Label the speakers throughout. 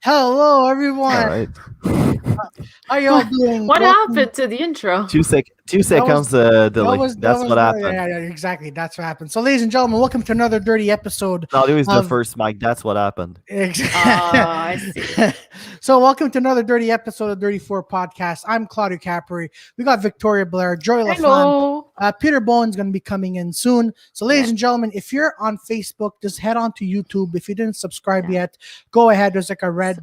Speaker 1: Hello, everyone.
Speaker 2: All right.
Speaker 1: How y'all doing?
Speaker 3: What happened to the intro?
Speaker 2: 2 seconds delay. That's what happened.
Speaker 1: Yeah, exactly. That's what happened. So, ladies and gentlemen, welcome to another dirty episode.
Speaker 2: Claudio is the first mic. That's what happened.
Speaker 3: I see.
Speaker 1: So, welcome to another dirty episode of DirtyFour podcast. I'm Claudio Capri. We got Victoria Blair, Joy Laflamme.
Speaker 3: Hello.
Speaker 1: Peter Bowen's going to be coming in soon. So, ladies and gentlemen, if you're on Facebook, just head on to YouTube. If you didn't subscribe yet, go ahead. There's like a red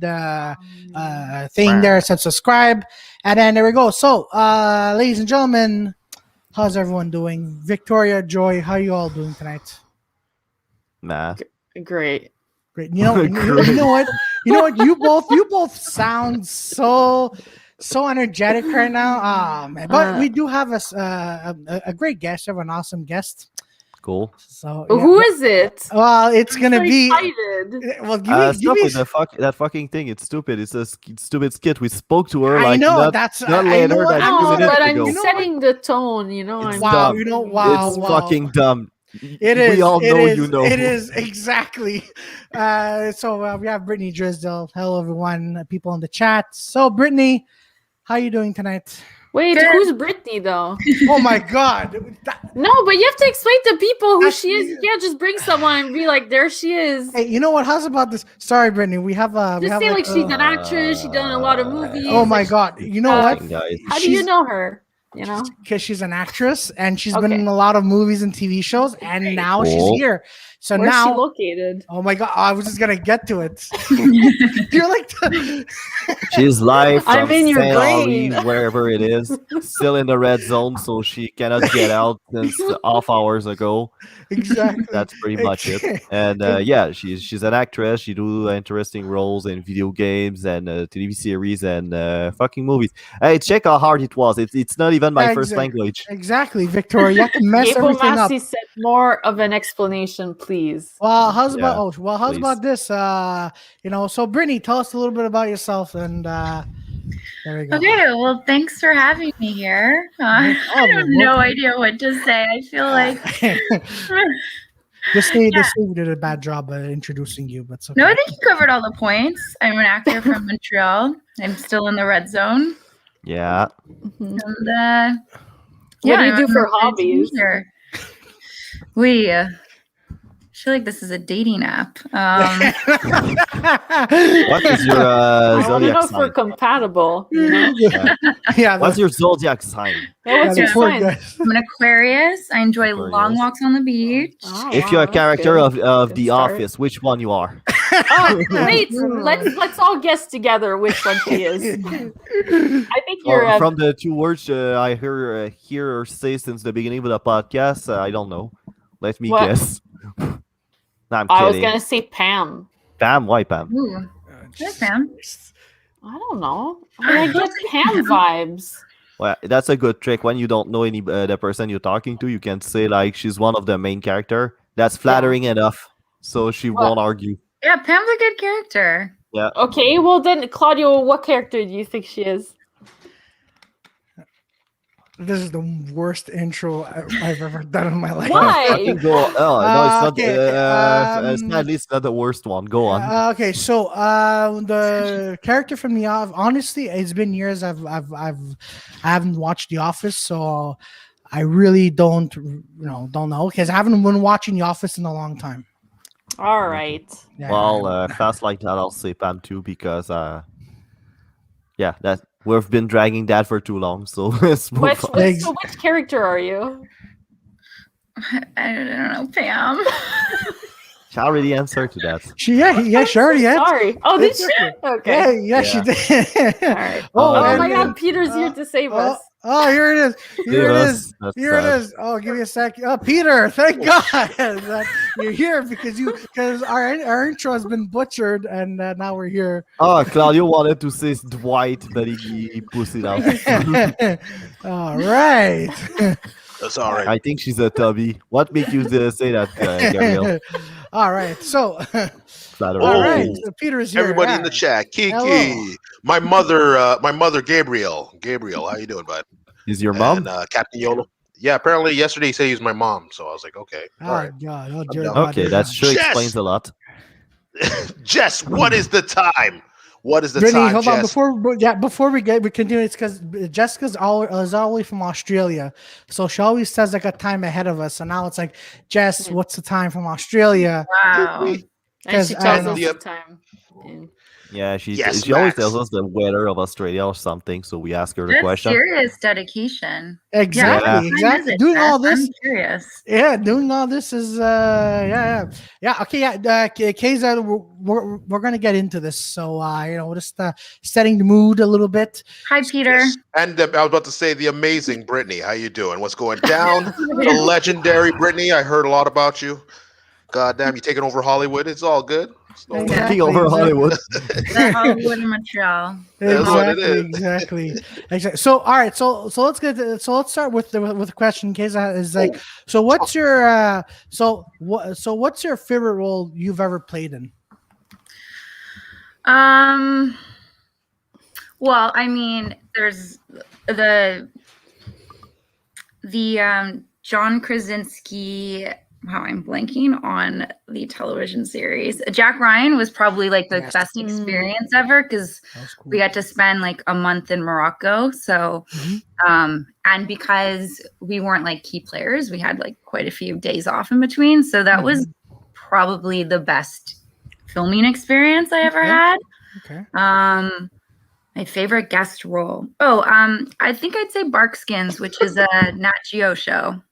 Speaker 1: thing there that says subscribe. And then there we go. So, ladies and gentlemen, how's everyone doing? Victoria, Joy, how you all doing tonight?
Speaker 2: Nah.
Speaker 3: Great.
Speaker 1: Great. You know what? You both sound so energetic right now. Man. But we do have a great guest. We have an awesome guest.
Speaker 2: Cool.
Speaker 1: So
Speaker 3: who is it?
Speaker 1: Well, it's
Speaker 3: I'm
Speaker 1: gonna
Speaker 3: so
Speaker 1: be.
Speaker 3: Excited.
Speaker 1: Well,
Speaker 2: stop with that fucking thing. It's stupid. It's a stupid skit. We spoke to her.
Speaker 1: I
Speaker 2: like,
Speaker 1: know
Speaker 2: not,
Speaker 1: that's.
Speaker 2: not
Speaker 1: I
Speaker 2: later.
Speaker 1: know,
Speaker 2: Like
Speaker 3: No,
Speaker 2: 2 minutes
Speaker 3: but
Speaker 2: ago.
Speaker 3: I'm setting the tone. You know,
Speaker 2: It's
Speaker 3: I'm
Speaker 1: wow.
Speaker 2: dumb.
Speaker 1: You know, wow.
Speaker 2: It's
Speaker 1: wow.
Speaker 2: fucking dumb.
Speaker 1: It is.
Speaker 2: We all
Speaker 1: it
Speaker 2: know
Speaker 1: is,
Speaker 2: you know.
Speaker 1: It is exactly. So we have Brittany Drisdelle. Hello, everyone. People in the chat. So, Brittany, how you doing tonight?
Speaker 3: Wait, who's Brittany though?
Speaker 1: Oh my God!
Speaker 3: No, but you have to explain to people who she is. You can't just bring someone and be like, "There she is."
Speaker 1: Hey, you know what? How's about this? Sorry, Brittany. We have
Speaker 3: Just say like she's an actress. She's done a lot of movies.
Speaker 1: Oh my
Speaker 3: like,
Speaker 1: God! You know what?
Speaker 2: Guys.
Speaker 3: How do you know her? You know,
Speaker 1: because she's an actress and she's been in a lot of movies and TV shows, and now she's here. So
Speaker 3: where's
Speaker 1: now,
Speaker 3: she located?
Speaker 1: oh my God! I was just gonna get to it. You're like,
Speaker 2: She's live from
Speaker 3: I'm in your
Speaker 2: Saint
Speaker 3: brain.
Speaker 2: Henri, wherever it is, still in the red zone, so she cannot get out since half hours ago.
Speaker 1: exactly.
Speaker 2: That's pretty much it. And yeah, she's an actress. She do interesting roles in video games and TV series and fucking movies. Hey, check how hard it was. It's not even my first language.
Speaker 1: Exactly, Victoria. You have to mess
Speaker 3: April
Speaker 1: everything up.
Speaker 3: Massey said more of an explanation, please.
Speaker 1: Well, how's
Speaker 2: Yeah,
Speaker 1: about this? So Brittany, tell us a little bit about yourself, and there we go.
Speaker 4: Okay, well, thanks for having me here. I have no idea what to say. I feel like
Speaker 1: Just say we did a bad job at introducing you, but it's okay.
Speaker 4: no, I think you covered all the points. I'm an actor from Montreal. I'm still in the red zone.
Speaker 2: Yeah.
Speaker 4: And
Speaker 3: What do you do
Speaker 4: I'm
Speaker 3: for
Speaker 4: excited to be
Speaker 3: hobbies?
Speaker 4: here. We feel like this is a dating app.
Speaker 2: What is your
Speaker 3: I want to
Speaker 2: zodiac
Speaker 3: know if we're
Speaker 2: sign?
Speaker 3: compatible. You know?
Speaker 1: Yeah,
Speaker 2: What's your zodiac sign?
Speaker 3: What's your
Speaker 1: poor
Speaker 3: sign?
Speaker 1: guy.
Speaker 4: I'm an Aquarius. I enjoy long
Speaker 2: Aquarius.
Speaker 4: walks on the beach.
Speaker 3: Oh,
Speaker 2: If
Speaker 3: wow,
Speaker 2: you're a
Speaker 3: that's
Speaker 2: character
Speaker 3: good.
Speaker 2: of
Speaker 3: Good
Speaker 2: The
Speaker 3: start.
Speaker 2: Office, which one you are?
Speaker 3: Oh, wait, let's all guess together which one she is. I think you're
Speaker 2: Or from the two words I hear her say since the beginning of the podcast, I don't know. Let me
Speaker 3: What?
Speaker 2: guess. No, I'm
Speaker 3: I was
Speaker 2: kidding.
Speaker 3: gonna say Pam.
Speaker 2: Pam? Why Pam?
Speaker 4: Ooh, there's Pam.
Speaker 3: I don't know. I get Pam vibes.
Speaker 2: Well, that's a good trick. When you don't know any the person you're talking to, you can say like she's one of the main character. That's flattering enough, so she won't argue.
Speaker 4: Yeah, Pam's a good character.
Speaker 2: Yeah.
Speaker 3: Okay, well then, Claudio, what character do you think she is?
Speaker 1: This is the worst intro I've ever done in my life.
Speaker 3: Why?
Speaker 2: Fucking go. Oh no, it's not.
Speaker 1: Okay,
Speaker 2: Sadly, it's not the worst one. Go on.
Speaker 1: Okay, so the character from The Office. Honestly, it's been years. I haven't watched The Office, so I really don't know because I haven't been watching The Office in a long time.
Speaker 3: All right.
Speaker 1: Yeah.
Speaker 2: Well, fast like that, I'll say Pam too because yeah, that we've been dragging that for too long. So let's move on.
Speaker 3: So which character are you?
Speaker 4: I don't know, Pam.
Speaker 2: She already answered to that.
Speaker 1: she already answered.
Speaker 3: Sorry. Oh, did she? Okay.
Speaker 1: Yeah, she did.
Speaker 3: All right.
Speaker 1: Oh,
Speaker 3: Oh
Speaker 1: and
Speaker 3: my
Speaker 1: then-
Speaker 3: God, Peter's here to save us.
Speaker 1: Oh, here it is. Here
Speaker 2: Save
Speaker 1: it
Speaker 2: us.
Speaker 1: is.
Speaker 2: That's
Speaker 1: Here it
Speaker 2: sad.
Speaker 1: is. Oh, give me a sec. Oh, Peter, thank God that you're here because our intro has been butchered and now we're here.
Speaker 2: Oh, Claudio wanted to say Dwight, but he pussied out.
Speaker 1: All right.
Speaker 5: That's all right.
Speaker 2: I think she's a tubby. What make you say that, Gabriel?
Speaker 1: All right. So,
Speaker 2: Flattering.
Speaker 1: all right.
Speaker 5: Oh.
Speaker 1: So Peter is here.
Speaker 5: Everybody in
Speaker 1: Yeah.
Speaker 5: the chat, Kiki,
Speaker 1: Hello.
Speaker 5: my mother, Gabriel. Gabriel, how you doing, bud?
Speaker 2: Is your mom?
Speaker 5: And Captain Yolo. Yeah, apparently yesterday he said he was my mom, so I was like, okay, all
Speaker 1: Oh,
Speaker 5: right.
Speaker 1: God. Oh,
Speaker 5: I'm
Speaker 1: dear
Speaker 5: down.
Speaker 1: God.
Speaker 2: Okay, that sure
Speaker 5: Yes!
Speaker 2: explains a lot.
Speaker 5: Jess, what is the time? What is the
Speaker 1: Brittany,
Speaker 5: time,
Speaker 1: hold on.
Speaker 5: Jess?
Speaker 1: Before we continue, it's because Jessica's is always from Australia, so she always says like a time ahead of us. So now it's like, Jess, what's the time from Australia?
Speaker 4: Wow.
Speaker 3: And she
Speaker 1: I
Speaker 3: tells
Speaker 1: don't
Speaker 3: us
Speaker 5: know.
Speaker 3: the time. And
Speaker 2: Yeah, she
Speaker 5: Yes,
Speaker 2: always
Speaker 5: Max.
Speaker 2: tells us the weather of Australia or something, so we ask her the
Speaker 4: That's
Speaker 2: question.
Speaker 4: serious dedication.
Speaker 1: Exactly,
Speaker 2: Yeah.
Speaker 1: exactly. Doing all this,
Speaker 4: I'm curious.
Speaker 1: yeah, doing all this is yeah. Okay, yeah. Keza, we're gonna get into this, so we're just setting the mood a little bit.
Speaker 4: Hi, Peter.
Speaker 5: Yes. And I was about to say the amazing Brittany. How you doing? What's going down? The legendary Brittany. I heard a lot about you. God damn, you taking over Hollywood. It's all good. It's no worries.
Speaker 2: Taking over Hollywood.
Speaker 4: The Hollywood in Montreal.
Speaker 5: That's what it is.
Speaker 1: Exactly. So all right, so let's let's start with the question. Keza is like, so what's your what's your favorite role you've ever played in?
Speaker 4: Well, I mean, there's the John Krasinski. Wow, I'm blanking on the television series. Jack Ryan was probably like the best experience ever because we got to spend like a month in Morocco. So, and because we weren't like key players, we had like quite a few days off in between. So that was probably the best filming experience I ever had.
Speaker 1: Okay.
Speaker 4: My favorite guest role. I think I'd say Barkskins, which is a Nat Geo show.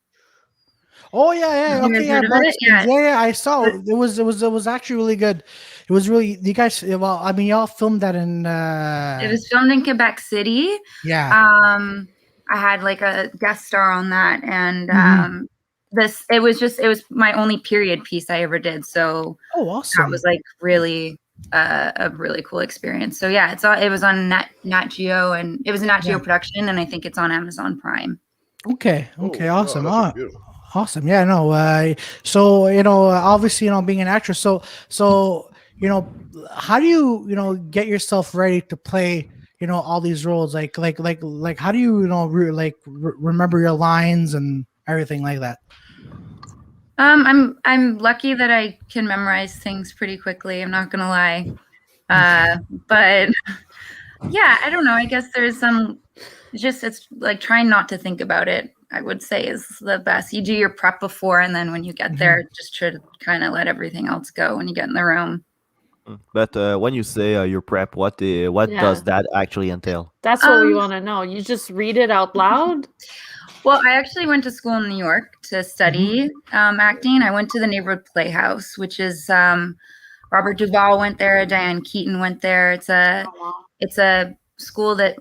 Speaker 1: Oh yeah.
Speaker 4: You
Speaker 1: Okay,
Speaker 4: guys
Speaker 1: yeah,
Speaker 4: heard of it?
Speaker 1: yeah. I saw it. It was actually really good. It was really, you guys. Well, I mean, y'all filmed that in.
Speaker 4: It was filmed in Quebec City.
Speaker 1: Yeah.
Speaker 4: I had like a guest star on that, and it was my only period piece I ever did. So
Speaker 1: awesome.
Speaker 4: That was like really a really cool experience. So yeah, it was on Nat Geo, and it was a Nat Geo production, and I think it's on Amazon Prime.
Speaker 1: Okay. Awesome.
Speaker 5: That's beautiful.
Speaker 1: Awesome. Yeah, no. So, obviously, being an actress, so, how do you, get yourself ready to play, all these roles? Like, how do you, remember your lines and everything like that?
Speaker 4: I'm lucky that I can memorize things pretty quickly. I'm not gonna lie. But yeah, I don't know. I guess there's it's like trying not to think about it, I would say, is the best. You do your prep before, and then when you get there, just try to kind of let everything else go when you get in the room.
Speaker 2: But when you say your prep, what does that actually entail?
Speaker 3: That's what we want to know. You just read it out loud?
Speaker 4: Well, I actually went to school in New York to study acting. I went to the Neighborhood Playhouse, which is Robert Duvall went there, Diane Keaton went there. It's a school that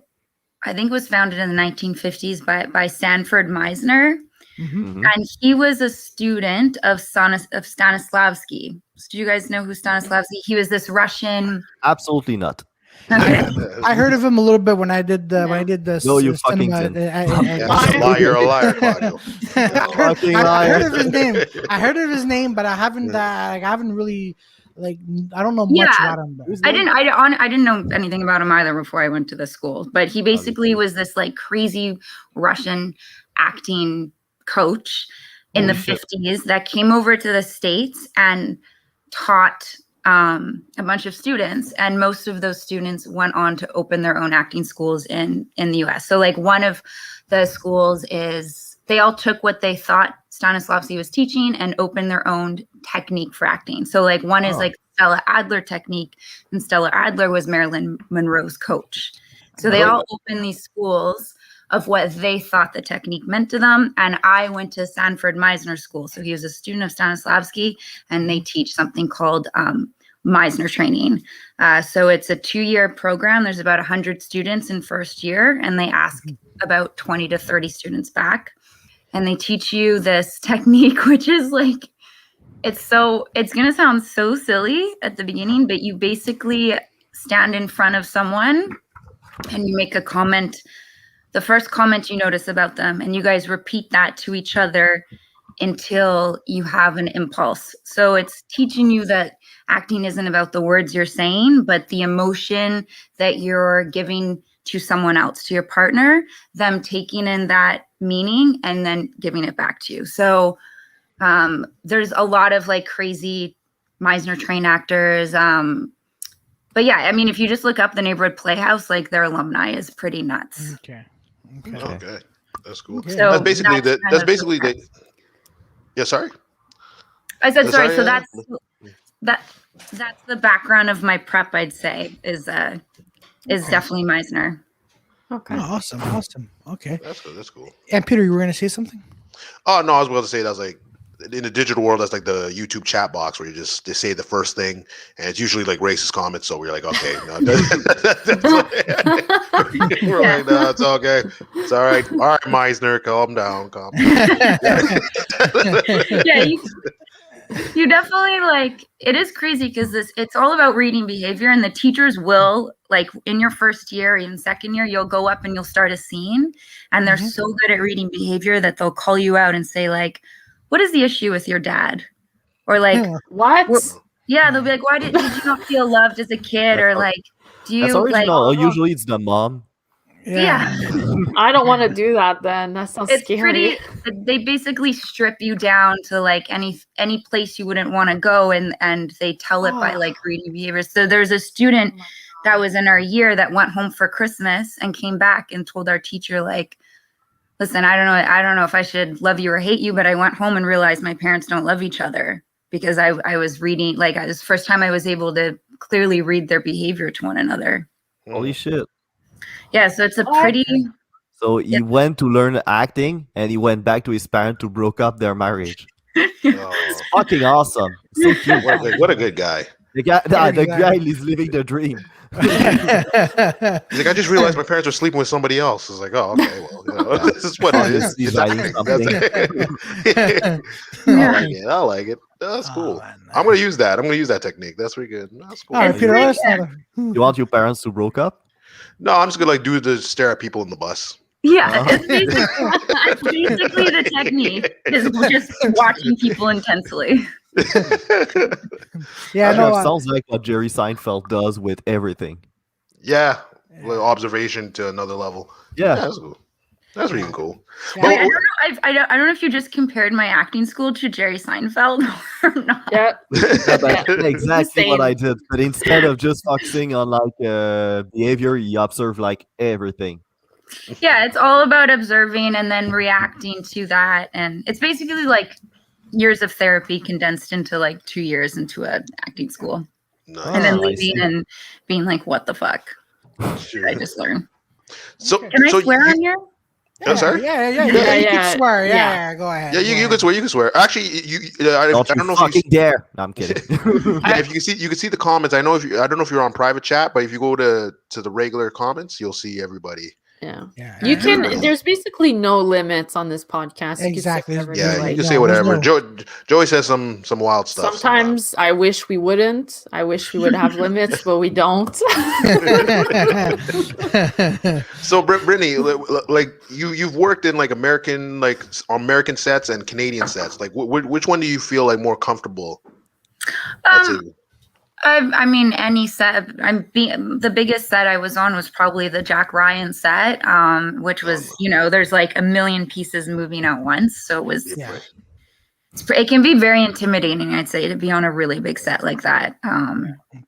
Speaker 4: I think was founded in the 1950s by Sanford Meisner. And he was a student of Stanislavski. So do you guys know who Stanislavski? He was this Russian.
Speaker 2: Absolutely not.
Speaker 1: Okay. I heard of him a little bit when I did the
Speaker 2: No, you fucking
Speaker 5: liar, Claudio.
Speaker 1: I heard of his name, but I haven't really I don't know much about him.
Speaker 4: I didn't know anything about him either before I went to the school. But he basically was this like crazy Russian acting coach in the 50s that came over to the States and taught a bunch of students, and most of those students went on to open their own acting schools in the US. So like one of the schools is they all took what they thought Stanislavski was teaching and opened their own technique for acting. So like one is like Stella Adler technique, and Stella Adler was Marilyn Monroe's coach. So they all opened these schools of what they thought the technique meant to them. And I went to Sanford Meisner School. So he was a student of Stanislavski, and they teach something called Meisner training. So it's a 2-year program. There's about 100 students in first year, and they ask about 20 to 30 students back. And they teach you this technique, which is like, it's going to sound so silly at the beginning, but you basically stand in front of someone and you make a comment, the first comment you notice about them, and you guys repeat that to each other until you have an impulse. So it's teaching you that acting isn't about the words you're saying, but the emotion that you're giving to someone else, to your partner, them taking in that meaning and then giving it back to you. So there's a lot of like crazy Meisner trained actors. But yeah, I mean, if you just look up the Neighborhood Playhouse, like their alumni is pretty nuts.
Speaker 1: Okay.
Speaker 5: Okay, that's cool.
Speaker 1: Okay.
Speaker 4: So
Speaker 5: That's basically the.
Speaker 4: kind
Speaker 5: That's
Speaker 4: of
Speaker 5: basically
Speaker 4: the-
Speaker 5: the. Yeah, sorry.
Speaker 4: I said sorry. So
Speaker 5: yeah.
Speaker 4: that's the background of my prep. I'd say is definitely Meisner.
Speaker 3: Okay.
Speaker 1: Oh, awesome. Okay.
Speaker 5: That's good. That's cool.
Speaker 1: And Peter, you were gonna say something?
Speaker 5: Oh no, I was about to say that was like in the digital world. That's like the YouTube chat box where they say the first thing, and it's usually like racist comments. So we're like, okay, no, we're like, no, it's okay, it's all right. All right, Meisner, calm down.
Speaker 4: Yeah, you definitely like it is crazy because it's all about reading behavior, and the teachers will like in your first year, in second year, you'll go up and you'll start a scene, and they're so good at reading behavior that they'll call you out and say like, what is the issue with your dad? Or like,
Speaker 3: What?
Speaker 4: yeah, they'll be like, why did you not feel loved as a kid? Or like, do
Speaker 2: That's
Speaker 4: you like
Speaker 2: original. Usually it's the mom.
Speaker 4: yeah.
Speaker 3: I don't want to do that then. That sounds
Speaker 4: It's
Speaker 3: scary.
Speaker 4: they basically strip you down to like any place you wouldn't want to go, and they tell it by like reading behaviors. So there's a student that was in our year that went home for Christmas and came back and told our teacher like, listen, I don't know if I should love you or hate you, but I went home and realized my parents don't love each other because I was reading, like, it was the first time I was able to clearly read their behavior to one another.
Speaker 2: Holy shit.
Speaker 4: Yeah, so it's a pretty...
Speaker 2: So he went to learn acting, and he went back to his parents to broke up their marriage. It's fucking awesome. So cute.
Speaker 5: What a good guy.
Speaker 2: The guy is living the dream.
Speaker 5: He's like, I just realized my parents are sleeping with somebody else. It's like, oh, okay, well, you know, this is what it is.
Speaker 2: He's
Speaker 5: It's
Speaker 2: writing
Speaker 5: acting.
Speaker 2: something.
Speaker 5: I like it. That's cool. I'm gonna use that. I'm gonna use that technique. That's pretty good. That's cool.
Speaker 1: All right, Peter, let's
Speaker 2: You want your parents to broke up?
Speaker 5: No, I'm just gonna like do the stare at people in the bus.
Speaker 4: Yeah, it's basically the technique is just watching people intensely.
Speaker 1: Yeah, no,
Speaker 2: sounds like what Jerry Seinfeld does with everything.
Speaker 5: Yeah, like observation to another level.
Speaker 2: Yeah,
Speaker 5: that's cool. That's really cool.
Speaker 1: Yeah.
Speaker 4: Wait, I don't know if you just compared my acting school to Jerry Seinfeld or not.
Speaker 3: Yeah.
Speaker 2: That's exactly
Speaker 3: Same.
Speaker 2: what I did. But instead of just focusing on like behavior, you observe like everything.
Speaker 4: Yeah, it's all about observing and then reacting to that, and it's basically like years of therapy condensed into like 2 years into an acting school, and then leaving and being like, "What the fuck did I just learn?"
Speaker 5: So,
Speaker 4: can I swear on here?
Speaker 5: Oh, sorry.
Speaker 1: Yeah. You can swear. Yeah, go ahead.
Speaker 5: Yeah, you can swear. You can swear. Actually, I don't know if you
Speaker 2: dare. No, I'm kidding.
Speaker 5: yeah, if you can see the comments. I don't know if you're on private chat, but if you go to the regular comments, you'll see everybody.
Speaker 3: Yeah.
Speaker 1: You
Speaker 3: can. There's basically no limits on this podcast.
Speaker 1: Exactly.
Speaker 3: You can say
Speaker 5: Yeah,
Speaker 3: whatever
Speaker 5: you
Speaker 3: you
Speaker 5: can say whatever. Joey says some wild stuff.
Speaker 3: Sometimes I wish we wouldn't. I wish we would have limits, but we don't.
Speaker 5: So, Brittany, like you've worked in like American sets and Canadian sets. Like, which one do you feel like more comfortable?
Speaker 4: I mean, any set. The biggest set I was on was probably the Jack Ryan set, which was, there's like a million pieces moving at once. So it was, it can be very intimidating, I'd say, to be on a really big set like that.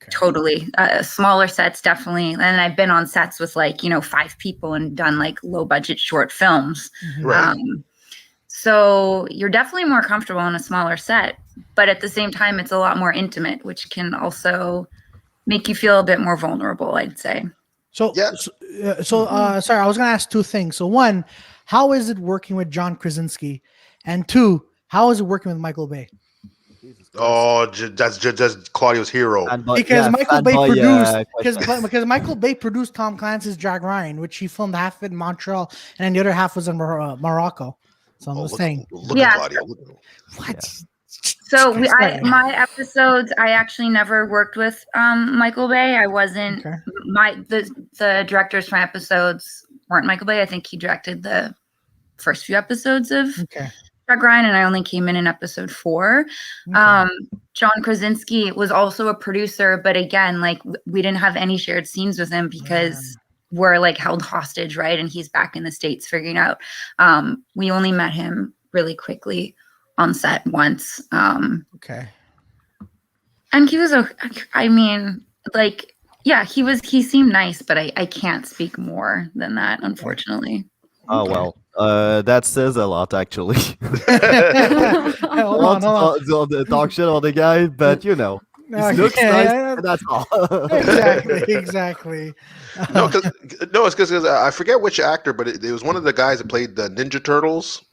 Speaker 4: Totally. Smaller sets, definitely. And I've been on sets with like, 5 people and done like low budget short films.
Speaker 5: Right.
Speaker 4: So you're definitely more comfortable on a smaller set, but at the same time, it's a lot more intimate, which can also make you feel a bit more vulnerable, I'd say.
Speaker 1: So sorry, I was going to ask 2 things. So 1, how is it working with John Krasinski? And 2, how is it working with Michael Bay?
Speaker 5: Oh, that's Claudio's hero.
Speaker 1: Because Michael Bay produced because Michael Bay produced Tom Clancy's Jack Ryan, which he filmed half of it in Montreal, and then the other half was in Morocco. So I'm just saying.
Speaker 5: Look at Claudio.
Speaker 1: What?
Speaker 4: So my episodes, I actually never worked with Michael Bay. I wasn't the directors for my episodes weren't Michael Bay. I think he directed the first few episodes of Jack Ryan, and I only came in episode 4. John Krasinski was also a producer, but again, like we didn't have any shared scenes with him because we're like held hostage, right? And he's back in the States figuring out. We only met him really quickly on set once. And he was Yeah, he seemed nice, but I can't speak more than that, unfortunately.
Speaker 2: Oh well, that says a lot actually.
Speaker 1: Hold on, hold on.
Speaker 2: Talk shit on the guy, but he looks nice, and that's all.
Speaker 1: Exactly.
Speaker 5: No, it's because I forget which actor, but it was one of the guys that played the Ninja Turtles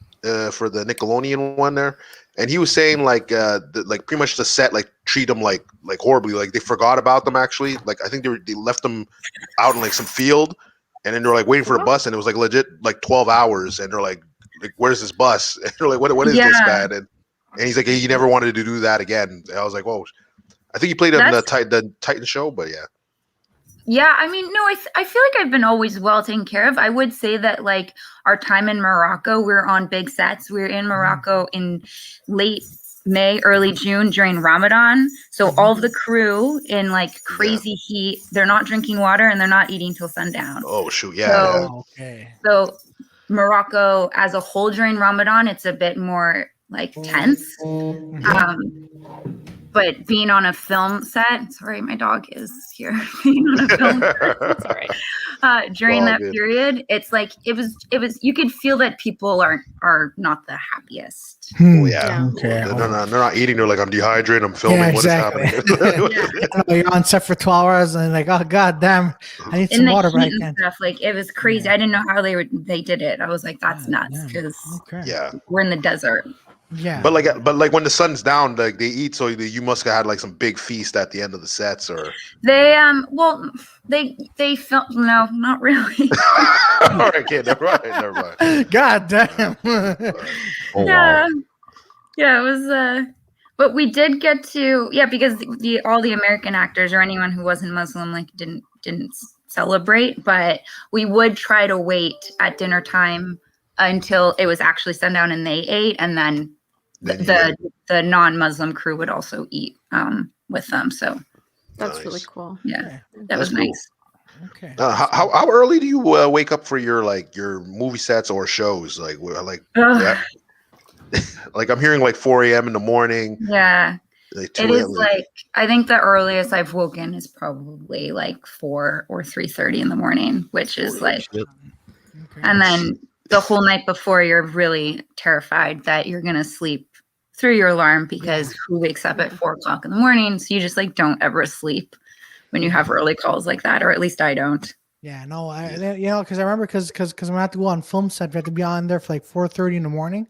Speaker 5: for the Nickelodeon one there, and he was saying like pretty much the set like treat them like horribly, like they forgot about them actually. Like I think they left them out in like some field, and then they're like waiting for a bus, and it was like legit like 12 hours, and they're like where's this bus? And they're like what is this, man? And he's like he never wanted to do that again. And I was like, whoa. I think he played on the Titan show, but yeah.
Speaker 4: Yeah, I mean, no, I feel like I've been always well taken care of. I would say that like our time in Morocco, we're on big sets. We're in Morocco in late May, early June during Ramadan. So all of the crew in like crazy heat, they're not drinking water and they're not eating till sundown.
Speaker 5: Oh shoot, yeah.
Speaker 1: Okay.
Speaker 4: So Morocco as a whole during Ramadan, it's a bit more like tense. But being on a film set, sorry, my dog is here. Being on a film set, sorry. During that period, it's like it was. You could feel that people are not the happiest.
Speaker 5: Oh yeah.
Speaker 1: Okay.
Speaker 5: They're not eating. They're like, I'm dehydrated. I'm filming.
Speaker 1: Yeah,
Speaker 5: What is happening?
Speaker 1: You're on set for 12 hours and like, oh god damn, I need some water right now.
Speaker 4: Stuff like it was crazy. I didn't know how they did it. I was like, that's nuts because we're in the desert.
Speaker 1: Yeah,
Speaker 5: but like when the sun's down, like they eat. So you must have had like some big feast at the end of the sets, or
Speaker 4: they they film. No, not really.
Speaker 5: All right, okay, never mind.
Speaker 1: God damn.
Speaker 4: Yeah, it was. But we did get to because all the American actors or anyone who wasn't Muslim like didn't celebrate, but we would try to wait at dinner time until it was actually sundown and they ate, and then the non-Muslim crew would also eat with them. So
Speaker 3: that's really cool.
Speaker 4: Yeah, that was nice.
Speaker 1: Okay.
Speaker 5: How early do you wake up for your movie sets or shows? Like I'm hearing like 4 a.m. in the morning.
Speaker 4: Yeah.
Speaker 5: Like
Speaker 4: it is like I think the earliest I've woken is probably like 4 or 3:30 in the morning, which is and then the whole night before you're really terrified that you're gonna sleep through your alarm because who wakes up at 4 o'clock in the morning? So you just like don't ever sleep when you have early calls like that, or at least I don't.
Speaker 1: Yeah, no, because I remember because when I had to go on film set, we had to be on there for like 4:30 in the morning,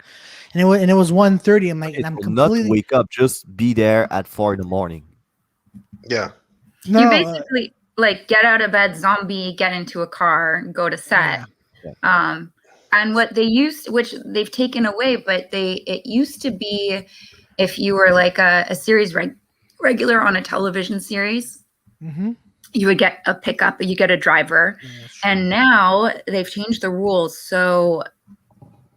Speaker 1: and it was 1:30. I'm like, and I'm completely
Speaker 2: not wake up, just be there at 4 in the morning.
Speaker 5: Yeah,
Speaker 1: no,
Speaker 4: you basically like get out of bed, zombie, get into a car, go to set. And what they used, which they've taken away, but it used to be if you were like a series regular on a television series, you would get a pickup, you get a driver. And now they've changed the rules. So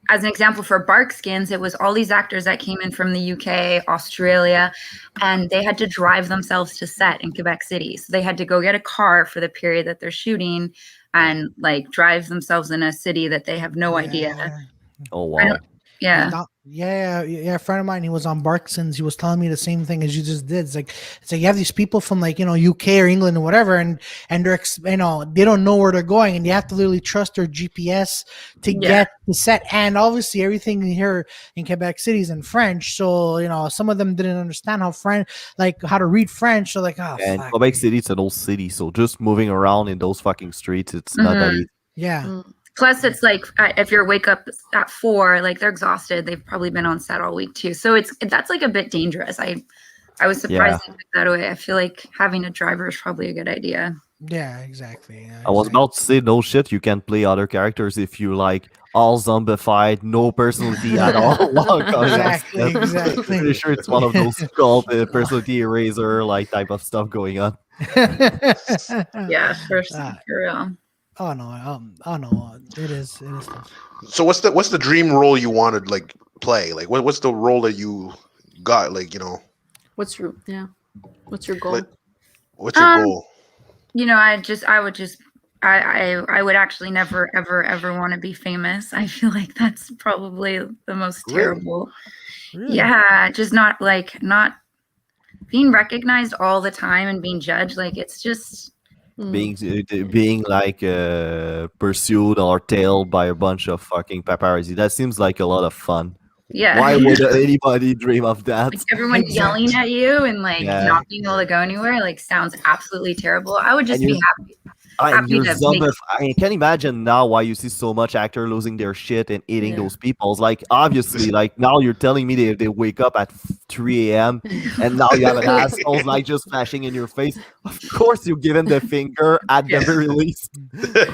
Speaker 4: as an example for Barkskins, it was all these actors that came in from the UK, Australia, and they had to drive themselves to set in Quebec City. So they had to go get a car for the period that they're shooting and like drive themselves in a city that they have no idea.
Speaker 2: Oh wow.
Speaker 1: Yeah, a friend of mine, he was on Barksons. He was telling me the same thing as you just did. It's like you have these people from like UK or England or whatever, and they're they don't know where they're going, and you have to literally trust their GPS to get the set. And obviously, everything here in Quebec City is in French, so some of them didn't understand how to read French. So like,
Speaker 2: and Quebec City, it's an old city, so just moving around in those fucking streets, it's not that easy.
Speaker 1: Yeah.
Speaker 4: Plus, it's like if you wake up at 4, like they're exhausted. They've probably been on set all week too. So that's like a bit dangerous. I was surprised they took that away. I feel like having a driver is probably a good idea.
Speaker 1: Yeah, exactly.
Speaker 2: I was about to say, no shit, you can play other characters if you like all zombified, no personality at all.
Speaker 1: Exactly.
Speaker 2: Pretty sure it's one of those called personality eraser type of stuff going on.
Speaker 4: Yeah, for real.
Speaker 1: Oh no! It is tough.
Speaker 5: So what's the dream role you wanted play? Like what's the role that you got?
Speaker 3: What's your goal?
Speaker 5: What's your goal?
Speaker 4: I would actually never ever want to be famous. I feel like that's probably the most terrible.
Speaker 1: Really?
Speaker 4: Yeah, just not being recognized all the time and being judged. Like it's just
Speaker 2: being like pursued or tailed by a bunch of fucking paparazzi. That seems like a lot of fun.
Speaker 4: Yeah.
Speaker 2: Why would anybody dream of that?
Speaker 4: Like everyone yelling at you and like
Speaker 2: Yeah.
Speaker 4: not being able to go anywhere, like sounds absolutely terrible. I would just
Speaker 2: And
Speaker 4: be
Speaker 2: you're-
Speaker 4: happy.
Speaker 2: You're
Speaker 4: to
Speaker 2: I can't imagine now why you see so much actor losing their shit and eating
Speaker 3: Yeah.
Speaker 2: those people. It's like obviously, like now you're telling me they wake up at 3 a.m. and now you have an asshole like just flashing in your face. Of course, you give him the finger at the very least.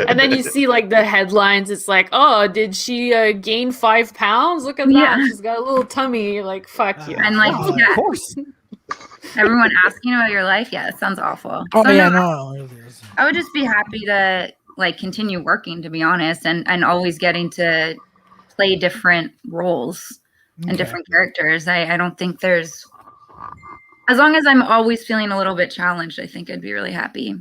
Speaker 3: And then you see like the headlines. It's like, oh, did she gain 5 pounds? Look at that.
Speaker 4: Yeah.
Speaker 3: She's got a little tummy. You're like, fuck you.
Speaker 4: And like,
Speaker 1: Oh,
Speaker 4: yeah,
Speaker 2: Of course.
Speaker 4: everyone asking about your life. Yeah, it sounds awful.
Speaker 1: Oh
Speaker 4: So,
Speaker 1: yeah,
Speaker 4: no,
Speaker 1: no.
Speaker 4: I would just be happy to like continue working, to be honest, and always getting to play different roles and
Speaker 1: Okay.
Speaker 4: different characters. I don't think there's, as long as I'm always feeling a little bit challenged, I think I'd be really happy.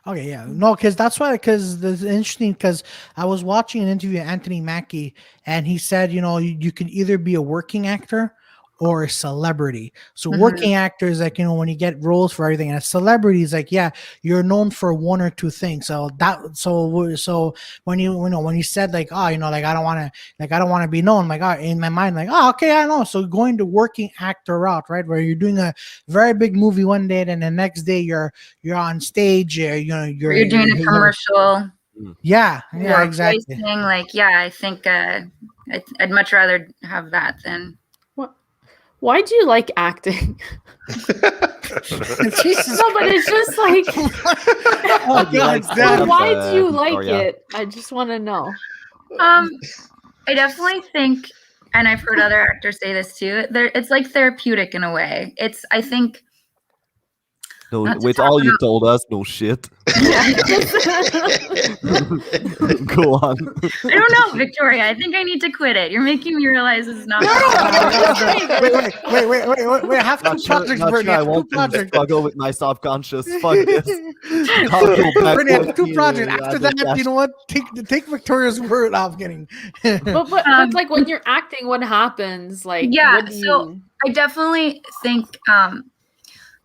Speaker 1: Okay, yeah, no, because that's why. Because it's interesting. Because I was watching an interview with Anthony Mackie, and he said, you can either be a working actor or a celebrity. So
Speaker 4: Mhm.
Speaker 1: working actors, like when you get roles for everything, and a celebrity is like, yeah, you're known for one or two things. So when you said like, oh, like I don't want to be known, like, oh, in my mind, like, oh, okay, I know. So going to working actor route, right, where you're doing a very big movie one day, and the next day you're on stage, you're
Speaker 4: Doing a commercial,
Speaker 1: yeah,
Speaker 4: or
Speaker 1: exactly.
Speaker 4: voicing, like, yeah, I think I'd much rather have that than.
Speaker 3: Why do you like acting?
Speaker 1: Jesus.
Speaker 3: No, but it's just like,
Speaker 1: Oh
Speaker 2: You like
Speaker 1: God,
Speaker 2: stand
Speaker 1: damn.
Speaker 2: up,
Speaker 3: why do you like
Speaker 2: Victoria?
Speaker 3: it? I just want to know.
Speaker 4: I definitely think, and I've heard other actors say this too, it's like therapeutic in a way. I think
Speaker 2: No,
Speaker 4: Not to
Speaker 2: with
Speaker 4: talk
Speaker 2: all you
Speaker 4: about-
Speaker 2: told us, no shit.
Speaker 3: Yeah.
Speaker 2: Go on.
Speaker 4: I don't know, Victoria. I think I need to quit it. You're making me realize it's not.
Speaker 1: Wait! I have two
Speaker 2: Not sure,
Speaker 1: projects,
Speaker 2: not
Speaker 1: Brittany.
Speaker 2: sure
Speaker 1: I
Speaker 2: I
Speaker 1: have two
Speaker 2: want to
Speaker 1: projects.
Speaker 2: struggle with my subconscious. Fuck this. I'll go back
Speaker 1: Brittany, I have two
Speaker 2: 14
Speaker 1: projects.
Speaker 2: and
Speaker 1: After
Speaker 2: add the
Speaker 1: that, you know what? Take Victoria's word. I'm kidding.
Speaker 3: but like when you're acting, what happens? Like,
Speaker 4: Yeah,
Speaker 3: what do
Speaker 4: so-
Speaker 3: you...
Speaker 4: I definitely think,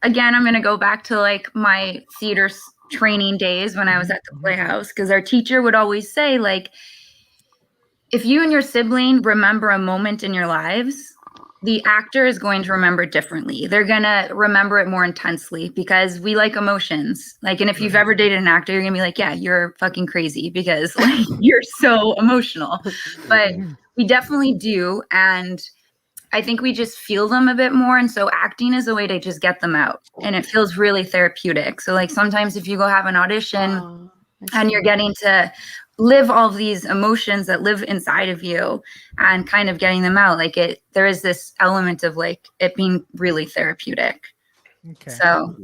Speaker 4: again, I'm going to go back to like my theater training days when I was at the Playhouse, because our teacher would always say, like, if you and your sibling remember a moment in your lives, the actor is going to remember it differently. They're going to remember it more intensely because we like emotions. Like, and if you've ever dated an actor, you're going to be like, yeah, you're fucking crazy because like you're so emotional. But we definitely do. And I think we just feel them a bit more. And so acting is a way to just get them out. And it feels really therapeutic. So like sometimes if you go have an audition and you're getting to live all of these emotions that live inside of you and kind of getting them out, like there is this element of like it being really therapeutic.
Speaker 1: Okay.
Speaker 4: So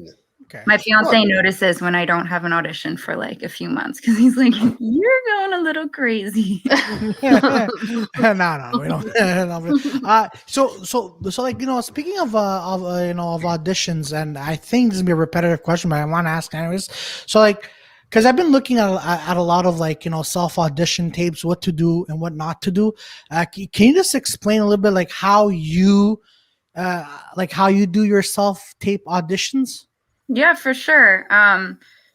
Speaker 1: Okay.
Speaker 4: my fiance notices when I don't have an audition for like a few months because he's like, you're going a little crazy.
Speaker 1: No, we don't. So like speaking of auditions, and I think this is gonna be a repetitive question, but I want to ask anyways. So like, because I've been looking at a lot of like self audition tapes, what to do and what not to do. Can you just explain a little bit like how you do your self tape auditions?
Speaker 4: Yeah, for sure.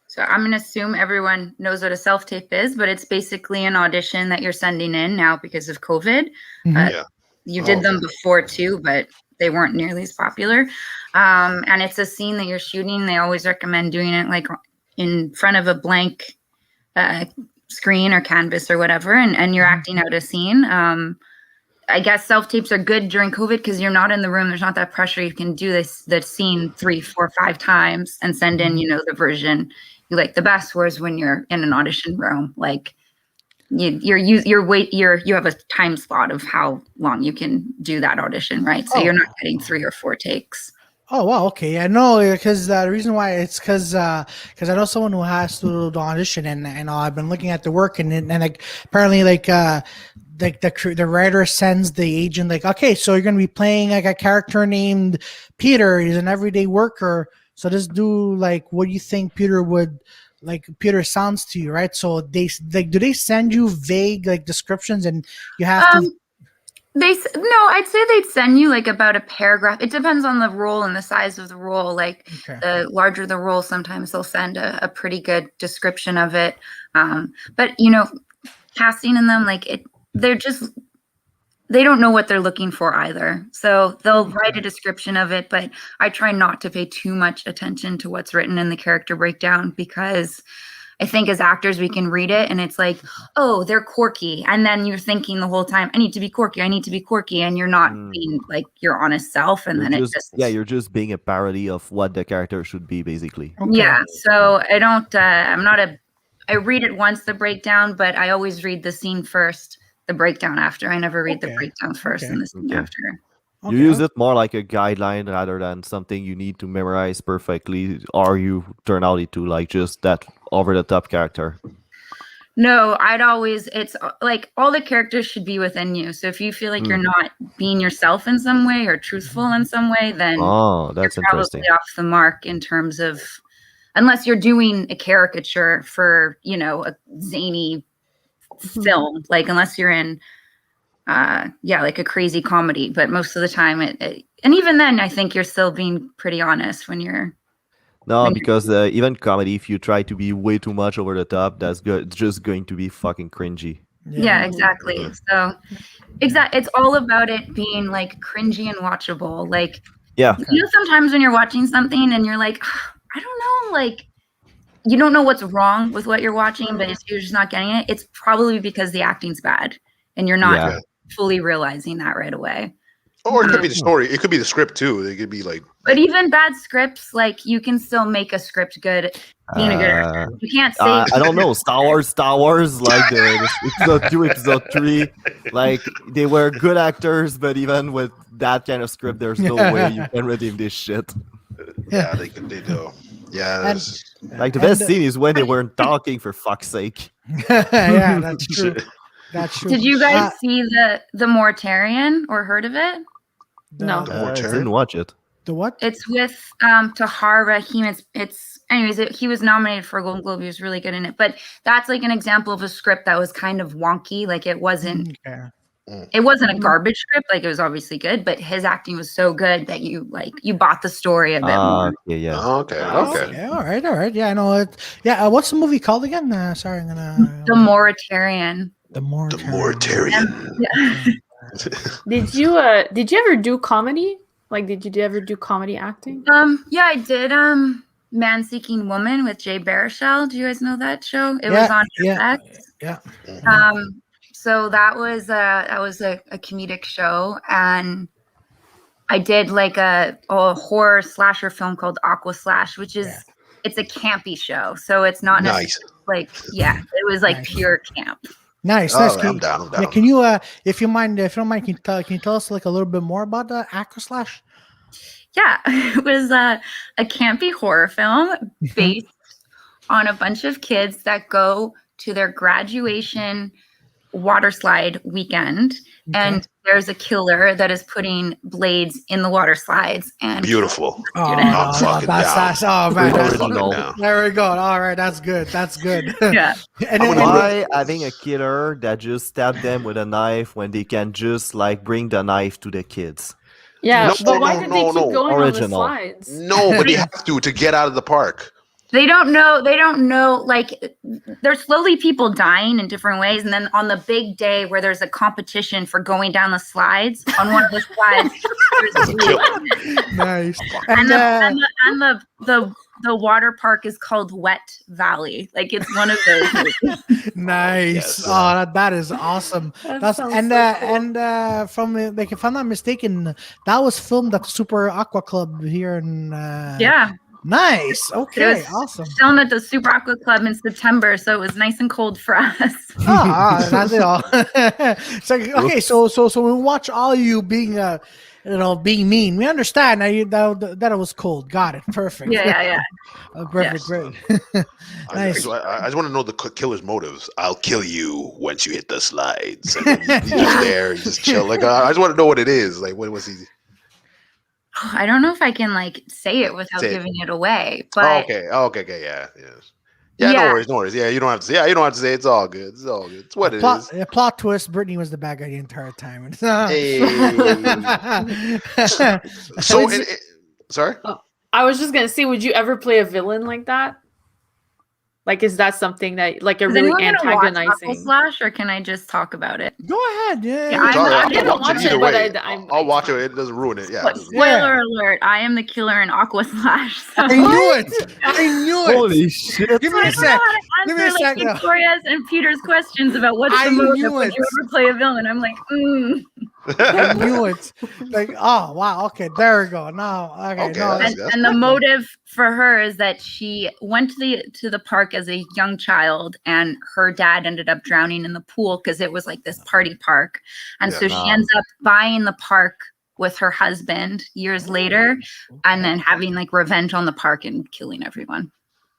Speaker 4: So I'm going to assume everyone knows what a self-tape is, but it's basically an audition that you're sending in now because of COVID.
Speaker 1: Mhm.
Speaker 4: You did them before too, but they weren't nearly as popular. And it's a scene that you're shooting. They always recommend doing it like in front of a blank screen or canvas or whatever, and you're acting out a scene. I guess self-tapes are good during COVID because you're not in the room. There's not that pressure. You can do the scene 3, 4, 5 times and send in, the version you like the best. Whereas when you're in an audition room, like you have a time slot of how long you can do that audition, right? So you're not getting 3 or 4 takes.
Speaker 1: Oh wow, okay, yeah, no, because the reason why it's because I know someone who has to do the audition, and I've been looking at the work, and like apparently like the writer sends the agent like, okay, so you're gonna be playing like a character named Peter. He's an everyday worker. So just do like what do you think Peter sounds to you, right? So they like, do they send you vague like descriptions and you have to?
Speaker 4: No, I'd say they'd send you like about a paragraph. It depends on the role and the size of the role. Like the larger the role, sometimes they'll send a pretty good description of it. But casting in them, like they don't know what they're looking for either. So they'll write a description of it, but I try not to pay too much attention to what's written in the character breakdown, because I think as actors, we can read it and it's like, oh, they're quirky. And then you're thinking the whole time, I need to be quirky. And you're not being like your honest self. And
Speaker 2: you're just being a parody of what the character should be, basically.
Speaker 1: Okay.
Speaker 4: Yeah. So I don't, I read it once, the breakdown, but I always read the scene first, the breakdown after. I never read the breakdown first and the scene after.
Speaker 2: You use it more like a guideline rather than something you need to memorize perfectly, or you turn out into like just that over-the-top character.
Speaker 4: No, it's like all the characters should be within you. So if you feel like you're not being yourself in some way or truthful in some way, then
Speaker 2: that's
Speaker 4: you're
Speaker 2: interesting.
Speaker 4: probably off the mark in terms of, unless you're doing a caricature for, a zany film, like unless you're in like a crazy comedy, but most of the time and even then I think you're still being pretty honest when you're
Speaker 2: because even comedy, if you try to be way too much over the top, that's good. It's just going to be fucking cringy.
Speaker 4: Yeah, exactly. So it's all about it being like cringy and watchable. Like sometimes when you're watching something and you're like, I don't know, like you don't know what's wrong with what you're watching, but you're just not getting it. It's probably because the acting's bad and you're not fully realizing that right away.
Speaker 5: Or it could be the story. It could be the script too. It could be like. But
Speaker 4: even bad scripts, like you can still make a script good. Being a good actor, you can't say.
Speaker 2: I don't know. Star Wars, like the episode 2, episode 3, like they were good actors, but even with that kind of script, there's no way you can redeem this shit.
Speaker 5: Yeah, they do. Yeah,
Speaker 2: like the best scene is when they weren't talking, for fuck's sake.
Speaker 1: Yeah, that's true. That's true.
Speaker 4: Did you guys see the Mortarian or heard of it?
Speaker 3: No,
Speaker 2: I didn't watch it.
Speaker 1: The what?
Speaker 4: It's with Tahar Rahim. He was nominated for a Golden Globe. He was really good in it. But that's like an example of a script that was kind of wonky. Like it wasn't. It wasn't a garbage script. Like it was obviously good, but his acting was so good that you bought the story a bit more.
Speaker 5: Okay.
Speaker 1: All right. Yeah, I know it. Yeah, what's the movie called again? Sorry, I'm gonna.
Speaker 4: The Moritarian.
Speaker 1: The Moritarian.
Speaker 3: Did you ever do comedy? Like, did you ever do comedy acting?
Speaker 4: Yeah, I did. Man Seeking Woman with Jay Baruchel. Do you guys know that show? It was on FX.
Speaker 1: Yeah.
Speaker 4: So that was a comedic show, and I did like a horror slasher film called Aquaslash, which is it's a campy show. So it's not
Speaker 5: nice.
Speaker 4: Like it was like pure camp.
Speaker 1: Nice.
Speaker 5: I'm down.
Speaker 1: Yeah, can you if you don't mind, can you tell us like a little bit more about the Aquaslash?
Speaker 4: Yeah, it was a campy horror film based on a bunch of kids that go to their graduation water slide weekend, and there's a killer that is putting blades in the water slides. And
Speaker 5: beautiful.
Speaker 1: I'm fucking
Speaker 5: down.
Speaker 1: There we go. All right, that's good.
Speaker 4: Yeah.
Speaker 2: Why having a killer that just stabbed them with a knife when they can just like bring the knife to the kids?
Speaker 3: Yeah, but why did they keep going
Speaker 2: Original.
Speaker 3: on the slides?
Speaker 5: No, but they have to get out of the park.
Speaker 4: They don't know, like, there's slowly people dying in different ways. And then on the big day where there's a competition for going down the slides, on one of the slides, there's
Speaker 1: nice.
Speaker 4: And the water park is called Wet Valley. Like, it's one of those.
Speaker 1: Nice.
Speaker 5: Yes.
Speaker 1: Oh, that is awesome.
Speaker 3: That sounds
Speaker 1: from like, if I'm not mistaken, that was filmed at Super Aqua Club here in Nice. Okay. Awesome.
Speaker 4: Filmed at the Super Aqua Club in September, so it was nice and cold for us.
Speaker 1: That's it all. So okay, so we watch all you being being mean. We understand that it was cold. Got it. Perfect.
Speaker 4: Yeah.
Speaker 1: Perfect. Great. Nice.
Speaker 5: I just want to know the killer's motives. I'll kill you once you hit the slides. And he's just there. He's just chill. Like I just want to know what it is. Like when was he?
Speaker 4: I don't know if I can like say it without giving it away. But
Speaker 5: okay, yeah. Yeah, no
Speaker 4: Yeah.
Speaker 5: worries, no worries. Yeah, you don't have to say. Yeah, you don't have to say. It's all good. It's all good. It's what it is.
Speaker 1: A plot twist: Brittany was the bad guy the entire time.
Speaker 5: Hey. So, sorry.
Speaker 3: I was just gonna say, would you ever play a villain like that? Like, is that something that, like, a
Speaker 4: Is
Speaker 3: really
Speaker 4: anyone gonna watch
Speaker 3: antagonizing?
Speaker 4: Aquaslash, or can I just talk about it?
Speaker 1: Go ahead.
Speaker 4: Yeah,
Speaker 3: I'm
Speaker 5: I'll
Speaker 3: gonna watch it,
Speaker 5: either
Speaker 3: but
Speaker 5: way.
Speaker 3: I'm
Speaker 5: I'll watch it. It doesn't ruin it. Yeah.
Speaker 4: But spoiler alert, I am the killer in Aquaslash. So
Speaker 1: I knew it. I knew it.
Speaker 2: Holy shit!
Speaker 1: Give me
Speaker 4: I
Speaker 1: a
Speaker 4: don't know
Speaker 1: sec.
Speaker 4: how to
Speaker 1: Give me a
Speaker 4: answer
Speaker 1: sec,
Speaker 4: like
Speaker 1: though.
Speaker 4: Victoria's and Peter's questions about what's
Speaker 1: I
Speaker 4: the motive
Speaker 1: knew
Speaker 4: when
Speaker 1: it.
Speaker 4: you ever play a villain. I'm like,
Speaker 1: I knew it. Like, oh wow, okay, there we go. Now, okay,
Speaker 5: Okay,
Speaker 1: no,
Speaker 5: that's-
Speaker 4: and the motive for her is that she went to the park as a young child, and her dad ended up drowning in the pool because it was like this party park, and
Speaker 5: Yeah.
Speaker 4: so she ends up buying the park with her husband years later, and then having like revenge on the park and killing everyone.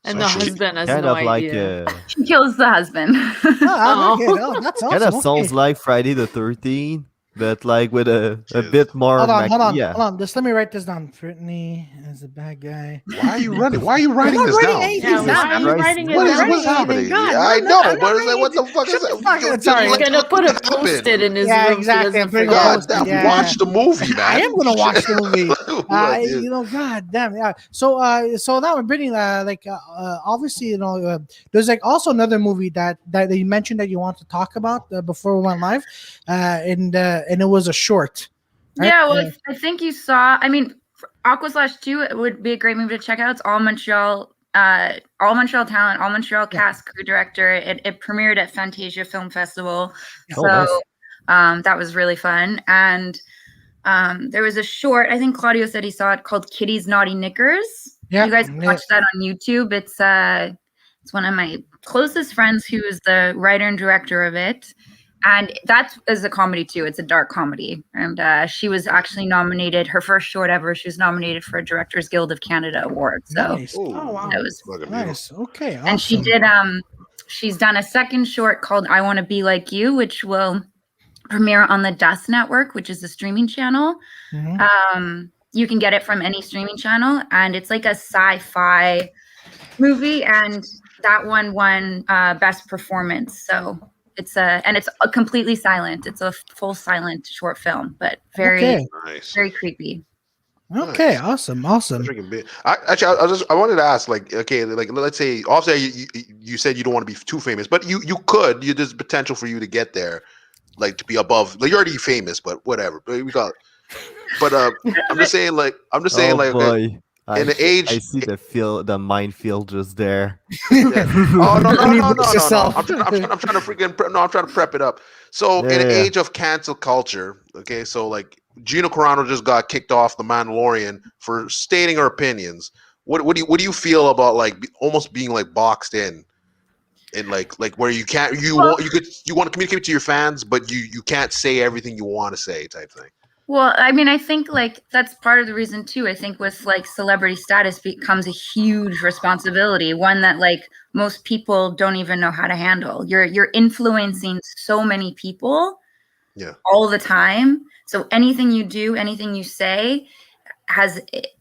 Speaker 3: And
Speaker 5: So
Speaker 3: the
Speaker 5: she-
Speaker 3: husband has
Speaker 2: Kind
Speaker 3: no
Speaker 2: of like,
Speaker 3: idea.
Speaker 4: She kills the husband.
Speaker 1: oh, okay, oh, that's awesome.
Speaker 2: kind of
Speaker 1: okay.
Speaker 2: sounds like Friday the 13th, but like with a bit more.
Speaker 1: Hold on,
Speaker 2: Yeah.
Speaker 1: hold on. Just let me write this down. Brittany is a bad guy.
Speaker 5: Why are you running? Why are you writing
Speaker 1: I'm
Speaker 5: this
Speaker 1: not writing
Speaker 5: down?
Speaker 1: anything
Speaker 3: Yeah,
Speaker 1: down.
Speaker 3: why are you writing it?
Speaker 5: What is
Speaker 3: down?
Speaker 5: what's happening?
Speaker 1: God,
Speaker 5: Yeah, I
Speaker 1: I'm
Speaker 5: know,
Speaker 1: not
Speaker 5: but it's like, what the fuck
Speaker 1: Shut
Speaker 5: is
Speaker 1: the
Speaker 5: that?
Speaker 1: fuck up. Sorry.
Speaker 3: He's gonna put a post-it in his
Speaker 1: Yeah,
Speaker 3: room.
Speaker 1: exactly.
Speaker 3: So he
Speaker 1: I'm
Speaker 3: doesn't
Speaker 1: putting a
Speaker 3: forget.
Speaker 5: God
Speaker 1: post-it,
Speaker 5: damn,
Speaker 1: yeah.
Speaker 5: watch the movie, man.
Speaker 1: I am gonna watch the movie.
Speaker 5: What is-
Speaker 1: You know, god damn, yeah. So now we're Brittany, obviously, you know, there's like also another movie that you mentioned that you want to talk about before we went live, and it was a short. Right?
Speaker 4: Yeah, well, I think you saw. I mean, Aquaslash 2, it would be a great movie to check out. It's all Montreal talent, all Montreal cast, crew, director. It premiered at Fantasia Film Festival,
Speaker 2: Oh,
Speaker 4: so
Speaker 2: nice.
Speaker 4: that was really fun. And there was a short. I think Claudio said he saw it, called Kitty's Naughty Knickers.
Speaker 1: Yeah,
Speaker 4: You guys can watch that on YouTube. It's one of my closest friends who is the writer and director of it. And that is a comedy too. It's a dark comedy. And she was actually nominated, her first short ever. She was nominated for a Directors Guild of Canada award. So
Speaker 1: nice.
Speaker 5: Oh,
Speaker 3: wow.
Speaker 4: that was
Speaker 5: fucking
Speaker 1: Nice. Okay. Awesome.
Speaker 4: and she did she's done a second short called I Want to Be Like You, which will premiere on the Dust Network, which is a streaming channel.
Speaker 1: Mhm.
Speaker 4: You can get it from any streaming channel, and it's like a sci-fi movie, and that one won best performance. So it's completely silent. It's a full silent short film, but very
Speaker 5: nice.
Speaker 4: very creepy.
Speaker 1: Okay.
Speaker 5: Nice.
Speaker 1: Awesome.
Speaker 5: Drinking beer. I wanted to ask, like, okay, like, let's say, obviously, you said you don't want to be too famous, but you could. There's potential for you to get there, like, to be above. Like, you're already famous, but whatever. But we got. But I'm just saying, like,
Speaker 2: Oh
Speaker 5: okay,
Speaker 2: boy.
Speaker 5: in the age,
Speaker 2: I see the minefield just there.
Speaker 5: Yeah. Oh no!
Speaker 1: Yourself.
Speaker 5: I'm trying to prep it up. So in the age of cancel culture, okay, so like Gina Carano just got kicked off The Mandalorian for stating her opinions. What do you feel about like almost being like boxed in like where you can't you want to communicate to your fans, but you can't say everything you want to say type thing.
Speaker 4: Well, I mean, I think like that's part of the reason too. I think with like celebrity status becomes a huge responsibility, one that like most people don't even know how to handle. You're influencing so many people all the time. So anything you do, anything you say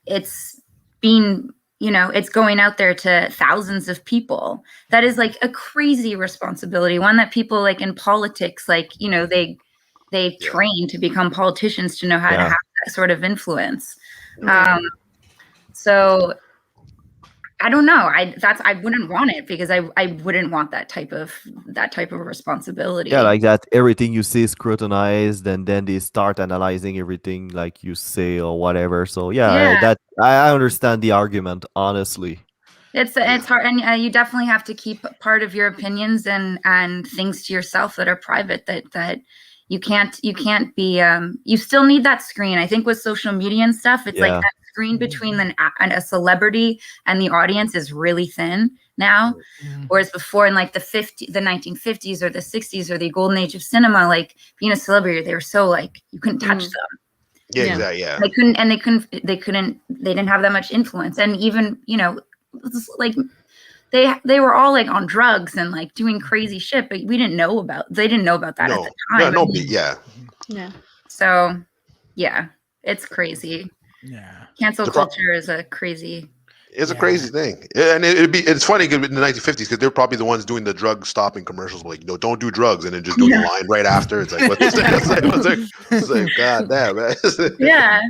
Speaker 4: it's being, it's going out there to thousands of people. That is like a crazy responsibility, one that people like in politics, like, they train to become politicians to know how to have that sort of influence. So I don't know. I wouldn't want it because I wouldn't want that type of responsibility.
Speaker 2: Yeah, like that. Everything you say is scrutinized, and then they start analyzing everything like you say or whatever. So that I understand the argument, honestly. It's
Speaker 4: hard, and you definitely have to keep part of your opinions and things to yourself that are private. That you can't be. You still need that screen. I think with social media and stuff, it's like that screen between a celebrity and the audience is really thin now. Whereas before, in like the 1950s or the 60s or the golden age of cinema, like being a celebrity, they were so like you couldn't touch them.
Speaker 5: Yeah, exactly. Yeah,
Speaker 4: they didn't have that much influence, and even like they were all like on drugs and like doing crazy shit, but they didn't know about that at the time.
Speaker 5: Yeah, nobody. Yeah.
Speaker 4: So, yeah, it's crazy.
Speaker 1: Yeah.
Speaker 4: Cancel culture is a crazy.
Speaker 5: It's a crazy thing, and it's funny in the 1950s because they're probably the ones doing the drug stopping commercials, like don't do drugs, and then just doing the line right after. It's like it's like God damn, man.
Speaker 4: Yeah.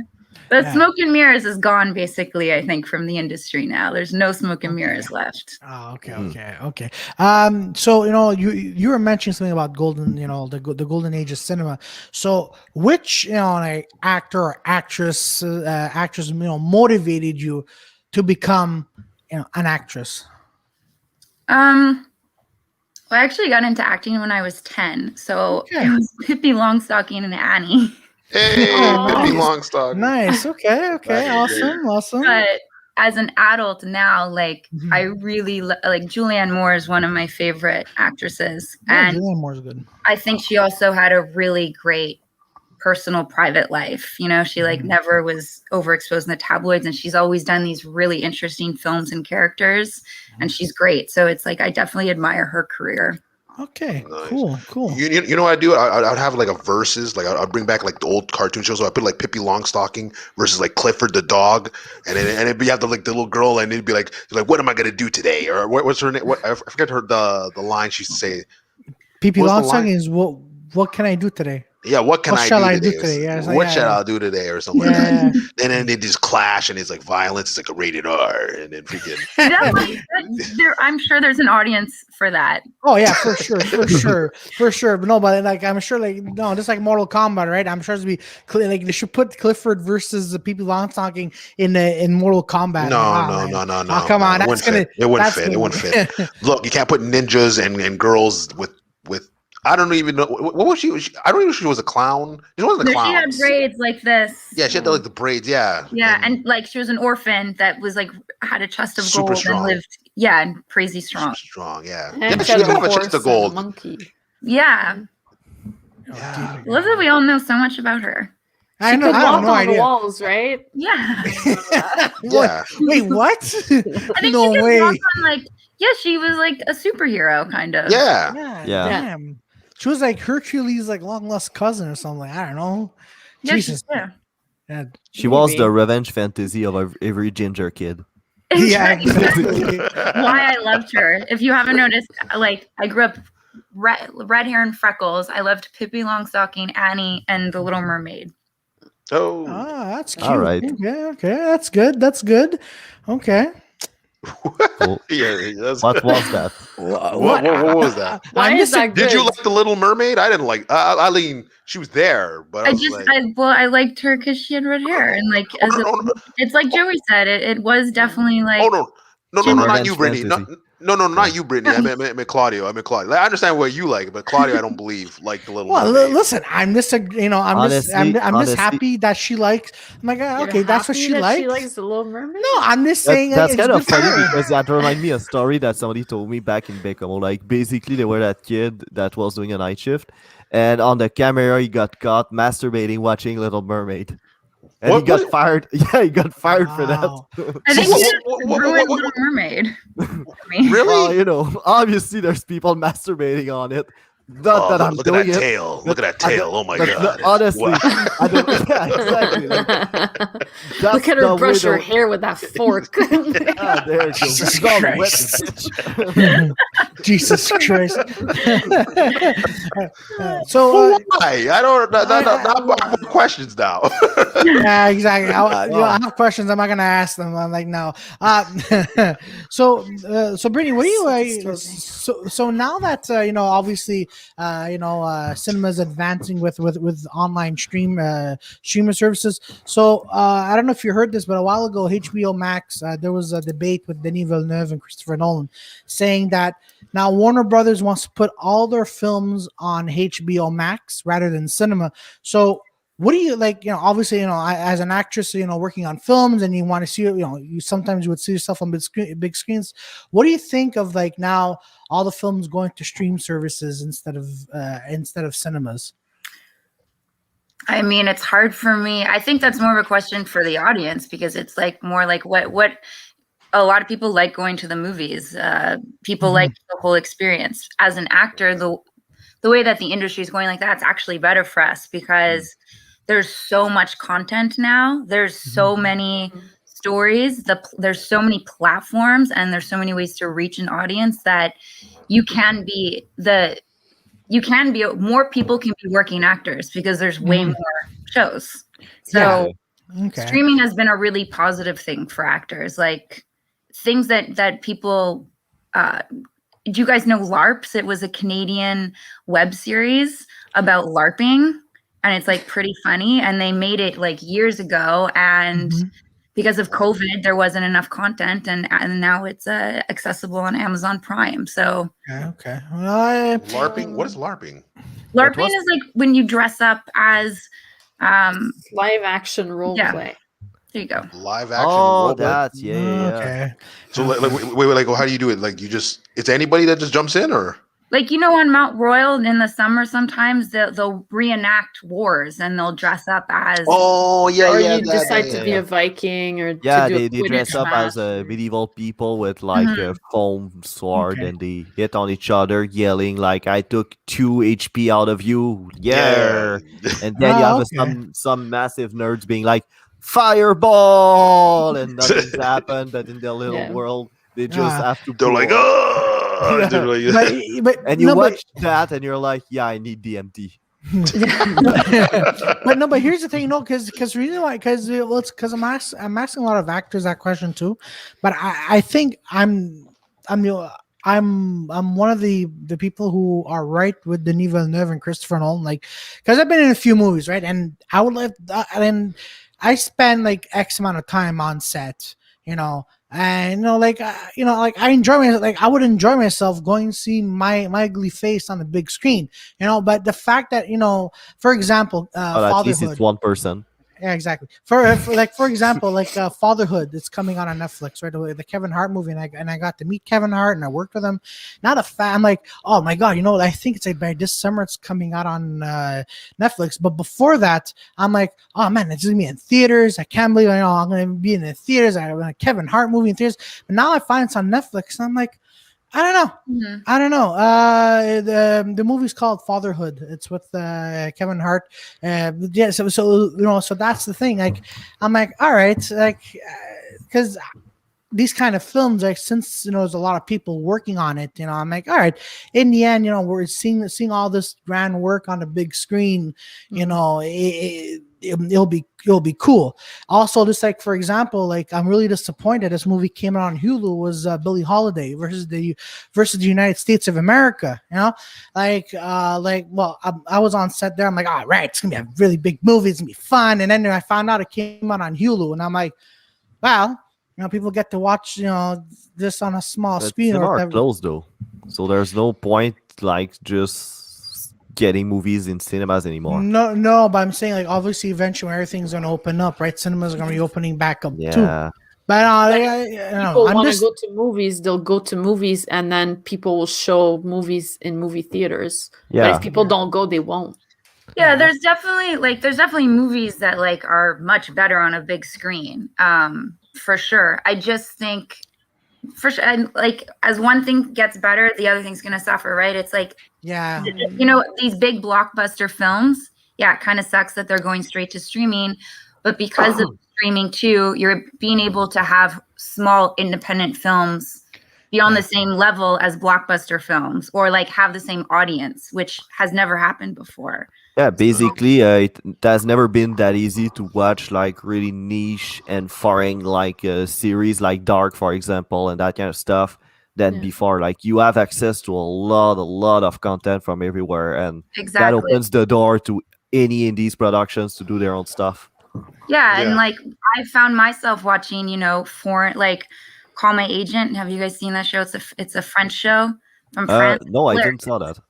Speaker 4: But smoke and mirrors is gone, basically, I think, from the industry now. There's no smoke and mirrors left.
Speaker 1: Oh, okay. So you were mentioning something about golden, the golden age of cinema. So which like actor or actress motivated you to become an actress?
Speaker 4: Well, I actually got into acting when I was 10. So it was Pippi Longstocking and Annie.
Speaker 5: Hey, Pippi Longstocking.
Speaker 1: Nice. Okay. Awesome.
Speaker 4: But as an adult now, like I really like Julianne Moore is one of my favorite actresses.
Speaker 1: Yeah,
Speaker 4: and
Speaker 1: Julianne Moore's good.
Speaker 4: I think she also had a really great personal private life. She like never was overexposed in the tabloids, and she's always done these really interesting films and characters, and she's great. So it's like I definitely admire her career.
Speaker 1: Okay,
Speaker 5: nice.
Speaker 1: Cool.
Speaker 5: You know what I do? I'd have like a versus, like I'd bring back like the old cartoon shows. So I put like Pippi Longstocking versus like Clifford the dog, and it'd be have the little girl, and it'd be like what am I gonna do today? Or what's her name? I forget the line she used to say.
Speaker 1: Pippi Longstocking is what can I do today?
Speaker 5: Yeah, what
Speaker 1: shall I do today? Yeah,
Speaker 5: what shall I do today, or something like that. And then they just clash, and it's like violence. It's like a rated R, and then freaking.
Speaker 4: I'm sure there's an audience for that.
Speaker 1: Oh yeah, for sure. But no, but like I'm sure, like just like Mortal Kombat, right? I'm sure it's be like they should put Clifford versus the Pippi Longstocking in Mortal Kombat.
Speaker 5: No.
Speaker 1: Oh, come on,
Speaker 5: it wouldn't fit. Look, you can't put ninjas and girls with. I don't even know what was she. I don't even know if she was a clown. She wasn't a clown.
Speaker 4: She had braids like this.
Speaker 5: Yeah, she had the braids. Yeah.
Speaker 4: Yeah, and like she was an orphan that was like had a chest of gold and lived. Yeah, and crazy strong.
Speaker 5: Strong. Yeah.
Speaker 3: And
Speaker 5: she was kind of a chest of gold.
Speaker 3: Monkey.
Speaker 4: Yeah. Love that we all know so much about her.
Speaker 1: I know.
Speaker 3: Could
Speaker 1: I
Speaker 3: walk
Speaker 1: have no
Speaker 3: on
Speaker 1: idea.
Speaker 3: the walls, right?
Speaker 4: Yeah.
Speaker 5: Yeah.
Speaker 1: Wait, what?
Speaker 4: I think
Speaker 1: No
Speaker 4: she could
Speaker 1: way.
Speaker 4: walk on, like, she was like a superhero kind of.
Speaker 5: Yeah.
Speaker 1: Damn. She was like Hercules' like long lost cousin or something. I don't know.
Speaker 4: Yeah,
Speaker 1: Jesus.
Speaker 4: yeah.
Speaker 2: She was the revenge fantasy of every ginger kid.
Speaker 1: Yeah, exactly.
Speaker 4: Why I loved her. If you haven't noticed, like I grew up red hair and freckles. I loved Pippi Longstocking, Annie, and The Little Mermaid.
Speaker 5: Oh.
Speaker 1: That's cute.
Speaker 2: All right.
Speaker 1: Okay. That's good. Okay.
Speaker 2: Cool.
Speaker 5: Yeah.
Speaker 2: What was that?
Speaker 5: What was that?
Speaker 3: Why is that good?
Speaker 5: Did you like The Little Mermaid? I didn't like. I mean, she was there, but
Speaker 4: I liked her because she had red hair and like it's like Joey said. It was definitely like.
Speaker 5: Oh no, not you,
Speaker 2: Revenge
Speaker 5: Brittany. No, not you, Brittany. I meant Claudio. Like, I understand what you like, but Claudio, I don't believe like The Little Mermaid.
Speaker 1: Listen, I'm just happy that she likes. I'm like, okay, that's what she likes.
Speaker 3: She likes The Little Mermaid.
Speaker 1: No, I'm just saying
Speaker 2: that's
Speaker 1: it's
Speaker 2: kind of
Speaker 1: good for
Speaker 2: funny
Speaker 1: her.
Speaker 2: because that reminds me of a story that somebody told me back in Bécamo. Like basically, they were that kid that was doing a night shift, and on the camera he got caught masturbating watching Little Mermaid. And he got fired. Yeah, he got fired for that.
Speaker 4: I think he ruined Little Mermaid.
Speaker 5: Really?
Speaker 2: Well, obviously there's people masturbating on it. Not that I'm
Speaker 5: look
Speaker 2: doing
Speaker 5: at that
Speaker 2: it.
Speaker 5: tail. Look at that tail. Oh my god.
Speaker 2: Honestly,
Speaker 5: Wow.
Speaker 2: I don't. Yeah, exactly.
Speaker 3: Look at her brush her hair with that fork.
Speaker 2: There it goes.
Speaker 1: Jesus
Speaker 2: It's all
Speaker 1: Christ.
Speaker 2: wet.
Speaker 1: Jesus Christ. So
Speaker 5: Why? I don't. Not more questions now.
Speaker 1: yeah, exactly. I have questions. I'm not gonna ask them. I'm like, no. So Brittany, what do you? So now that obviously, cinema is advancing with online streaming services. So I don't know if you heard this, but a while ago, HBO Max, there was a debate with Denis Villeneuve and Christopher Nolan, saying that now Warner Brothers wants to put all their films on HBO Max rather than cinema. So what do you like? Obviously, as an actress, working on films, and you want to see, you sometimes would see yourself on big screens. What do you think of like now all the films going to stream services instead of cinemas?
Speaker 4: I mean, it's hard for me. I think that's more of a question for the audience because it's like more like what a lot of people like going to the movies. People like the whole experience. As an actor, the way that the industry is going like that, it's actually better for us because there's so much content now. There's so many stories, there's so many platforms and there's so many ways to reach an audience that more people can be working actors because there's way more shows. So streaming has been a really positive thing for actors. Like things that people do you guys know LARPs? It was a Canadian web series about LARPing, and it's like pretty funny, and they made it like years ago, and because of COVID there wasn't enough content, and now it's accessible on Amazon Prime. So
Speaker 5: LARPing? What is LARPing?
Speaker 4: LARPing is like when you dress up as
Speaker 3: live action role play.
Speaker 4: There you go.
Speaker 5: Live action.
Speaker 2: Oh, that's yeah.
Speaker 5: So wait, how do you do it? Like it's anybody that just jumps in, or
Speaker 4: like on Mount Royal in the summer sometimes they'll reenact wars and they'll dress up as
Speaker 3: or you decide to be a Viking or
Speaker 2: they dress up as medieval people with like a foam sword and they hit on each other yelling like I took 2 HP out of you, and then you have some massive nerds being like fireball and nothing's happened, but in their little world they just have to
Speaker 5: they're like
Speaker 2: and you watch that and you're like I need DMT.
Speaker 1: but here's the thing, because reason why, because I'm asking a lot of actors that question too, but I think I'm one of the people who are right with Denis Villeneuve and Christopher Nolan, like because I've been in a few movies, right, and I would like and I spend like X amount of time on set, and I enjoy myself. Like I would enjoy myself going to see my ugly face on the big screen, But the fact that for example,
Speaker 2: at least it's 1%.
Speaker 1: Yeah, exactly. For example, like Fatherhood, it's coming out on Netflix, right away. The Kevin Hart movie, and I got to meet Kevin Hart, and I worked with him. Not a fan. I'm like, oh my god, I think it's like by this summer it's coming out on Netflix. But before that, I'm like, oh man, it's gonna be in theaters. I can't believe I'm gonna be in the theaters. I have a Kevin Hart movie in theaters. But now I find it's on Netflix, and I'm like, I don't know. The movie's called Fatherhood. It's with Kevin Hart. So that's the thing. Like, I'm like, all right, like, because these kind of films, like, since there's a lot of people working on it, I'm like, all right. In the end, we're seeing all this grand work on the big screen. It'll be cool. Also, just like for example, like I'm really disappointed this movie came out on Hulu was Billie Holiday versus the United States of America. I was on set there. I'm like, all right, it's gonna be a really big movie. It's gonna be fun. And then I found out it came out on Hulu, and I'm like, wow, people get to watch this on a small screen.
Speaker 2: Cinema are closed though, so there's no point like just getting movies in cinemas anymore.
Speaker 1: No, but I'm saying like obviously eventually everything's gonna open up, right? Cinemas are gonna be opening back up too. But
Speaker 3: people want to go to movies, they'll go to movies, and then people will show movies in movie theaters. But if people don't go, they won't.
Speaker 4: Yeah, there's definitely movies that like are much better on a big screen. For sure. I just think for sure, and like as one thing gets better, the other thing's gonna suffer, right? It's like these big blockbuster films, it kind of sucks that they're going straight to streaming, but because of streaming too, you're being able to have small independent films be on the same level as blockbuster films, or like have the same audience, which has never happened before.
Speaker 2: Yeah, basically, it has never been that easy to watch like really niche and foreign like series like Dark, for example, and that kind of stuff than before. Like you have access to a lot of content from everywhere, and that opens the door to any indies productions to do their own stuff.
Speaker 4: Yeah, and like I found myself watching, foreign, like Call My Agent. Have you guys seen that show? It's a French show from France.
Speaker 2: No, I didn't saw that.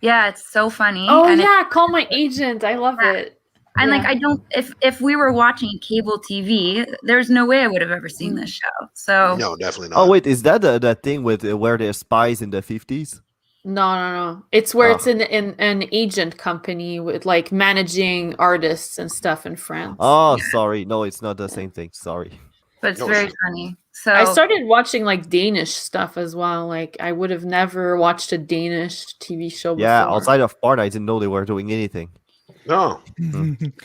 Speaker 4: Yeah, it's so funny.
Speaker 3: Oh, and Call My Agent. I love it.
Speaker 4: And like, I don't, if we were watching cable TV, there's no way I would have ever seen this show. So
Speaker 5: no, definitely not.
Speaker 2: Oh wait, is that that thing with where there's spies in the 50s?
Speaker 3: No. It's where it's in an agent company with like managing artists and stuff in France.
Speaker 2: Oh, sorry. No, it's not the same thing. Sorry.
Speaker 4: But it's very funny. So
Speaker 3: I started watching like Danish stuff as well. Like I would have never watched a Danish TV show before.
Speaker 2: Yeah, outside of porn, I didn't know they were doing anything.
Speaker 5: No,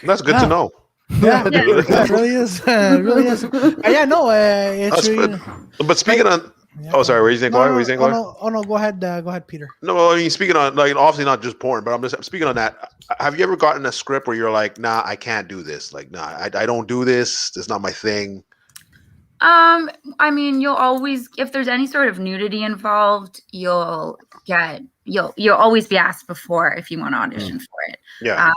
Speaker 5: that's good to know.
Speaker 1: Yeah, it really is. It really is. Yeah, no, it's really.
Speaker 5: But speaking on, sorry, what are you saying? What are you saying?
Speaker 1: No, go ahead, Peter.
Speaker 5: No, I mean, speaking on, like, obviously not just porn, but I'm speaking on that. Have you ever gotten a script where you're like, nah, I can't do this. Like, nah, I don't do this. It's not my thing.
Speaker 4: I mean, you'll always, if there's any sort of nudity involved, you'll always be asked before if you want to audition for it.
Speaker 5: Yeah.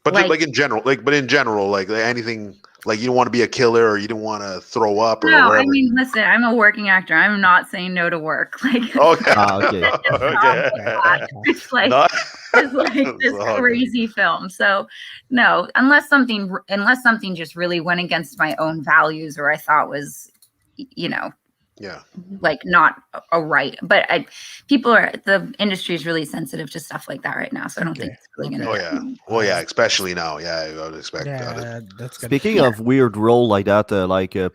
Speaker 5: But like in general, like anything, like you don't want to be a killer or you don't want to throw up or
Speaker 4: no,
Speaker 5: whatever.
Speaker 4: I mean, listen, I'm a working actor. I'm not saying no to work. Like,
Speaker 5: okay.
Speaker 4: It's like this crazy film. So no, unless something just really went against my own values or I thought was, like not a right. But the industry is really sensitive to stuff like that right now. So I don't think it's really going to.
Speaker 5: Well, yeah, especially now. Yeah, I would expect.
Speaker 1: That's good.
Speaker 2: Speaking of weird role like that,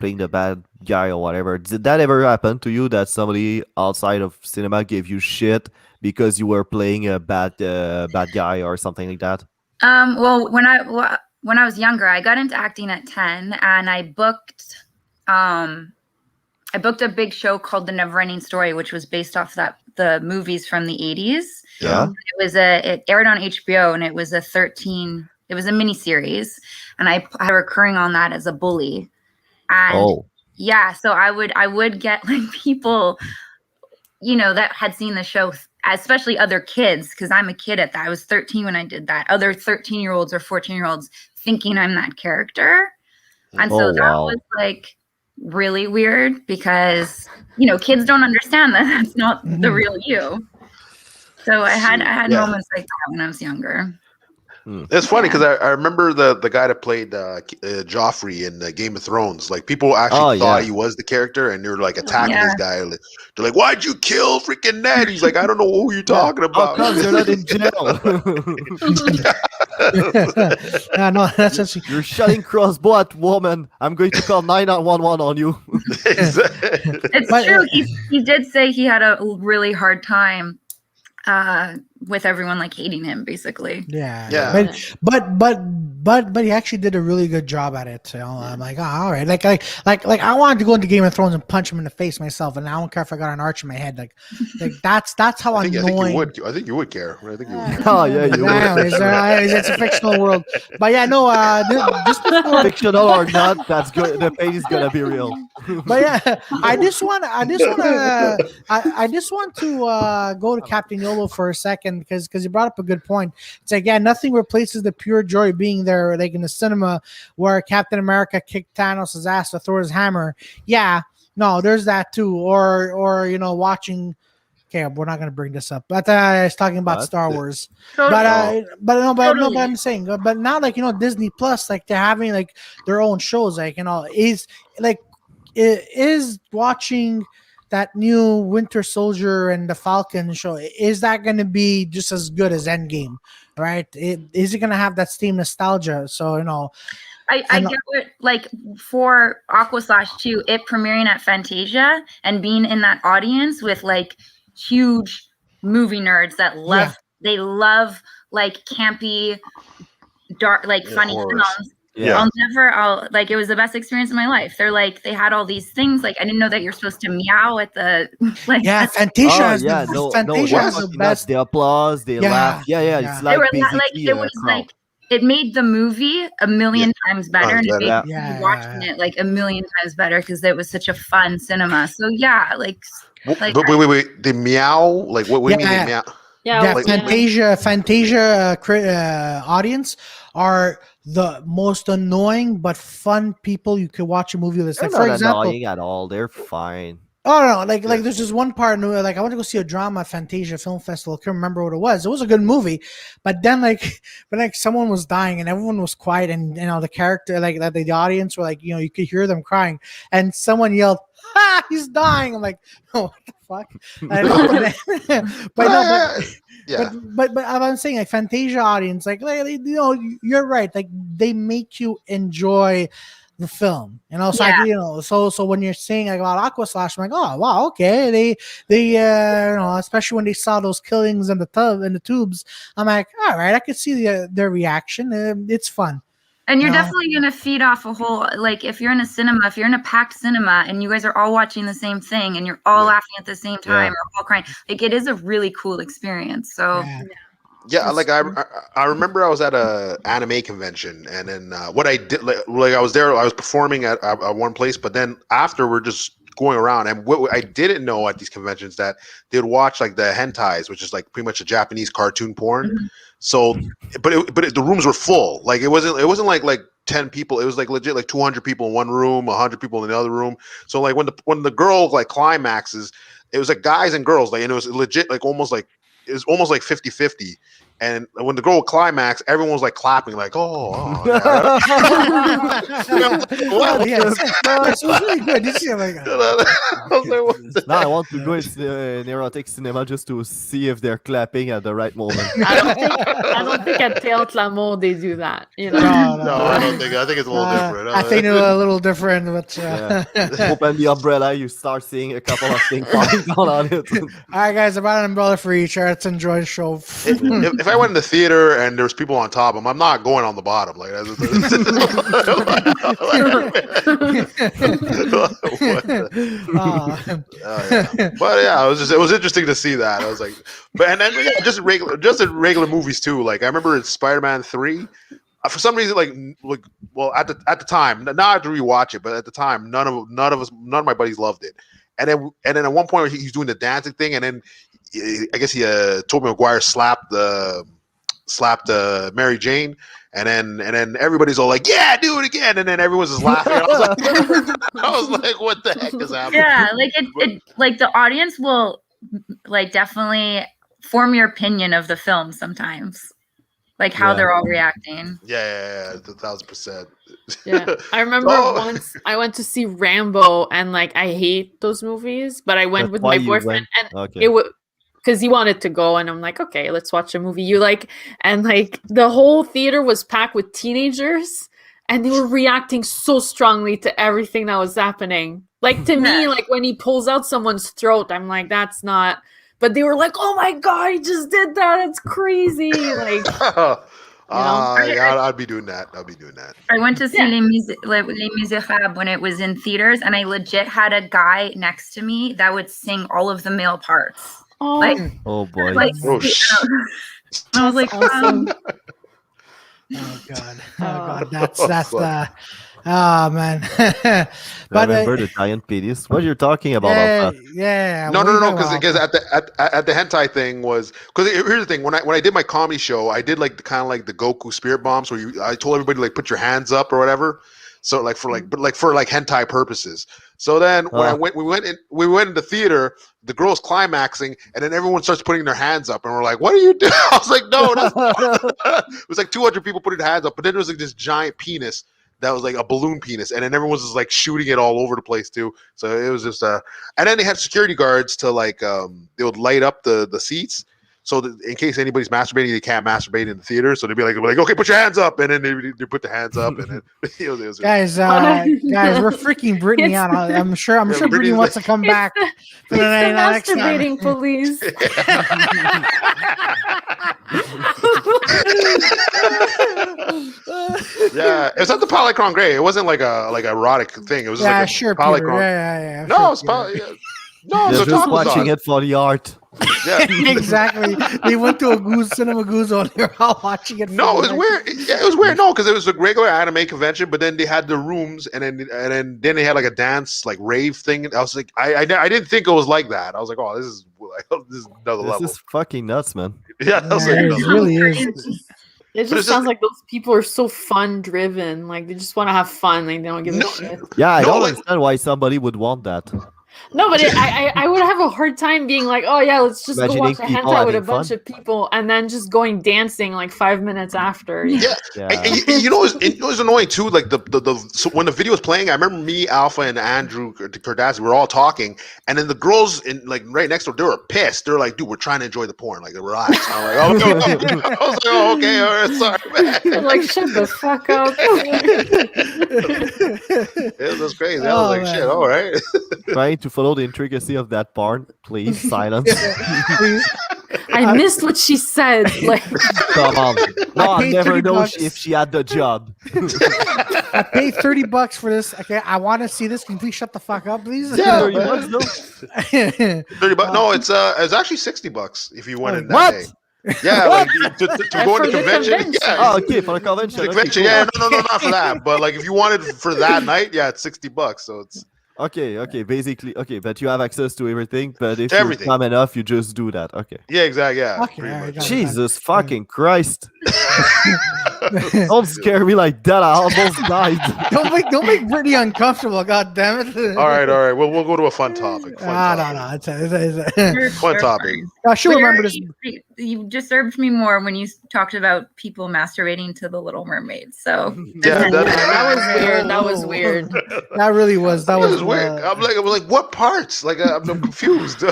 Speaker 2: playing the bad guy or whatever, did that ever happen to you that somebody outside of cinema gave you shit because you were playing a bad guy or something like that?
Speaker 4: Well, when I was younger, I got into acting at 10, and I booked a big show called The Never Ending Story, which was based off the movies from the 80s.
Speaker 2: Yeah.
Speaker 4: It aired on HBO, and it was a mini series, and I had a recurring on that as a bully. And yeah, so I would get like people, that had seen the show, especially other kids, because I'm a kid at that. I was 13 when I did that. Other 13-year-olds or 14-year-olds thinking I'm that character. And so that was like really weird because, kids don't understand that that's not the real you. So I had moments like that when I was younger.
Speaker 5: It's funny because I remember the guy that played Joffrey in Game of Thrones. Like, people actually thought he was the character, and they're like attacking this guy. They're like, "Why'd you kill freaking Ned?" He's like, "I don't know who you're talking about."
Speaker 2: How come you're not in jail?
Speaker 1: No, that's actually...
Speaker 2: You're shooting crossbow at woman. I'm going to call 911 on you.
Speaker 4: It's true. He did say he had a really hard time with everyone like hating him, basically.
Speaker 1: Yeah. But he actually did a really good job at it. I'm like, all right. Like I wanted to go into Game of Thrones and punch him in the face myself, and I don't care if I got an arch in my head. Like that's how annoying.
Speaker 5: I think you would care. I think you would care.
Speaker 2: Oh yeah, you would.
Speaker 1: It's a fictional world. But yeah, no. Just before,
Speaker 2: fictional or not, that's good. The pain is gonna be real.
Speaker 1: But yeah, I just want to go to Captain YOLO for a second because you brought up a good point. It's like, yeah, nothing replaces the pure joy of being there, like in the cinema where Captain America kicked Thanos' ass to throw his hammer. Yeah, no, there's that too. Or watching. Okay, we're not going to bring this up, but I was talking about Star Wars. Totally. But I'm saying, but now, like, Disney Plus, like, they're having like their own shows, like, is watching that new Winter Soldier and the Falcon show, is that going to be just as good as Endgame, right? Is it going to have that same nostalgia? So,
Speaker 4: I get what, like, for Aquaslash too, it premiering at Fantasia and being in that audience with like huge movie nerds that they love like campy, dark, like funny films.
Speaker 2: Yeah.
Speaker 4: It was the best experience of my life. They're like, they had all these things. Like, I didn't know that you're supposed to meow at the, like,
Speaker 1: Fantasia has the best.
Speaker 2: The applause, they laugh. Yeah. It's like,
Speaker 4: it was like, it made the movie a million times better, and it made me watching it like a million times better because it was such a fun cinema. So yeah, wait,
Speaker 5: the meow, like what do you mean the meow?
Speaker 1: Yeah, Fantasia audience are the most annoying but fun people you could watch a movie with. Like,
Speaker 2: They're
Speaker 1: for
Speaker 2: not
Speaker 1: example,
Speaker 2: annoying at all. They're fine.
Speaker 1: Oh no, like there's this one part, like I went to go see a drama at Fantasia Film Festival. I can't remember what it was. It was a good movie, but then someone was dying and everyone was quiet, and the character, like the audience were like, you could hear them crying, and someone yelled, "Ha! He's dying!" I'm like, oh, what the fuck? But I'm saying, like, Fantasia audience, like you're right. Like, they make you enjoy the film, so when you're saying like about Aquaslash, I'm like, oh wow, okay, they especially when they saw those killings in the tubes, I'm like, all right, I could see their reaction. It's fun.
Speaker 4: And you're definitely going to feed off a whole, like, if you're in a packed cinema and you guys are all watching the same thing and you're all laughing at the same time or all crying, like, it is a really cool experience. So,
Speaker 5: yeah, like I remember I was at a anime convention, and then what I did, like I was there, I was performing at one place, but then after we're just going around, and what I didn't know at these conventions that they'd watch like the hentais, which is like pretty much a Japanese cartoon porn. Mm-hmm. So, the rooms were full. Like it wasn't like 10 people. It was like legit like 200 people in one room, 100 people in the other room. So like when the girl like climaxes, it was like guys and girls, like, and it was legit like almost like 50-50. And when the girl would climax, everyone was like clapping, like, "Oh!" Yeah.
Speaker 1: Well, yes, it was really good.
Speaker 2: Now I want to go in erotic cinema just to see if they're clapping at the right moment.
Speaker 3: I don't think at Théâtre L'Amour they do that. You know?
Speaker 5: No, I don't think. I think it's a little different.
Speaker 1: I think it's a little different, but
Speaker 2: open the umbrella, you start seeing a couple of things falling down on it.
Speaker 1: All right, guys, about an umbrella for each. Let's enjoy the show.
Speaker 5: If I went in the theater and there's people on top of them, I'm not going on the bottom. Like, but yeah, it was interesting to see that. I was like, and then just in regular movies too. Like I remember in Spider-Man 3. For some reason, well, at the time, now I have to rewatch it, but at the time, none of my buddies loved it. And then at one point he's doing the dancing thing, and then I guess Tobey Maguire slapped Mary Jane, and then everybody's all like, "Yeah, do it again," and then everyone's just laughing. I was like, "What the heck is happening?"
Speaker 4: Yeah, it like the audience will like definitely form your opinion of the film sometimes, like how they're all reacting.
Speaker 5: Yeah, 1,000%.
Speaker 3: Yeah, I remember once I went to see Rambo, and like I hate those movies, but I went with my boyfriend, and it was. Because he wanted to go, and I'm like, okay, let's watch a movie you like. And like the whole theater was packed with teenagers, and they were reacting so strongly to everything that was happening. Like to me, like when he pulls out someone's throat, I'm like, that's not. But they were like, oh my god, he just did that. It's crazy. Like,
Speaker 5: I'd be doing that.
Speaker 4: I went to see Les Miserables when it was in theaters, and I legit had a guy next to me that would sing all of the male parts.
Speaker 3: Oh,
Speaker 2: oh boy!
Speaker 4: Like, I was like,
Speaker 3: awesome.
Speaker 1: Oh god! That's oh man!
Speaker 2: But remember the giant penis? What you're talking about?
Speaker 1: Yeah.
Speaker 5: No. Because at the hentai thing was because here's the thing. When I did my comedy show, I did like the kind of like the Goku spirit bombs where I told everybody like put your hands up or whatever. So like for hentai purposes. So then when we went in the theater, the girl's climaxing, and then everyone starts putting their hands up, and we're like, "What are you doing?" I was like, "No." It was like 200 people putting their hands up, but then there was like this giant penis that was like a balloon penis, and then everyone was like shooting it all over the place too. So it was just and then they had security guards to like they would light up the seats. So in case anybody's masturbating, they can't masturbate in the theater. So they'd be like, "Okay, put your hands up," and then they put the hands up, and then it was
Speaker 1: guys, we're freaking Brittany out. I'm sure Brittany wants to come back.
Speaker 3: It's the masturbating police.
Speaker 5: Yeah, it was at the Palais Congrès. It wasn't like a erotic thing. It was just like
Speaker 1: sure,
Speaker 5: Palais
Speaker 1: Peter.
Speaker 5: Yeah.
Speaker 1: No,
Speaker 5: sure, it's Palais. No,
Speaker 2: they're just watching it for the art.
Speaker 5: Yeah,
Speaker 1: exactly. They went to a cinema goose on. They're all watching it.
Speaker 5: No, it was weird. It was weird. No, because it was a regular anime convention, but then they had the rooms, and then they had like a dance, like rave thing. I was like, I didn't think it was like that. I was like, oh, this is another level.
Speaker 2: This is fucking nuts, man.
Speaker 5: Yeah,
Speaker 1: it really is.
Speaker 3: It just sounds like those people are so fun driven. Like they just want to have fun. Like they don't give a shit.
Speaker 2: Yeah, I don't understand why somebody would want that.
Speaker 3: No, but I would have a hard time being like, oh yeah, let's just go watch a hentai with a bunch of people, and then just going dancing like 5 minutes after.
Speaker 5: Yeah. And you know, it was annoying too. Like so when the video was playing, I remember me, Alpha, and Andrew Kardashian, we were all talking, and then the girls in like right next door, they were pissed. They're like, dude, we're trying to enjoy the porn. Like, relax. I'm like, I was like, oh, okay, all right, sorry, man.
Speaker 3: I'm like, shut the fuck up.
Speaker 5: It was crazy. I was like, man. Shit, all right.
Speaker 2: Trying to follow the intricacy of that porn, please silence.
Speaker 3: I missed what she said. Like,
Speaker 2: Come on. No, I'll never know
Speaker 1: $30.
Speaker 2: if she had the job.
Speaker 1: I paid $30 for this. Okay, I want to see this. Can you please shut the fuck up, please?
Speaker 5: Yeah,
Speaker 2: $30
Speaker 5: man.
Speaker 2: though?
Speaker 5: $30. No, it's actually $60 if you went in that
Speaker 2: What?
Speaker 5: day. Yeah, like to go
Speaker 3: for
Speaker 5: in the
Speaker 3: the
Speaker 5: convention.
Speaker 3: convention.
Speaker 5: Yeah,
Speaker 2: Oh, okay, for the convention.
Speaker 5: the
Speaker 2: Okay,
Speaker 5: convention.
Speaker 2: cool.
Speaker 5: Yeah, no, not for that. But like if you wanted for that night, yeah, it's $60. So it's
Speaker 2: Okay, basically, okay, but you have access to everything, but if
Speaker 5: Everything.
Speaker 2: you come enough, you just do that. Okay.
Speaker 5: yeah, exactly. Yeah,
Speaker 1: Okay,
Speaker 5: pretty
Speaker 1: alright,
Speaker 5: much.
Speaker 1: got it.
Speaker 2: Jesus fucking Christ. Don't scare me like that. I almost died.
Speaker 1: Don't make Brittany uncomfortable. God damn it!
Speaker 5: All right. We'll go to a fun topic.
Speaker 1: No. It's
Speaker 5: Fun topic.
Speaker 1: I should remember this.
Speaker 4: You disturbed me more when you talked about people masturbating to the Little Mermaid. So
Speaker 5: Yeah,
Speaker 3: that was weird. That was weird.
Speaker 1: That really was. That
Speaker 5: That
Speaker 1: was
Speaker 5: was weird. I'm like, what parts? Like, I'm confused.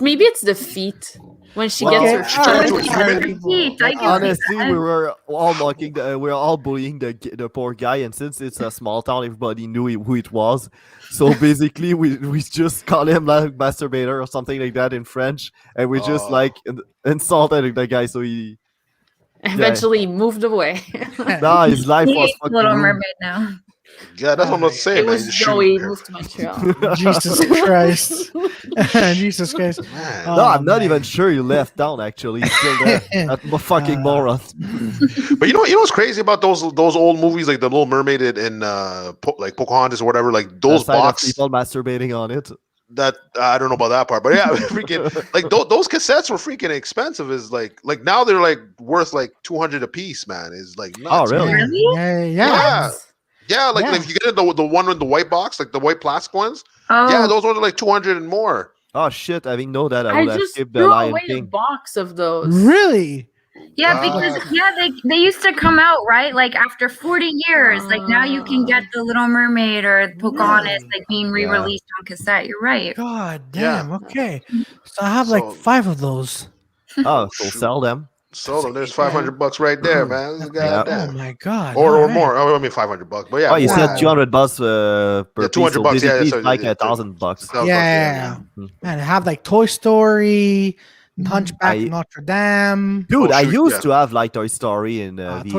Speaker 3: Maybe it's the feet when she
Speaker 2: Well,
Speaker 3: gets her
Speaker 5: turned
Speaker 3: foot.
Speaker 5: into a human.
Speaker 2: Honestly, we were all mocking, we were all bullying the poor guy, and since it's a small town, everybody knew who it was. So basically, we just call him like masturbator or something like that in French, and we just like insulted the guy. So he
Speaker 3: Eventually moved away.
Speaker 2: nah, his life
Speaker 4: He
Speaker 2: was
Speaker 4: hates
Speaker 2: fucking
Speaker 4: Little
Speaker 2: ruined.
Speaker 4: Mermaid now.
Speaker 5: Yeah, that's what I'm saying.
Speaker 3: It
Speaker 5: man.
Speaker 3: was
Speaker 5: Just shoot
Speaker 3: Joey
Speaker 5: her.
Speaker 3: moved to Montreal.
Speaker 1: Jesus Christ. Jesus Christ.
Speaker 5: Man.
Speaker 2: No, I'm not
Speaker 1: man.
Speaker 2: even sure you left town. Actually, he's still there. That fucking moron.
Speaker 5: But you know what's crazy about those old movies like The Little Mermaid and like Pocahontas or whatever, like those
Speaker 2: Aside of
Speaker 5: box
Speaker 2: people masturbating on it.
Speaker 5: that I don't know about that part, but yeah, freaking like those cassettes were freaking expensive. Is like now they're like worth like $200 a piece, man. Is like nuts.
Speaker 2: Oh, really?
Speaker 1: Yeah.
Speaker 5: Yeah, like
Speaker 1: Yeah.
Speaker 5: if you get the one in the white box, like the white plastic ones,
Speaker 4: Oh,
Speaker 5: yeah, those ones are like 200 and more.
Speaker 2: Oh shit! I didn't know that. I
Speaker 3: I
Speaker 2: would have
Speaker 3: just
Speaker 2: skipped the
Speaker 3: threw
Speaker 2: Lion
Speaker 3: away the
Speaker 2: King.
Speaker 3: box of those.
Speaker 1: Really?
Speaker 4: yeah, because they used to come out right like after 40 years. Like now you can get the Little Mermaid or Pocahontas like being re-released on cassette. You're right.
Speaker 1: God
Speaker 5: Yeah.
Speaker 1: damn. Okay. So I have like
Speaker 5: So-
Speaker 1: 5 of those.
Speaker 2: Oh, so sell them.
Speaker 5: So there's $500 right there, man.
Speaker 1: Oh
Speaker 5: Goddamn.
Speaker 1: my God.
Speaker 5: Or
Speaker 1: Alright.
Speaker 5: more. Oh, I mean $500, but yeah.
Speaker 2: Oh, you
Speaker 5: more
Speaker 2: said
Speaker 5: than that.
Speaker 2: $200 per
Speaker 5: Yeah,
Speaker 2: piece.
Speaker 5: $200
Speaker 2: So
Speaker 5: bucks, yeah,
Speaker 2: basically
Speaker 5: so
Speaker 2: it's like
Speaker 5: it's-
Speaker 2: $1,000.
Speaker 1: Yeah.
Speaker 2: Hmm.
Speaker 1: Man, I have like Toy Story, Hunchback
Speaker 2: I-
Speaker 1: of Notre Dame.
Speaker 2: Dude,
Speaker 5: Oh,
Speaker 2: I
Speaker 5: shoot,
Speaker 2: used
Speaker 5: yeah.
Speaker 2: to have like Toy Story in VHS.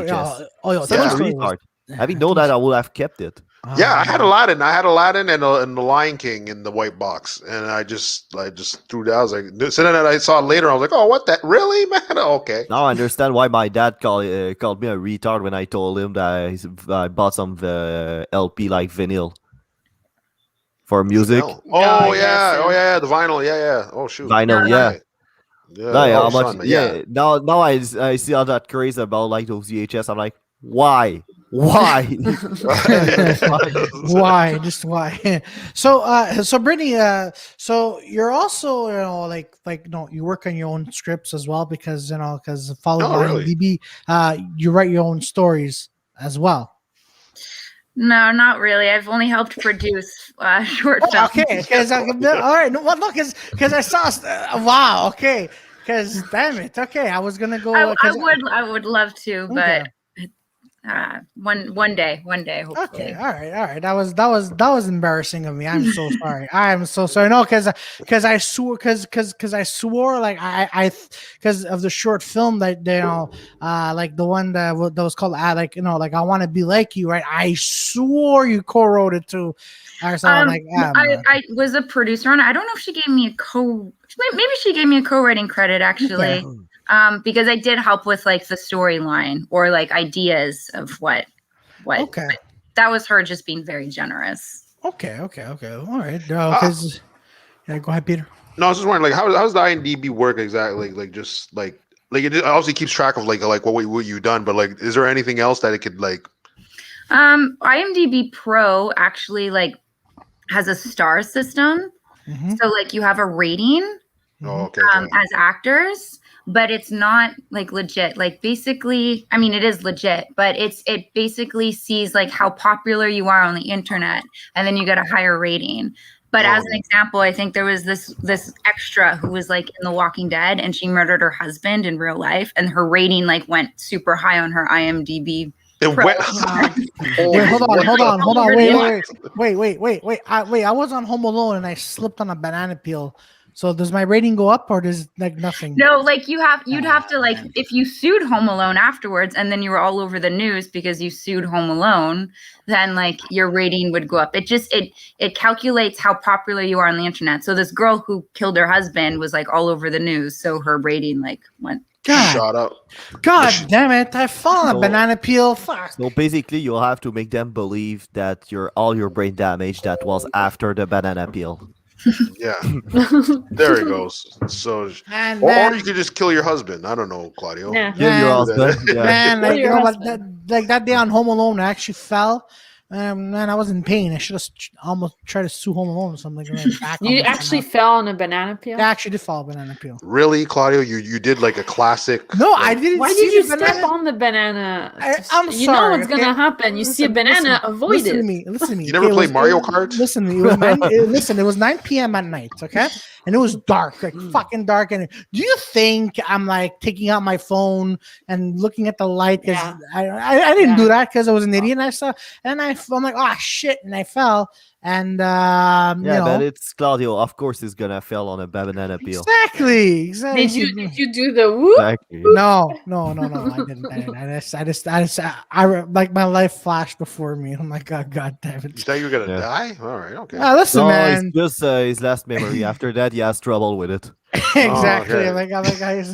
Speaker 1: Toy
Speaker 2: Such a
Speaker 1: Story was-
Speaker 2: retard. I didn't know that I would have kept it.
Speaker 5: Yeah, I had Aladdin. I had Aladdin and the Lion King in the white box, and I just threw that. I was like, so then I saw it later. I was like, oh, what that? Really, man? Okay.
Speaker 2: Now I understand why my dad called me a retard when I told him that I bought some LP like vinyl for music.
Speaker 5: Oh
Speaker 3: Oh,
Speaker 5: yeah,
Speaker 3: yes,
Speaker 5: oh
Speaker 3: yeah.
Speaker 5: yeah, the vinyl. Yeah. Oh shoot.
Speaker 2: Vinyl, yeah.
Speaker 5: Yeah.
Speaker 2: No, yeah,
Speaker 5: oh,
Speaker 2: how much?
Speaker 5: son, man,
Speaker 2: Yeah. Now I see all that craze about like those VHS. I'm like, why? Why?
Speaker 1: Why? Just why? So Brittany, so you're also you work on your own scripts as well because following
Speaker 5: Oh, really?
Speaker 1: IMDb, you write your own stories as well.
Speaker 4: No, not really. I've only helped produce short films.
Speaker 1: Okay, because all right, because I saw wow, okay, because damn it, okay, I was gonna go.
Speaker 4: I would love to,
Speaker 1: Okay.
Speaker 4: but one day, hopefully.
Speaker 1: Okay, all right. That was embarrassing of me. I'm so sorry. I'm so sorry. No, because I swore because I swore like I because of the short film that like the one that was called like I want to be like you, right? I swore you co-wrote it too. Or so I'm like,
Speaker 4: I was a producer on it. I don't know if she gave me maybe she gave me a co-writing credit actually.
Speaker 1: Okay.
Speaker 4: Because I did help with like the storyline or like ideas of what.
Speaker 1: Okay.
Speaker 4: but that was her just being very generous.
Speaker 1: Okay. All right. Because yeah, go ahead, Peter.
Speaker 5: No, I was just wondering, like, how's the IMDb work exactly? Like, just like it obviously keeps track of like what you've done, but like, is there anything else that it could like?
Speaker 4: IMDb Pro actually like has a star system,
Speaker 1: Mhm.
Speaker 4: so like you have a rating
Speaker 5: Oh, okay.
Speaker 4: as actors. But it's not like legit. Like basically, I mean, it is legit, but it basically sees like how popular you are on the internet, and then you get a higher rating. But as an example, I think there was this extra who was like in The Walking Dead, and she murdered her husband in real life, and her rating like went super high on her IMDb.
Speaker 5: It
Speaker 4: Pro.
Speaker 5: went.
Speaker 1: Wait, hold on. Wait. I was on Home Alone and I slipped on a banana peel So does my rating go up or does like nothing?
Speaker 4: No, like you'd have to like if you sued Home Alone afterwards and then you were all over the news because you sued Home Alone, then like your rating would go up. It calculates how popular you are on the internet. So this girl who killed her husband was like all over the news, so her rating like went
Speaker 5: shut up.
Speaker 1: God damn it! I fall on a banana peel. Fuck.
Speaker 2: So basically, you'll have to make them believe that all your brain damage that was after the banana peel.
Speaker 5: Yeah, there it goes. So, or you could just kill your husband. I don't know, Claudio.
Speaker 3: Yeah.
Speaker 2: Kill your husband. Yeah.
Speaker 1: Man, like, you know what? That day on Home Alone, I actually fell. Man, I was in pain. I should have almost tried to sue Home Alone or something.
Speaker 3: You actually fell on a banana peel?
Speaker 1: I actually did fall on a banana peel.
Speaker 5: Really, Claudio? You did like a classic.
Speaker 1: No, I didn't.
Speaker 3: Why did you step on the banana?
Speaker 1: I'm
Speaker 3: you
Speaker 1: sorry.
Speaker 3: know what's gonna happen. You see a banana, avoid
Speaker 1: listen
Speaker 3: it.
Speaker 1: To me. Listen to me.
Speaker 5: You never played Mario Kart?
Speaker 1: Listen to me. It was 9 p.m. at night. Okay, and it was dark, like fucking dark. And do you think I'm like taking out my phone and looking at the light? Because I didn't do that because I was an idiot. And I'm like, oh shit, and I fell. And
Speaker 2: but it's Claudio. Of course, he's gonna fell on a banana peel.
Speaker 1: Exactly.
Speaker 3: Did you do the whoop?
Speaker 2: Exactly.
Speaker 1: No. I didn't. I just like my life flashed before me. I'm like, God damn it.
Speaker 5: You thought you were gonna die? All right, okay.
Speaker 1: Listen, man.
Speaker 2: It's just his last memory. After that, he has trouble with it.
Speaker 1: Exactly.
Speaker 5: Oh, okay.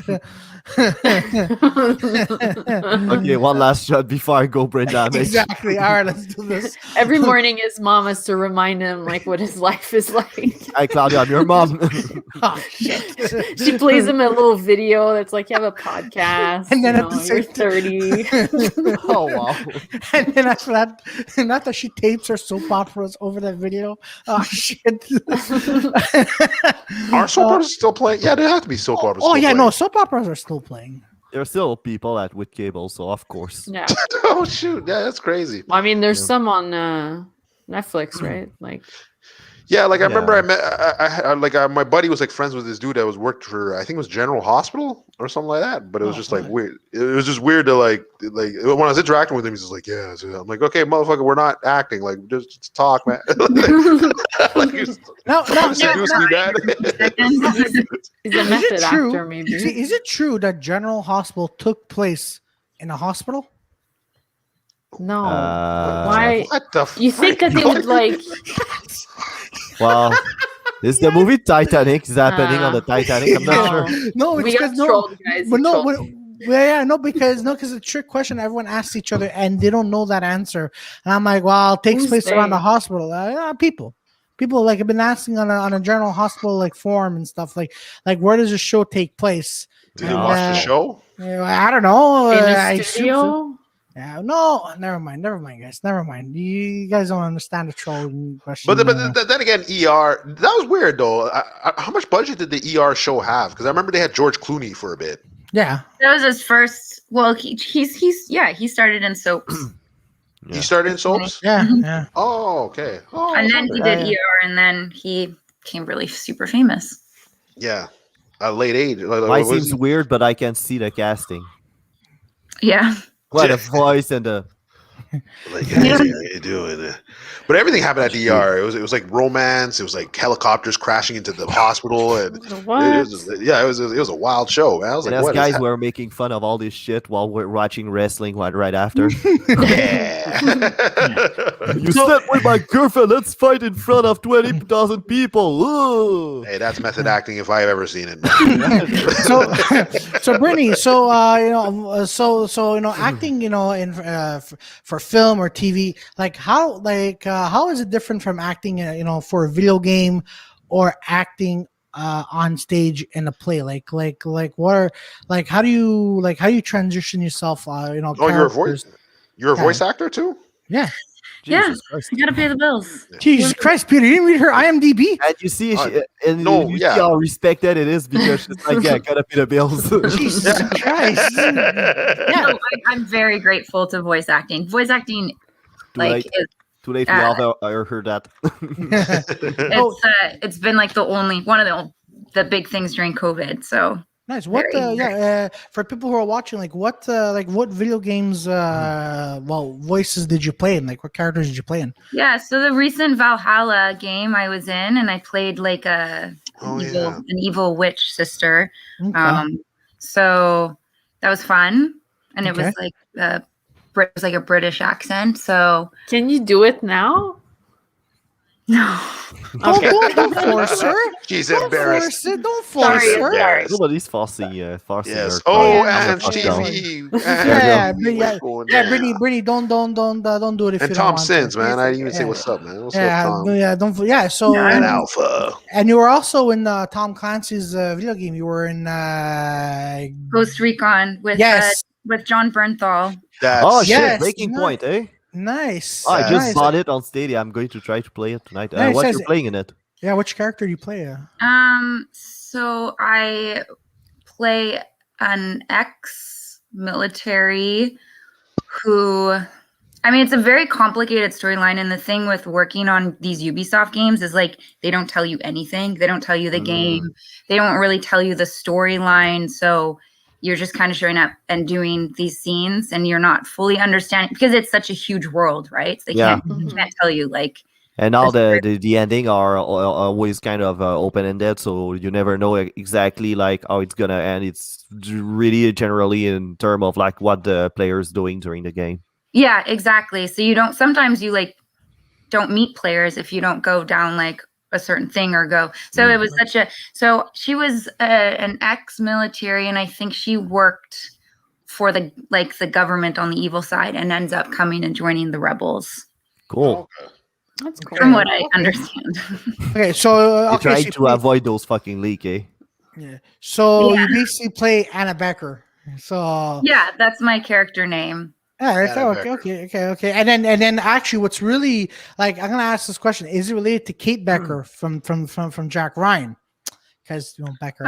Speaker 2: Okay, one last shot before I go brain damage.
Speaker 1: Exactly. All right, let's do this.
Speaker 3: Every morning his mom has to remind him like what his life is like.
Speaker 2: Hi, Claudia, I'm your mom.
Speaker 1: Oh shit.
Speaker 3: She plays him a little video that's like, you have a podcast,
Speaker 1: and then
Speaker 3: you're 30.
Speaker 2: Oh wow.
Speaker 1: And then after that, not that she tapes her soap operas over that video. Oh shit.
Speaker 5: Are soap operas still playing? Yeah, they have to be soap operas.
Speaker 1: Oh yeah,
Speaker 5: playing.
Speaker 1: no, soap operas are still playing.
Speaker 2: There are still people with cable, so of course.
Speaker 3: Yeah.
Speaker 5: Oh shoot, yeah, that's crazy.
Speaker 3: Well, I mean, there's some on Netflix, right? Like.
Speaker 5: Yeah, like I remember I met my buddy was like friends with this dude that was worked for, I think it was General Hospital or something like that. But it was just like weird. It was just weird to like when I was interacting with him, he's just like, yeah. So I'm like, okay, motherfucker, we're not acting. Like just talk, man. Like,
Speaker 3: No.
Speaker 5: Is
Speaker 3: a method actor, maybe.
Speaker 1: Is it true that General Hospital took place in a hospital?
Speaker 3: No. Why?
Speaker 5: What the
Speaker 3: you think that they would like?
Speaker 2: Well, is the movie Titanic is happening on the Titanic? I'm not sure.
Speaker 1: No,
Speaker 3: we got trolled, guys.
Speaker 1: Because it's a trick question. Everyone asks each other, and they don't know that answer. And I'm like, well, it takes place around the hospital. People like have been asking on a General Hospital like forum and stuff like where does the show take place?
Speaker 5: Did you watch the show?
Speaker 1: I don't know.
Speaker 3: In the studio?
Speaker 1: No, never mind, guys. Never mind. You guys don't understand the trolling question.
Speaker 5: But then again, ER, that was weird though. How much budget did the ER show have? Because I remember they had George Clooney for a bit.
Speaker 1: Yeah,
Speaker 4: that was his first. Well, he started in soaps.
Speaker 5: Yeah. He started in soaps.
Speaker 1: Yeah.
Speaker 5: Oh, okay. Oh,
Speaker 4: and then he did ER, and then he became really super famous.
Speaker 5: Yeah, at late age.
Speaker 2: Mine seems weird, but I can see the casting.
Speaker 4: Yeah.
Speaker 2: What a voice and a
Speaker 5: like, hey, how you doing? But everything happened at the ER. It was like romance. It was like helicopters crashing into the hospital, and it was a wild show, man. I was like, what
Speaker 2: guys were making fun of all this shit while we're watching wrestling right after.
Speaker 5: Yeah.
Speaker 2: You slept with my girlfriend. Let's fight in front of 20,000 people. Ooh.
Speaker 5: Hey, that's method acting if I've ever seen it.
Speaker 1: So Brittany, acting, in for film or TV, how is it different from acting, for a video game or acting on stage in a play? How do you transition yourself?
Speaker 5: You're a voice actor too?
Speaker 1: Yeah.
Speaker 2: Jesus Christ.
Speaker 4: You gotta pay the bills.
Speaker 1: Jesus Christ, Peter, you didn't read her IMDb?
Speaker 2: And you see, see how respected it is because she's like, yeah, gotta pay the bills.
Speaker 1: Jesus Christ.
Speaker 4: No, I'm very grateful to voice acting. Voice acting,
Speaker 2: Too late. We all heard that.
Speaker 4: It's been like one of the big things during COVID. So
Speaker 1: nice. What? For people who are watching, what video games? Voices did you play in? What characters did you play in?
Speaker 4: Yeah. So the recent Valhala game I was in, and I played like a an evil witch sister.
Speaker 1: Okay.
Speaker 4: So that was fun, and it was like it was like a British accent. So
Speaker 3: can you do it now?
Speaker 4: No.
Speaker 1: Don't force her.
Speaker 5: She's embarrassed.
Speaker 1: Don't force her.
Speaker 2: Nobody's forcing.
Speaker 5: Yes.
Speaker 2: Her.
Speaker 5: Oh, and Stevie.
Speaker 1: Yeah, Brittany, don't do it if you don't want to.
Speaker 5: And Tom Sins, man. I didn't even say what's up, man. What's up, Tom?
Speaker 1: So
Speaker 5: and Alpha.
Speaker 1: And you were also in Tom Clancy's video game. You were in
Speaker 4: Ghost Recon with John Bernthal.
Speaker 2: Shit! Breaking Point, eh?
Speaker 1: Nice.
Speaker 2: I just bought it on Stadia. I'm going to try to play it tonight. What are you playing in it?
Speaker 1: Yeah, which character do you play?
Speaker 4: So I play an ex-military who, I mean, it's a very complicated storyline. And the thing with working on these Ubisoft games is like they don't tell you anything. They don't tell you the game. They don't really tell you the storyline. So you're just kind of showing up and doing these scenes, and you're not fully understanding because it's such a huge world, right? So they can't tell you like.
Speaker 2: And now the ending are always kind of open-ended, so you never know exactly like how it's gonna end. It's really generally in terms of like what the player's doing during the game.
Speaker 4: Yeah, exactly. So sometimes you like don't meet players if you don't go down like a certain thing or go. So it was so she was an ex-military, and I think she worked for the government on the evil side and ends up coming and joining the rebels.
Speaker 2: Cool.
Speaker 3: That's cool.
Speaker 4: From what I understand.
Speaker 1: Okay, so
Speaker 2: you try to avoid those fucking leaks, eh?
Speaker 1: Yeah. So you basically play Anna Becker. So
Speaker 4: yeah, that's my character name.
Speaker 1: Okay. And then actually, what's really like, I'm gonna ask this question: is it related to Kate Becker from Jack Ryan? Because Becker.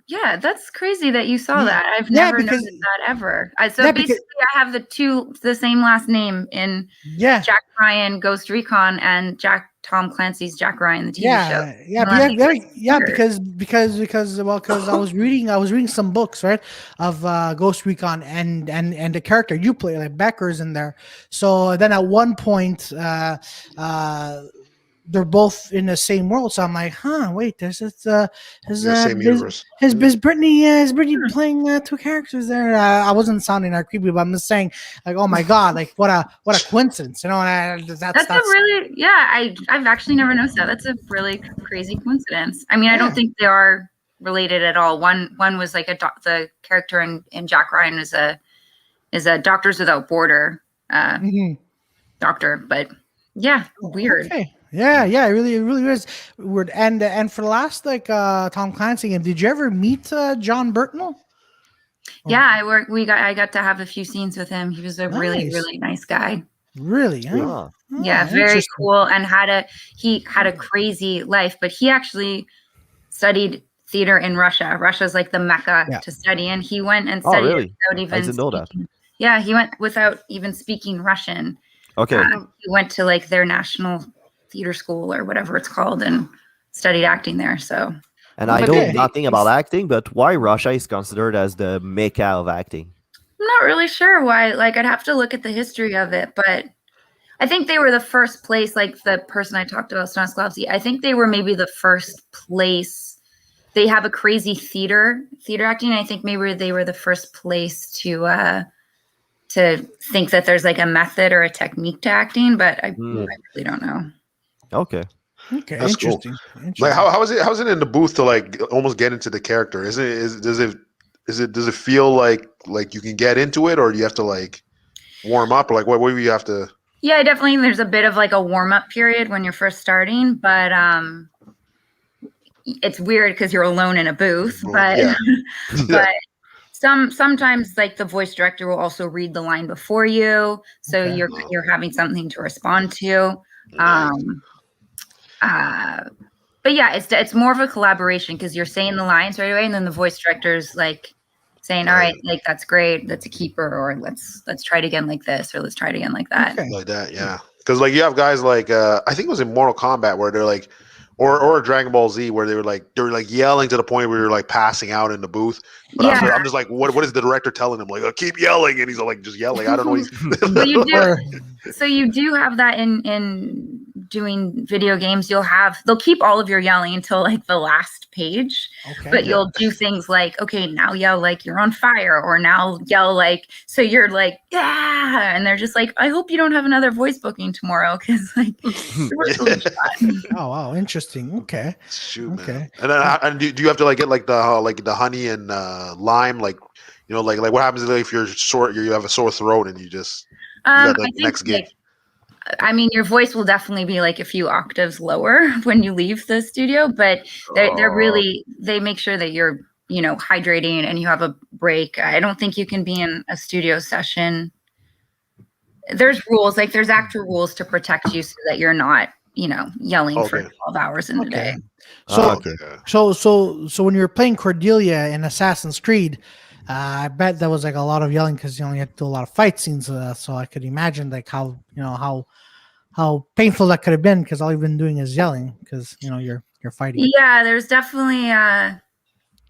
Speaker 4: Yeah, that's crazy that you saw that. I've never noticed that ever. Basically, I have the same last name in Jack Ryan, Ghost Recon, and Tom Clancy's Jack Ryan, the TV show.
Speaker 1: Because I was reading some books, right, of Ghost Recon and the character you play, like Becker's in there. So then at one point, they're both in the same world. So I'm like, wait, there's
Speaker 5: same universe.
Speaker 1: Is Brittany playing two characters there? I wasn't sounding that creepy, but I'm just saying, like, oh my god, like what a coincidence, you know?
Speaker 4: That's a really I've actually never noticed that. That's a really crazy coincidence. I mean, I don't think they are related at all. One was like the character in Jack Ryan is a Doctors Without Border doctor, but weird. Okay.
Speaker 1: Yeah, it really is weird. And for the last Tom Clancy game, did you ever meet John Bernthal?
Speaker 4: Yeah, I got to have a few scenes with him. He was a really, really nice guy.
Speaker 1: Really? Huh?
Speaker 4: Yeah, very cool, and he had a crazy life, but he actually studied theater in Russia. Russia's like the mecca to study, and he went and studied without even speaking. Yeah, he went without even speaking Russian.
Speaker 2: Okay.
Speaker 4: He went to like their national theater school or whatever it's called and studied acting there. So,
Speaker 2: and I know nothing about acting, but why Russia is considered as the mecca of acting?
Speaker 4: I'm not really sure why. Like, I'd have to look at the history of it, but I think they were the first place. Like the person I talked about, Stanislavski, I think they were maybe the first place. They have a crazy theater acting. I think maybe they were the first place to think that there's like a method or a technique to acting, but I really don't know.
Speaker 2: Okay,
Speaker 5: that's interesting. Cool. Like how is it in the booth to like almost get into the character? Does it feel like you can get into it, or do you have to like warm up, or like what do you have to?
Speaker 4: Yeah, definitely. There's a bit of like a warm up period when you're first starting, but it's weird because you're alone in a booth. But but sometimes like the voice director will also read the line before you, so you're having something to respond to. But yeah, it's more of a collaboration because you're saying the lines right away, and then the voice director's like saying, "All right, like that's great, that's a keeper," or let's try it again like this, or let's try it again like that.
Speaker 5: Like that, yeah. Because like you have guys like I think it was in Mortal Kombat where they're like, or Dragon Ball Z where they were like yelling to the point where you're like passing out in the booth. But I'm just like, what is the director telling him? Like, keep yelling, and he's like just yelling. I don't know.
Speaker 4: So you do have that in doing video games, they'll keep all of your yelling until like the last page, but you'll do things like, okay, now yell like you're on fire, or now yell like, so you're like, yeah, and they're just like, I hope you don't have another voice booking tomorrow, because like,
Speaker 1: oh wow, interesting. Okay,
Speaker 5: shoot,
Speaker 1: okay.
Speaker 5: Man. And do you have to like get like the honey and lime, like like what happens if you're sore, you have a sore throat and you just got the next gig?
Speaker 4: I mean, your voice will definitely be like a few octaves lower when you leave the studio, but they're really, they make sure that you're, hydrating and you have a break. I don't think you can be in a studio session. There's rules, like there's actual rules to protect you so that you're not, yelling for 12 hours in a day.
Speaker 1: So when you're playing Cordelia in Assassin's Creed, I bet there was like a lot of yelling because you only had to do a lot of fight scenes. So I could imagine like how painful that could have been, because all you've been doing is yelling because you're fighting.
Speaker 4: Yeah, there's definitely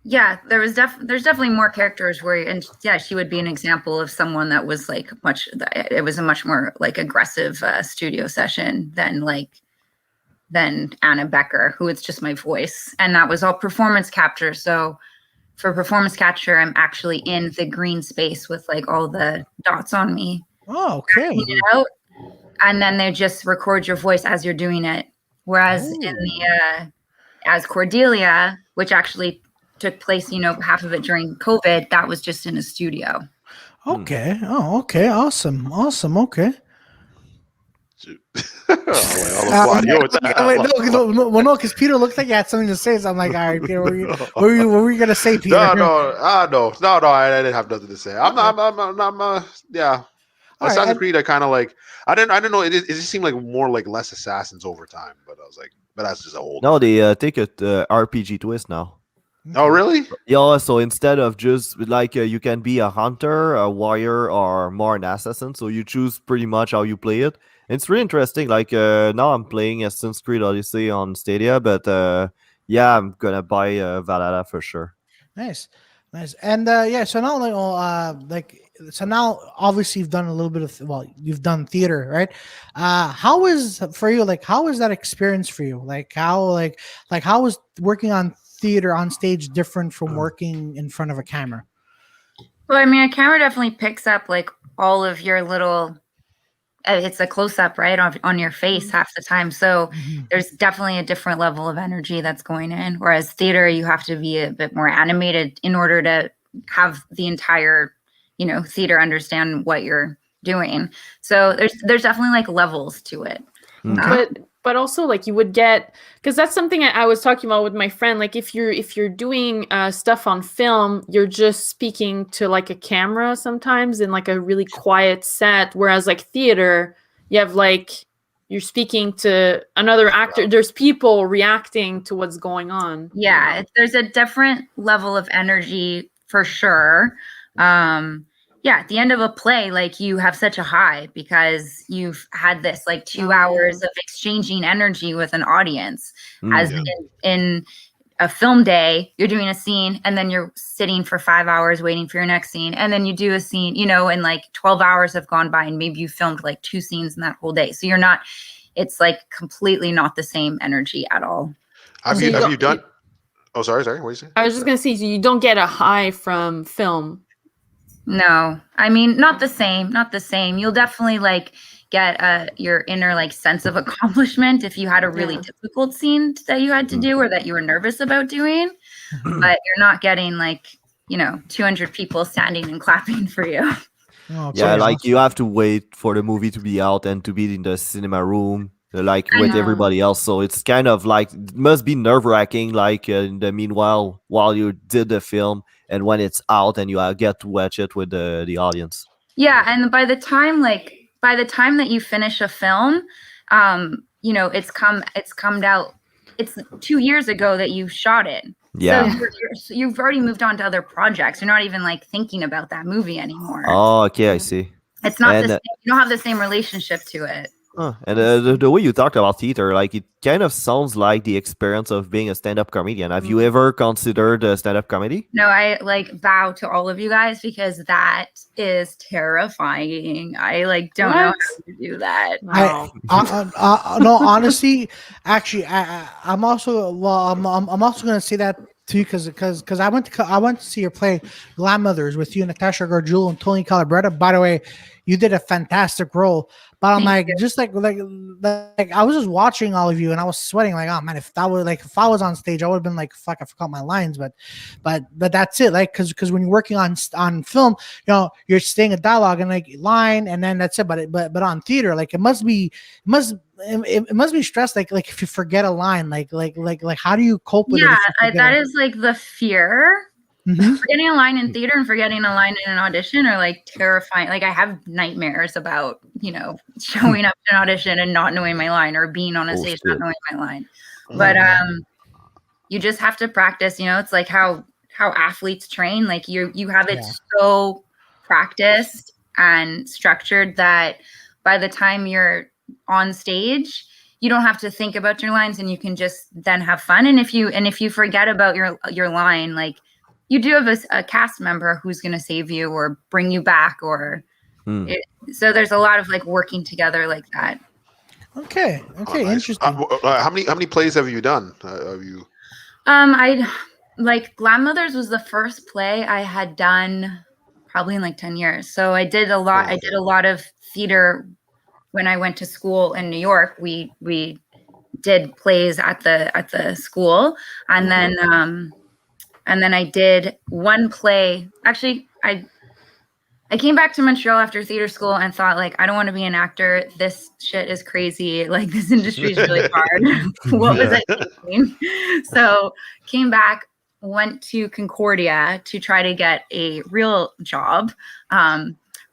Speaker 4: there's definitely more characters where, she would be an example of someone that was like it was a much more like aggressive studio session than Anna Becker, who it's just my voice, and that was all performance capture. So for performance capture, I'm actually in the green space with like all the dots on me.
Speaker 1: Oh, okay.
Speaker 4: And then they just record your voice as you're doing it. Whereas in the as Cordelia, which actually took place, half of it during COVID, that was just in a studio.
Speaker 1: Okay. Oh, okay. Awesome. Okay. No, because Peter looked like he had something to say. So I'm like, all right, Peter, what were you gonna say, Peter?
Speaker 5: No, I didn't have nothing to say. Assassin's Creed, I kind of like. I didn't know. It just seemed like more like less assassins over time. But I was like, but that's just a whole.
Speaker 2: No, they take a RPG twist now.
Speaker 5: Oh, really?
Speaker 2: Yeah. So instead of just like you can be a hunter, a warrior, or more an assassin. So you choose pretty much how you play it. It's really interesting. Like now I'm playing Assassin's Creed Odyssey on Stadia, but I'm gonna buy Valhala for sure.
Speaker 1: Nice. And so now so now obviously you've done a little bit of you've done theater, right? How is for you, like how is that experience for you? Like how is working on theater on stage different from working in front of a camera?
Speaker 4: Well, I mean, a camera definitely picks up like all of your little, it's a close-up, right, on your face half the time. So there's definitely a different level of energy that's going in. Whereas theater, you have to be a bit more animated in order to have the entire, theater understand what you're doing. So there's definitely like levels to it.
Speaker 3: But also like you would get, because that's something I was talking about with my friend. Like if you're doing stuff on film, you're just speaking to like a camera sometimes in like a really quiet set. Whereas like theater, you have like you're speaking to another actor. There's people reacting to what's going on.
Speaker 4: Yeah, there's a different level of energy for sure. At the end of a play, like you have such a high because you've had this like 2 hours of exchanging energy with an audience. In a film day, you're doing a scene and then you're sitting for 5 hours waiting for your next scene. And then you do a scene, and like 12 hours have gone by and maybe you filmed like 2 scenes in that whole day. So it's like completely not the same energy at all.
Speaker 5: Have you done? Oh, sorry. What are you saying?
Speaker 3: I was just going to say, so you don't get a high from film.
Speaker 4: No, I mean, not the same. You'll definitely like get your inner like sense of accomplishment if you had a really difficult scene that you had to do or that you were nervous about doing, but you're not getting like, 200 people standing and clapping for you.
Speaker 2: Like you have to wait for the movie to be out and to be in the cinema room like with everybody else. So it's kind of like, it must be nerve-wracking like in the meanwhile while you did the film and when it's out and you get to watch it with the audience. Yeah,
Speaker 4: and by the time that you finish a film, it's come out. It's 2 years ago that you shot it.
Speaker 2: Yeah.
Speaker 4: So you've already moved on to other projects. You're not even like thinking about that movie anymore.
Speaker 2: Oh, okay, I see.
Speaker 4: It's not the same. You don't have the same relationship to it.
Speaker 2: And the way you talked about theater, like it kind of sounds like the experience of being a stand-up comedian. Have you ever considered stand-up comedy?
Speaker 4: No, I like bow to all of you guys because that is terrifying. I like don't know how to do that.
Speaker 3: No.
Speaker 1: No, honestly, actually, I'm also I'm also gonna say that too because I went to see your play Grandmothers with you, Natasha Garjul and Tony Calabretta. By the way, you did a fantastic role. But I'm like, just like I was just watching all of you and I was sweating like, oh man, if I was on stage, I would have been like, fuck, I forgot my lines. But that's it. Like, cause when you're working on film, you know, you're saying a dialogue and like line and then that's it. But on theater, like it must be stressed. Like if you forget a line, like how do you cope with it?
Speaker 4: Yeah, that is like the fear. Mm-hmm. Forgetting a line in theater and forgetting a line in an audition are like terrifying. Like I have nightmares about, you know, showing up to an audition and not knowing my line or being on a stage not knowing my line. But you just have to practice, you know, it's like how athletes train. Like you have it so practiced and structured that by the time you're on stage, you don't have to think about your lines and you can just then have fun. And if you forget about your line, like you do have a cast member who's going to save you or bring you back so there's a lot of like working together like that.
Speaker 1: Okay. Interesting.
Speaker 5: How many plays have you done?
Speaker 4: I like Grandmothers was the first play I had done probably in like 10 years. So I did a lot. I did a lot of theater when I went to school in New York. We did plays at the school, and then I did one play. Actually, I came back to Montreal after theater school and thought, like, I don't want to be an actor. This shit is crazy. Like, this industry is really hard. What was I thinking? So came back, went to Concordia to try to get a real job.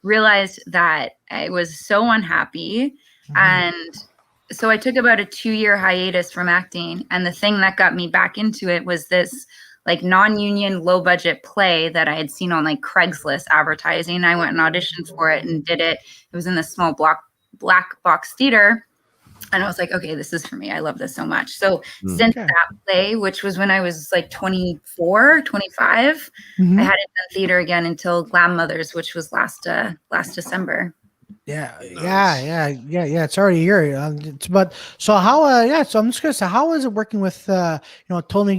Speaker 4: Realized that I was so unhappy. And so I took about a 2-year hiatus from acting. And the thing that got me back into it was this like non-union, low-budget play that I had seen on like Craigslist advertising. I went and auditioned for it and did it. It was in the small black box theater. And I was like, okay, this is for me. I love this so much. So since that play, which was when I was like 24, 25, I hadn't done theater again until Grandmothers, which was last December.
Speaker 1: Yeah. It's already here. But so how? So I'm just curious. So how is it working with Tony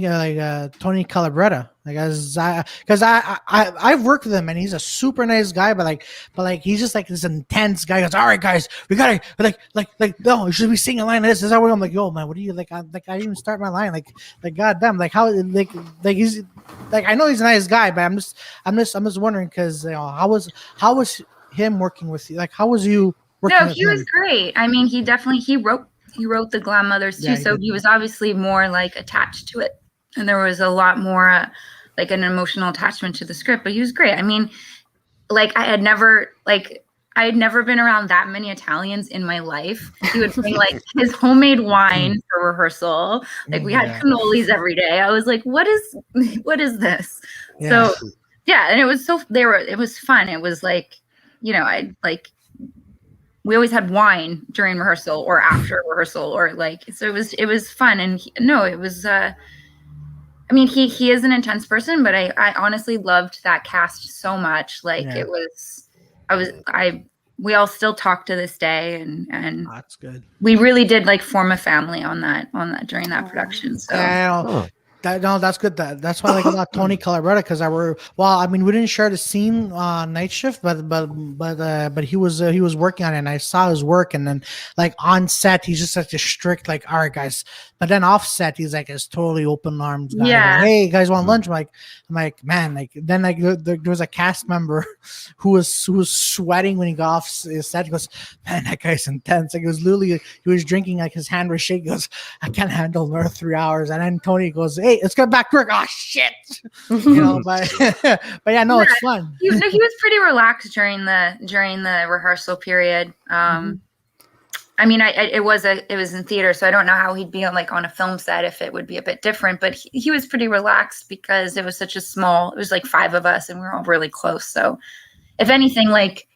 Speaker 1: Tony Calabretta? Because I've worked with him and he's a super nice guy, but he's just like this intense guy. He goes, all right, guys, we gotta no, you should be singing a line like this. Is that what I'm like? Yo, man, what are you like? I didn't even start my line. Like goddamn, like how like he's like I know he's a nice guy, but I'm just wondering because how was him working with you? Like how was you working?
Speaker 4: No, he was great. I mean, he wrote the Grandmothers too, so he was obviously more like attached to it, and there was a lot more like an emotional attachment to the script. But he was great. I mean, like I had never been around that many Italians in my life. He would bring like his homemade wine for rehearsal. Like we had cannolis every day. I was like, what is this? Yeah. So yeah, and it was it was fun. It was like, we always had wine during rehearsal or after rehearsal or like, so it was fun. And it was, I mean, he is an intense person, but I honestly loved that cast so much. Like we all still talk to this day and
Speaker 1: that's good.
Speaker 4: We really did like form a family on that during that production. So
Speaker 1: that's good. That's why I like a lot Tony Calabretta because we didn't share the scene on night shift, but he was working on it and I saw his work, and then like on set he's just such a strict like, all right guys, but then off set he's like this totally open arms guy.
Speaker 4: Yeah.
Speaker 1: Like, hey, you guys want lunch? I'm like man, like then like there was a cast member who was sweating when he got off set. He goes, man, that guy's intense. Like it was literally he was drinking, like his hand was shaking. He goes, I can't handle another 3 hours. And then Tony goes, hey, let's get back to work. Oh shit. But yeah, no, it's fun.
Speaker 4: He was pretty relaxed during the rehearsal period. I mean, it was in theater, so I don't know how he'd be on a film set if it would be a bit different, but he was pretty relaxed because it was it was like 5 of us and we were all really close. So if anything, like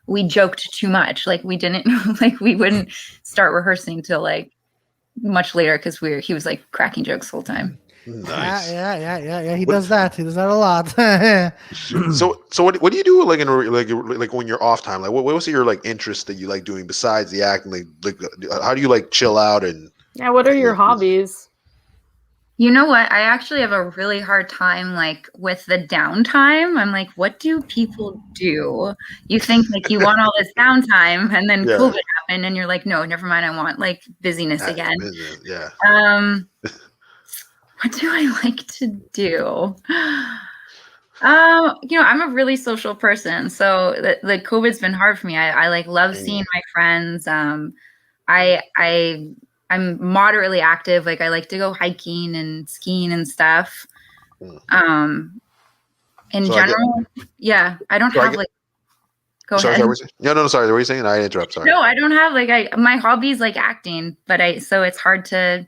Speaker 4: we joked too much. Like we didn't like we wouldn't start rehearsing till like much later because he was like cracking jokes the whole time.
Speaker 5: Nice.
Speaker 1: Yeah. He does that. He does that a lot.
Speaker 5: So what do you do like like when you're off time? Like what's your like interest that you like doing besides the acting? Like how do you like chill out and?
Speaker 3: Yeah, what are your hobbies?
Speaker 4: You know what? I actually have a really hard time like with the downtime. I'm like, what do people do? You think like you want all this downtime, and then COVID happened, and you're like, no, never mind. I want like busyness again.
Speaker 5: Business, yeah.
Speaker 4: What do I like to do? I'm a really social person, so the COVID's been hard for me. I like love seeing my friends. I'm moderately active. Like I like to go hiking and skiing and stuff. In general, I don't have like. Go ahead.
Speaker 5: Sorry. What were you saying? I interrupt. Sorry.
Speaker 4: No, I don't have like my hobby's like acting, but so it's hard to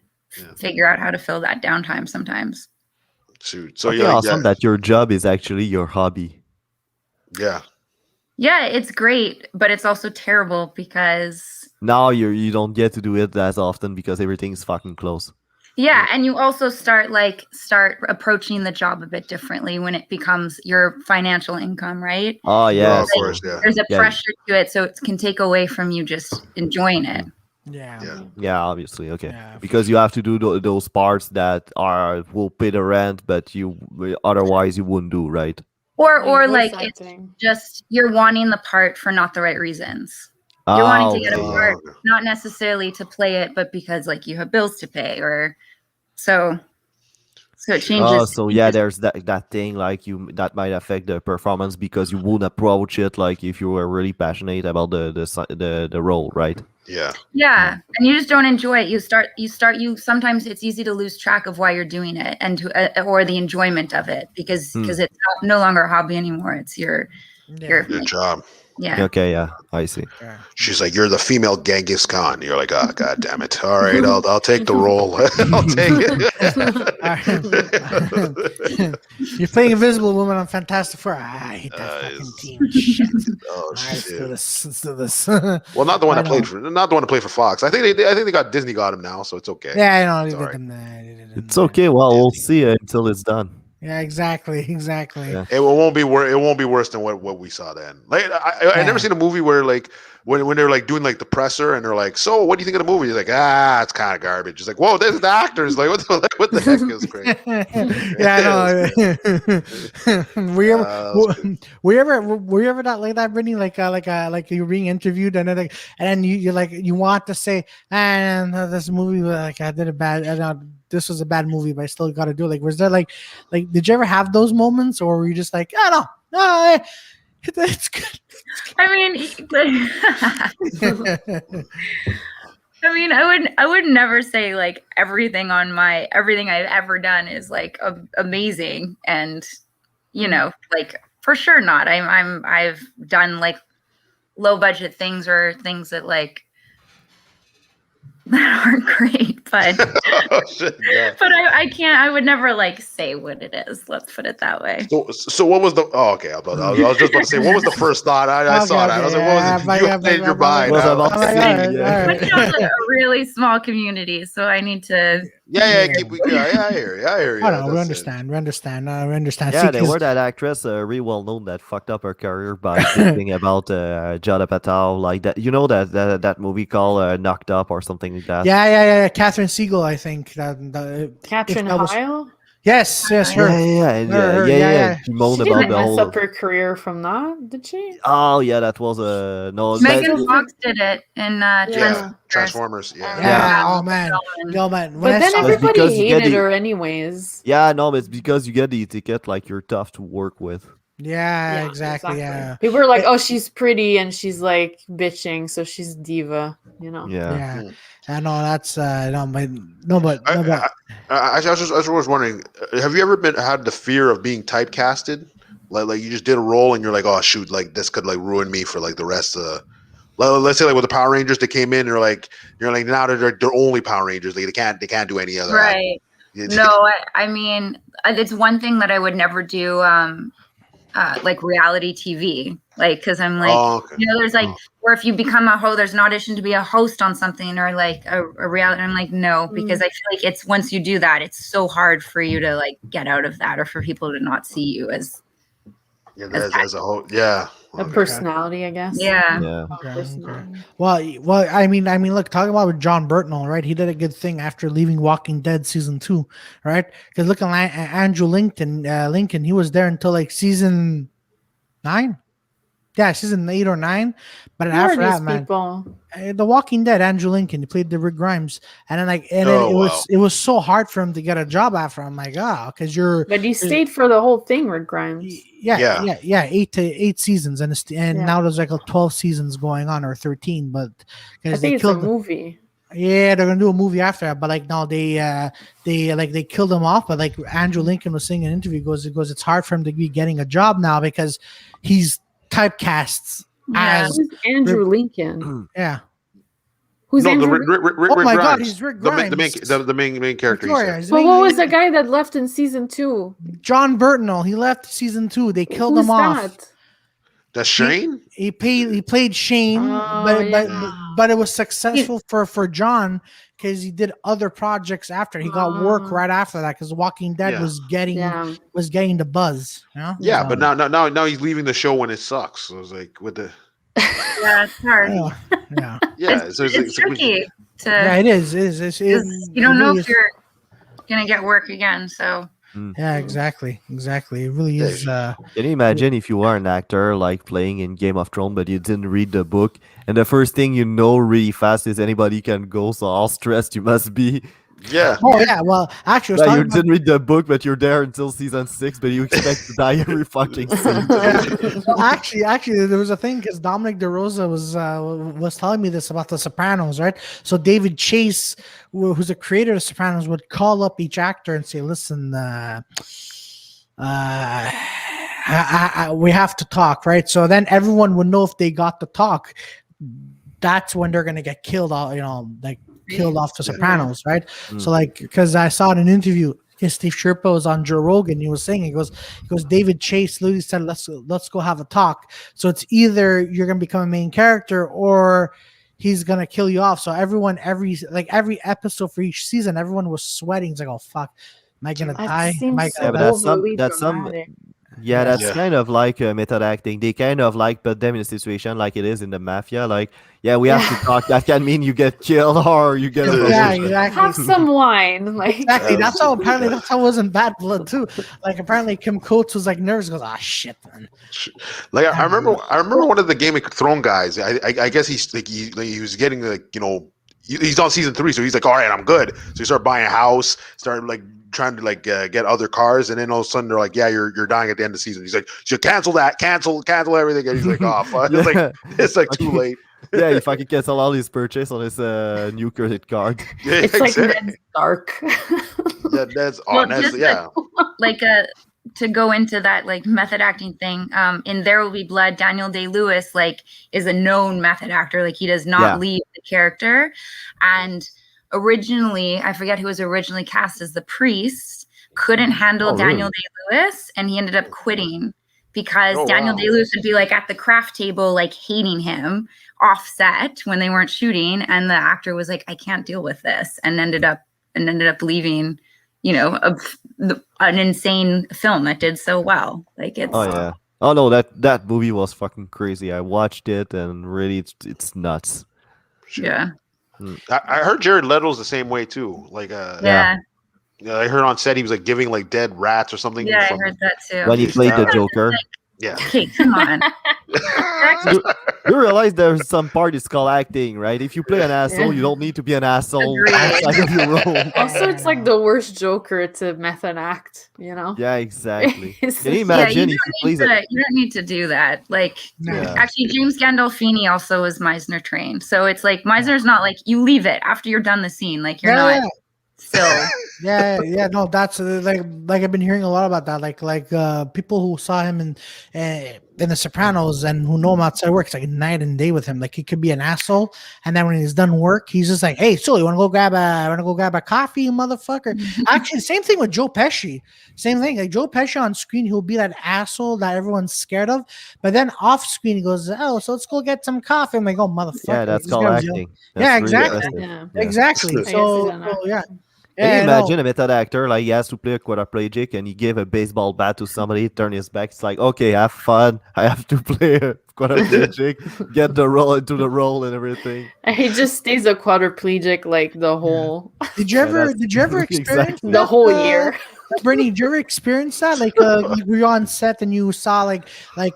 Speaker 4: figure out how to fill that downtime sometimes.
Speaker 5: Shoot. So
Speaker 2: awesome that your job is actually your hobby.
Speaker 5: Yeah.
Speaker 4: Yeah, it's great, but it's also terrible because
Speaker 2: now you don't get to do it as often because everything's fucking close.
Speaker 4: Yeah, and you also start approaching the job a bit differently when it becomes your financial income, right?
Speaker 2: Oh yeah,
Speaker 5: of course. Yeah.
Speaker 4: There's a pressure to it, so it can take away from you just enjoying it.
Speaker 1: Yeah,
Speaker 2: obviously, okay.
Speaker 1: Yeah,
Speaker 2: because you have to do those parts that will pay the rent, but otherwise you wouldn't do, right?
Speaker 4: Or like it's just you're wanting the part for not the right reasons. You're wanting to get a part, not necessarily to play it, but because like you have bills to pay, or so it changes.
Speaker 2: There's that thing like that might affect the performance because you wouldn't approach it like if you were really passionate about the role, right?
Speaker 4: Yeah, and you just don't enjoy it. You sometimes it's easy to lose track of why you're doing it and or the enjoyment of it because it's no longer a hobby anymore. It's your
Speaker 5: job.
Speaker 4: Yeah.
Speaker 2: Okay. Yeah, I see.
Speaker 5: She's like, "You're the female Genghis Khan." You're like, "Oh, god damn it! All right, I'll take the role. I'll take
Speaker 1: it." You're playing Invisible Woman on Fantastic Four. I hate that fucking team. Shit. Let's do this.
Speaker 5: Well, not the one that played for Fox. I think they got him now, so it's okay.
Speaker 1: Yeah, I know.
Speaker 2: It's okay. Well, we'll see until it's done.
Speaker 1: Yeah, exactly.
Speaker 2: Yeah.
Speaker 5: It won't be worse than what we saw then. Like I never seen a movie where like when they're like doing like the presser and they're like, "So, what do you think of the movie?" You're like, it's kind of garbage. It's like, "Whoa, there's the actors." Like, what the heck is crazy?
Speaker 1: Yeah, I know. Were you ever not like that, Brittany? Like you're being interviewed and then you're like you want to say, "And this movie like I did a bad." This was a bad movie, but I still got to do it. Like, was there like, did you ever have those moments, or were you just like, no, it's good.
Speaker 4: I would never say like everything I've ever done is like amazing, and like for sure not. I've done like low budget things or things that like that aren't great, but I would never like say what it is. Let's put it that way.
Speaker 5: So what was the? Oh, okay. I was just about to say, what was the first thought? I saw that. I was like, what was it? You your mind.
Speaker 4: It's a really small community, so I need to.
Speaker 5: I hear you.
Speaker 1: We understand.
Speaker 2: Yeah, there were that actress, really well known, that fucked up her career by thinking about Jada Patel, like that. You know that movie called Knocked Up or something like that.
Speaker 1: Yeah. Catherine Siegel, I think.
Speaker 3: Catherine Heil?
Speaker 1: Yes, her.
Speaker 2: Yeah. She moaned
Speaker 3: about
Speaker 2: the
Speaker 3: mess
Speaker 2: whole.
Speaker 3: Up her career from that, did she?
Speaker 2: Oh yeah, that was no.
Speaker 4: Megan Fox did it in
Speaker 5: Transformers.
Speaker 1: Oh man.
Speaker 3: But then everybody hated her anyways.
Speaker 2: Yeah, no, it's because you get the ticket, like you're tough to work with.
Speaker 1: Yeah, exactly. Yeah.
Speaker 3: People were like, "Oh, she's pretty and she's like bitching, so she's diva,"
Speaker 2: Yeah.
Speaker 1: I know that's I
Speaker 5: was wondering, have you ever had the fear of being typecasted? Like you just did a role and you're like, "Oh shoot, like this could like ruin me for like the rest of." Let's say like with the Power Rangers, they came in, you're like now they're only Power Rangers. Like they can't do any other.
Speaker 4: Right. No, I mean it's one thing that I would never do. like reality TV, like, because I'm like, there's like, where if you become a host, there's an audition to be a host on something or like a reality. I'm like, no, because I feel like it's once you do that, it's so hard for you to like get out of that or for people to not see you as
Speaker 5: as a whole. Yeah.
Speaker 3: A personality, I guess.
Speaker 4: Yeah.
Speaker 1: Okay. Well, I mean, look, talking about with John Burtnell, right? He did a good thing after leaving Walking Dead season 2, right? Because look at Andrew Lincoln, he was there until like season 9. Yeah, season 8 or 9. But after that, man, The Walking Dead, Andrew Lincoln, he played the Rick Grimes, and then it was so hard for him to get a job after. I'm like, because
Speaker 3: But he stayed for the whole thing, Rick Grimes.
Speaker 1: Yeah, 8 seasons, and now there's like 12 seasons going on or 13. But
Speaker 3: I think it's a movie.
Speaker 1: Yeah, they're gonna do a movie after that, but like no, they killed him off. But like Andrew Lincoln was saying in an interview, he goes, it's hard for him to be getting a job now because he's typecasts as
Speaker 3: Andrew Lincoln.
Speaker 1: Yeah.
Speaker 3: Who's Andrew?
Speaker 1: Oh my God, he's Rick Grimes.
Speaker 5: The main character.
Speaker 3: Well, what was the guy that left in season 2?
Speaker 1: John Burtnell. He left season 2. They killed him off.
Speaker 5: That's Shane.
Speaker 1: He played Shane, but it was successful for John because he did other projects after. He got work right after that because Walking Dead was getting the buzz. You know?
Speaker 5: Yeah, but now he's leaving the show when it sucks. So it was like with the.
Speaker 4: Yeah, it's hard.
Speaker 1: Yeah.
Speaker 4: It's tricky.
Speaker 1: It is.
Speaker 4: You don't know if you're gonna get work again, so.
Speaker 1: Yeah, exactly. It really is.
Speaker 2: Can you imagine if you are an actor like playing in Game of Thrones, but you didn't read the book, and the first thing you know really fast is anybody can go, so how stressed you must be.
Speaker 5: Yeah.
Speaker 1: Oh yeah. Well, actually,
Speaker 2: you didn't read the book, but you're there until season 6, but you expect to die every fucking scene.
Speaker 1: Well, actually, there was a thing because Dominic DeRosa was telling me this about The Sopranos, right? So David Chase, who's a creator of The Sopranos, would call up each actor and say, "Listen, we have to talk," right? So then everyone would know if they got to talk. That's when they're gonna get killed. Killed off The Sopranos, right? So like, because I saw in an interview, Steve Sherpa was on Joe Rogan. He was saying, he goes, David Chase literally said, let's go have a talk. So it's either you're gonna become a main character or he's gonna kill you off. So every episode for each season, everyone was sweating. It's like, oh fuck, am I gonna die?
Speaker 2: That's kind of like method acting. They kind of like put them in a situation like it is in the mafia. Like, we have to talk. That can mean you get killed or you get
Speaker 1: exactly.
Speaker 3: Have some wine. Like
Speaker 1: exactly. That's how it was in Bad Blood too. Like apparently Kim Coates was like nervous. Goes, shit, man.
Speaker 5: Like I remember one of the Game of Thrones guys. I guess he was getting he's on season 3, so he's like, all right, I'm good. So he started buying a house, started like trying to get other cars, and then all of a sudden they're like, you're dying at the end of the season. He's like, so cancel everything. And he's like, oh fuck. It's like too late.
Speaker 2: If I could cancel all his purchase on his new credit card.
Speaker 3: It's like Ned's dark.
Speaker 4: To go into that like method acting thing, in There Will Be Blood, Daniel Day-Lewis is a known method actor. Like he does not leave the character. And originally, I forget who was originally cast as the priest, couldn't handle Daniel Day-Lewis, and he ended up quitting because Daniel Day-Lewis would be like at the craft table, like hating him offset when they weren't shooting, and the actor was like, I can't deal with this, and ended up leaving, an insane film that did so well. Like it's
Speaker 2: oh no, that movie was fucking crazy. I watched it and really it's nuts.
Speaker 4: Yeah.
Speaker 5: I heard Jared Leto's the same way too. Like I heard on set he was like giving like dead rats or something.
Speaker 4: Yeah, I heard that too.
Speaker 2: When he played the Joker.
Speaker 4: Okay, come on.
Speaker 2: You realize there's some part it's called acting, right? If you play an asshole, you don't need to be an asshole outside of your role.
Speaker 3: Also, it's like the worst Joker to method act,
Speaker 2: Yeah, exactly. Can you imagine if you please it?
Speaker 4: You don't need to do that. Like, actually, James Gandolfini also was Meisner trained. So it's like, Meisner's not like, you leave it after you're done the scene. Like, you're not still
Speaker 1: No, that's like I've been hearing a lot about that. Like people who saw him in The Sopranos and who know him outside work, it's like night and day with him. Like he could be an asshole, and then when he's done work, he's just like, "Hey, so you want to go grab a coffee, motherfucker?" Actually, same thing with Joe Pesci. Same thing. Like Joe Pesci on screen, he'll be that asshole that everyone's scared of, but then off screen, he goes, "Oh, so let's go get some coffee." I'm like, "Oh, motherfucker."
Speaker 2: Yeah, that's called acting.
Speaker 1: Yeah,
Speaker 2: That's
Speaker 1: exactly.
Speaker 2: really
Speaker 1: Exactly. So yeah.
Speaker 2: Can you imagine a method actor, like he has to play a quadriplegic and he gave a baseball bat to somebody, turn his back. It's like, okay, have fun. I have to play a quadriplegic, get the role into the role and everything.
Speaker 3: And he just stays a quadriplegic like the whole.
Speaker 1: Did you ever experience
Speaker 3: the whole year?
Speaker 1: Brittany, did you ever experience that? Like, were you on set and you saw like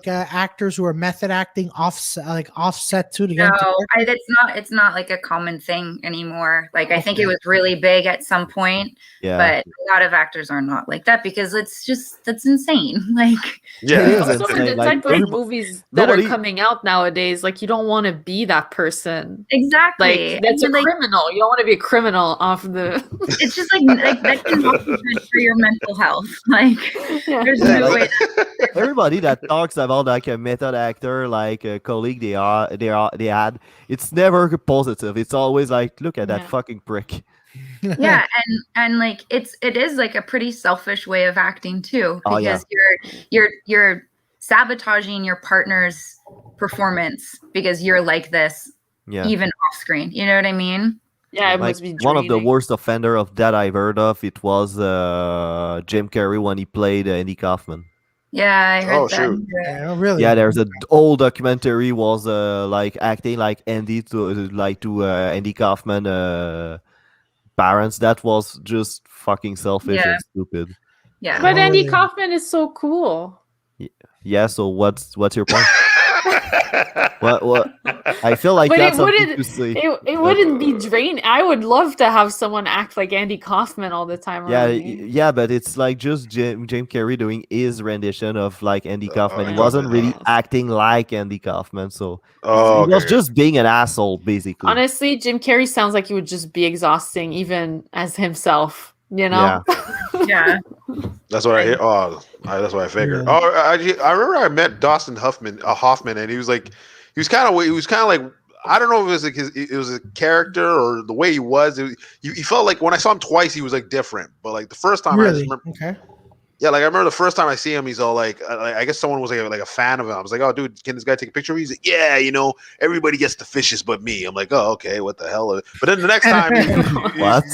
Speaker 1: actors who were method acting offset too?
Speaker 4: No, it's not like a common thing anymore. Like, I think it was really big at some point, but a lot of actors are not like that because that's insane. Like,
Speaker 3: also for the type of movies that are coming out nowadays, like you don't want to be that person.
Speaker 4: Exactly.
Speaker 3: Like that's a criminal. You don't want to be a criminal off the.
Speaker 4: It's just like that can not be good for your mental health. Like, there's no way.
Speaker 2: Everybody that talks about like a method actor, like a colleague they had, it's never positive. It's always like, look at that fucking prick.
Speaker 4: Yeah, and like it is like a pretty selfish way of acting too, because you're sabotaging your partner's performance because you're like this, even off screen. You know what I mean?
Speaker 3: Yeah, it
Speaker 2: like
Speaker 3: must be
Speaker 2: one of the worst offender of that I've heard of. It was Jim Carrey when he played Andy Kaufman.
Speaker 4: Yeah, I heard that.
Speaker 5: Shoot.
Speaker 1: Yeah, really?
Speaker 2: Yeah, there's an old documentary was like acting like Andy to Andy Kaufman parents. That was just fucking selfish and stupid.
Speaker 4: Yeah,
Speaker 3: but Andy Kaufman is so cool.
Speaker 2: Yeah. So what's your point? What? I feel like that's something to say.
Speaker 3: It wouldn't be draining. I would love to have someone act like Andy Kaufman all the time.
Speaker 2: Yeah, but it's like just Jim Carrey doing his rendition of like Andy Kaufman. He wasn't really acting like Andy Kaufman, so he was just being an asshole, basically.
Speaker 3: Honestly, Jim Carrey sounds like he would just be exhausting, even as himself. You know?
Speaker 4: Yeah.
Speaker 5: That's what I hear. Oh, that's what I figured. Yeah. I remember I met Dustin Hoffman, and he was kind of like, I don't know if it was like it was a character or the way he was. He felt like when I saw him twice, he was like different. But like the first time, I remember the first time I see him, he's all like I guess someone was like a fan of him. I was like, oh, dude, can this guy take a picture? He's like, yeah, everybody gets the fishes but me. I'm like, oh, okay, what the hell? But then the next time,
Speaker 2: what?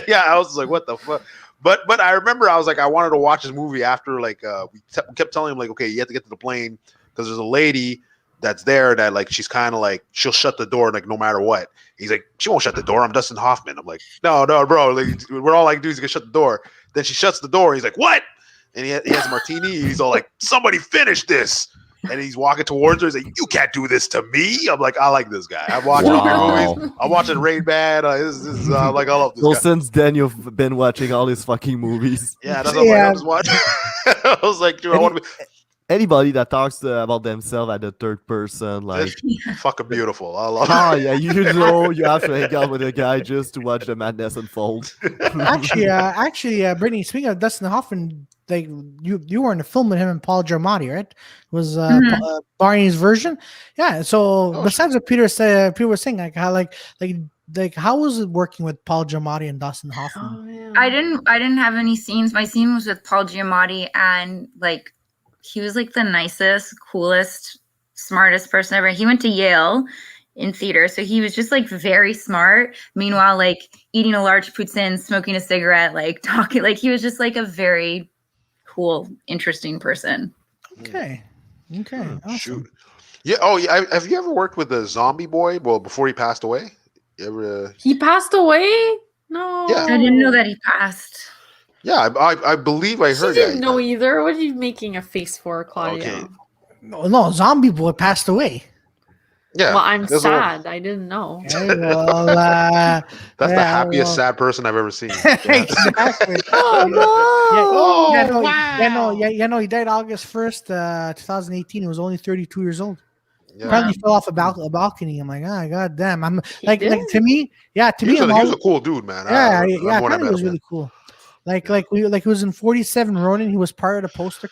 Speaker 5: Yeah, I was just like, what the fuck? But I remember I was like, I wanted to watch this movie after like we kept telling him like, okay, you have to get to the plane because there's a lady that's there that like she's kind of like she'll shut the door like no matter what. He's like, she won't shut the door. I'm Dustin Hoffman. I'm like, no, bro. Like we're all like, dudes, you can shut the door. Then she shuts the door. He's like, what? And he has a martini. He's all like, somebody finish this. And he's walking towards her. He's like, you can't do this to me. I'm like, I like this guy. I'm watching movies. I'm watching Rain Man. Like, I love this guy.
Speaker 2: Since then, you've been watching all his fucking movies.
Speaker 5: Yeah, that's what I was watching. I was like, dude, I want to be...
Speaker 2: Anybody that talks about themselves at the third person, like...
Speaker 5: It's fucking beautiful. I love it.
Speaker 2: Oh, yeah, you have to hang out with a guy just to watch the madness unfold.
Speaker 1: Actually, Brittany, speaking of Dustin Hoffman, like you were in a film with him and Paul Giamatti, right? It was Barney's version. Yeah. So besides what Peter was saying, like how was it working with Paul Giamatti and Dustin Hoffman?
Speaker 3: Oh, yeah.
Speaker 4: I didn't have any scenes. My scene was with Paul Giamatti, and like he was like the nicest, coolest, smartest person ever. He went to Yale in theater, so he was just like very smart. Meanwhile, like eating a large poutine, smoking a cigarette, like talking, like he was just like a very cool, interesting person.
Speaker 1: Okay. Awesome.
Speaker 5: Shoot. Yeah. Oh, yeah. Have you ever worked with the Zombie Boy? Well, before he passed away.
Speaker 3: He passed away? No.
Speaker 5: Yeah.
Speaker 4: I didn't know that he passed.
Speaker 5: Yeah, I believe I heard that.
Speaker 3: I didn't know either. What are you making a face for, Claudia?
Speaker 5: Okay.
Speaker 1: No, Zombie Boy passed away.
Speaker 5: Yeah.
Speaker 3: Well, I'm sad. I didn't know.
Speaker 1: Okay, well,
Speaker 5: that's the happiest sad person I've ever seen.
Speaker 1: Exactly.
Speaker 5: Oh no!
Speaker 1: Wow. He died August 1st, 2018. He was only 32 years old.
Speaker 5: Yeah.
Speaker 1: Probably fell off a balcony. I'm like, god damn. I'm like to me,
Speaker 5: he was a cool dude, man.
Speaker 1: Yeah, he was really cool. Like he was in 47 Ronin. He was part of the poster,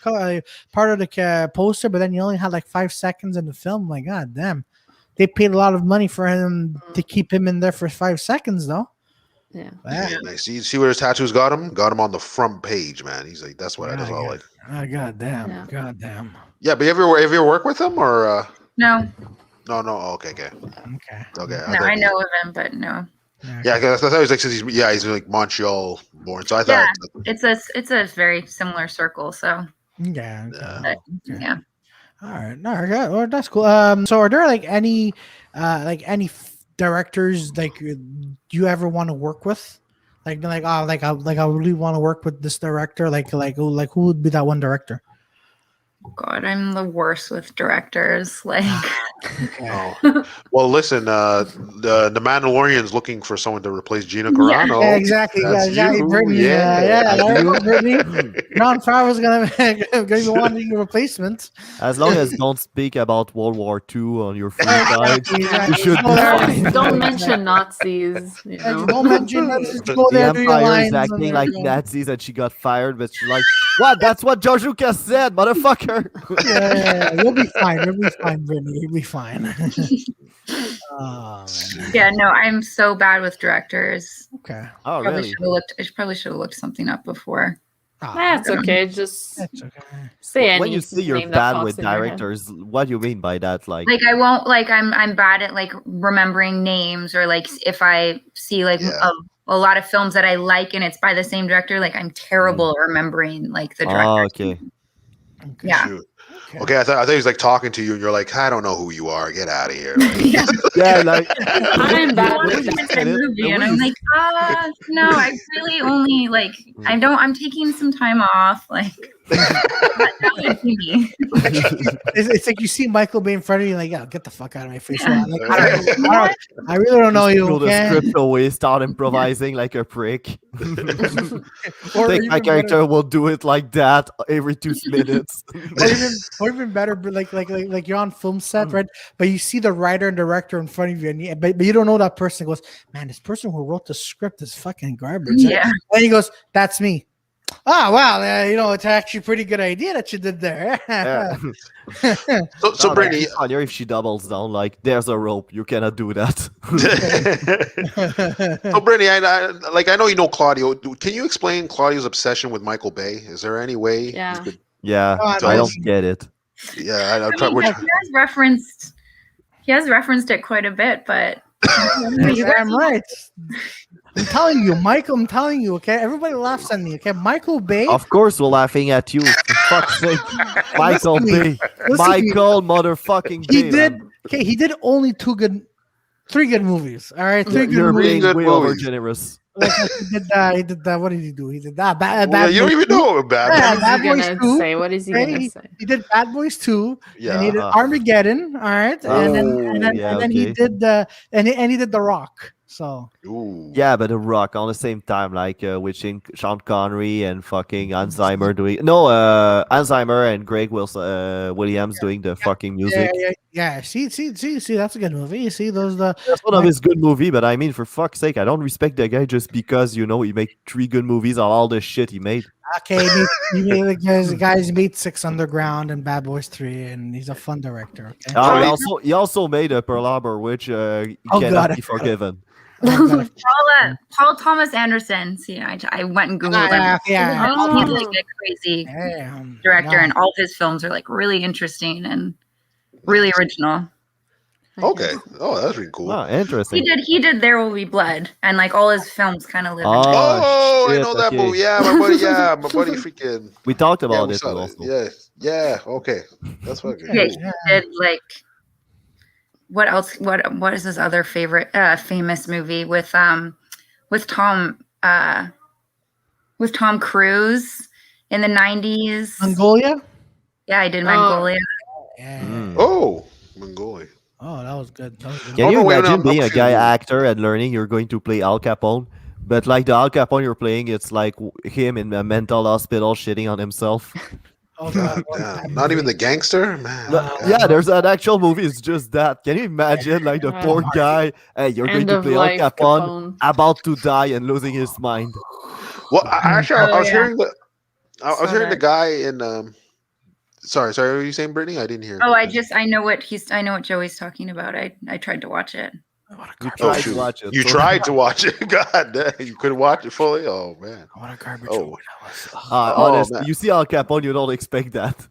Speaker 1: part of the poster, but then he only had like 5 seconds in the film. Like, god damn, they paid a lot of money for him to keep him in there for 5 seconds, though.
Speaker 3: Yeah.
Speaker 5: Nice. See where his tattoos got him? Got him on the front page, man. He's like, that's what I just all like.
Speaker 1: Oh, god damn.
Speaker 3: Yeah.
Speaker 1: God damn.
Speaker 5: Yeah, but have you ever worked with him or?
Speaker 4: No.
Speaker 5: No. Okay.
Speaker 4: No, I know of him, but no.
Speaker 5: Yeah, because I thought he was like, he's like Montreal born. So I thought
Speaker 4: it's a very similar circle. So
Speaker 1: yeah.
Speaker 4: Yeah.
Speaker 1: All right. No, well, that's cool. So are there like any directors like you ever want to work with? I really want to work with this director. Like who would be that one director?
Speaker 4: God, I'm the worst with directors. Like,
Speaker 5: well, listen, the Mandalorian's looking for someone to replace Gina Carano.
Speaker 1: Yeah, exactly. Exactly. Brittany, Brittany. Ron Favreau's gonna be wanting a replacement.
Speaker 2: As long as don't speak about World War II on your free time, you should
Speaker 3: don't mention Nazis. You know?
Speaker 1: Don't mention Nazis. Go there,
Speaker 2: the Empire is acting like Nazis, and she got fired, but she's like, "What? That's what George Lucas said, motherfucker."
Speaker 1: Yeah, you'll be fine. You'll be fine, Brittany. You'll be fine.
Speaker 4: Yeah, no, I'm so bad with directors.
Speaker 1: Okay.
Speaker 2: Oh, really?
Speaker 4: I probably should have looked something up before.
Speaker 3: That's okay. Just
Speaker 1: say
Speaker 3: any.
Speaker 2: When you say you're bad with directors, what do you mean by that? Like
Speaker 4: I won't I'm bad at like remembering names, or like if I see like a lot of films that I like and it's by the same director, like I'm terrible at remembering like the director.
Speaker 2: Oh, okay.
Speaker 4: Yeah.
Speaker 5: Shoot. Okay, I thought he was like talking to you, and you're like, I don't know who you are. Get out of here.
Speaker 2: Yeah, like
Speaker 3: I'm bad with
Speaker 4: that movie, and I'm like, no, I really only like I'm taking some time off, like.
Speaker 1: It's like you see Michael Bay in front of you, like, yeah, get the fuck out of my face. Like, I really don't know you.
Speaker 2: Throw
Speaker 1: Okay?
Speaker 2: the script away, start improvising like a prick. Think my character will do it like that every 2 minutes.
Speaker 1: or even better, like you're on film set, right? But you see the writer and director in front of you, but you don't know that person. Goes, man, this person who wrote the script is fucking garbage.
Speaker 4: Yeah.
Speaker 1: And he goes, that's me. Oh wow! It's actually a pretty good idea that you did there.
Speaker 2: Yeah.
Speaker 5: So Brittany,
Speaker 2: funnier if she doubles down. Like, there's a rope. You cannot do that.
Speaker 5: So Brittany, I know you know Claudio. Can you explain Claudio's obsession with Michael Bay? Is there any way?
Speaker 3: Yeah.
Speaker 2: Yeah, I don't get it.
Speaker 5: Yeah,
Speaker 4: he has referenced it quite a bit, but
Speaker 1: I'm right. I'm telling you, Michael. I'm telling you. Okay, everybody laughs at me. Okay, Michael Bay.
Speaker 2: Of course, we're laughing at you. For fuck's sake, Michael Bay. Michael motherfucking Bay.
Speaker 1: He did only 3 good movies. All right, 3
Speaker 2: You're
Speaker 1: good
Speaker 2: being
Speaker 1: movies.
Speaker 2: way over generous.
Speaker 1: He did that. What did he do? He did that. Bad
Speaker 5: you don't even know
Speaker 1: Bad Boys 2.
Speaker 3: What is he gonna say?
Speaker 1: He did Bad Boys 2.
Speaker 5: Yeah.
Speaker 1: And he did Armageddon. All right. And then he did and he did The Rock. So
Speaker 2: yeah, but The Rock on the same time, like with Sean Connery and fucking Alzheimer doing Alzheimer and Greg Williams doing the fucking music.
Speaker 1: Yeah. See, that's a good movie. You see those that's
Speaker 2: one of his good movie, but I mean, for fuck's sake, I don't respect the guy just because he made 3 good movies on all the shit he made.
Speaker 1: Okay, the guys made 6 Underground and Bad Boys 3, and he's a fun director. Okay?
Speaker 2: He also made a Pearl Harbor, which cannot be forgiven.
Speaker 4: Paul Thomas Anderson. See, I went and googled him.
Speaker 1: Yeah.
Speaker 4: He's like a crazy director, and all of his films are like really interesting and really original.
Speaker 5: Okay. Oh, that's really cool.
Speaker 2: Oh, interesting.
Speaker 4: He did There Will Be Blood, and like all his films kind of live.
Speaker 5: I know that movie. Yeah, my buddy. Yeah, my buddy. Freaking.
Speaker 2: We talked about it also.
Speaker 5: Yeah. Okay. That's fucking.
Speaker 4: Yeah, he did like. What else? What is his other favorite famous movie with Tom Cruise in the 90s?
Speaker 1: Mongolia?
Speaker 4: Yeah, I did Mongolia.
Speaker 1: Yeah.
Speaker 5: Oh, Mongolia.
Speaker 1: Oh, that was good.
Speaker 2: Can you imagine being a guy actor and learning you're going to play Al Capone? But like the Al Capone you're playing, it's like him in a mental hospital shitting on himself.
Speaker 1: Oh, God.
Speaker 5: Not even the gangster, man.
Speaker 2: Yeah, there's an actual movie. It's just that. Can you imagine, like the poor guy? Hey, you're going to play Al Capone, about to die and losing his mind.
Speaker 5: Well, I was hearing the I was hearing the
Speaker 4: that.
Speaker 5: guy in sorry, what were you saying, Brittany? I didn't hear.
Speaker 4: Oh, I know what Joey's talking about. I tried to watch it.
Speaker 2: You tried to watch it.
Speaker 5: You tried to watch it. God damn, you couldn't watch it fully. Oh man,
Speaker 1: What a garbage
Speaker 5: Oh.
Speaker 1: movie that was.
Speaker 2: Honest,
Speaker 5: man.
Speaker 2: you see Al Capone, you don't expect that.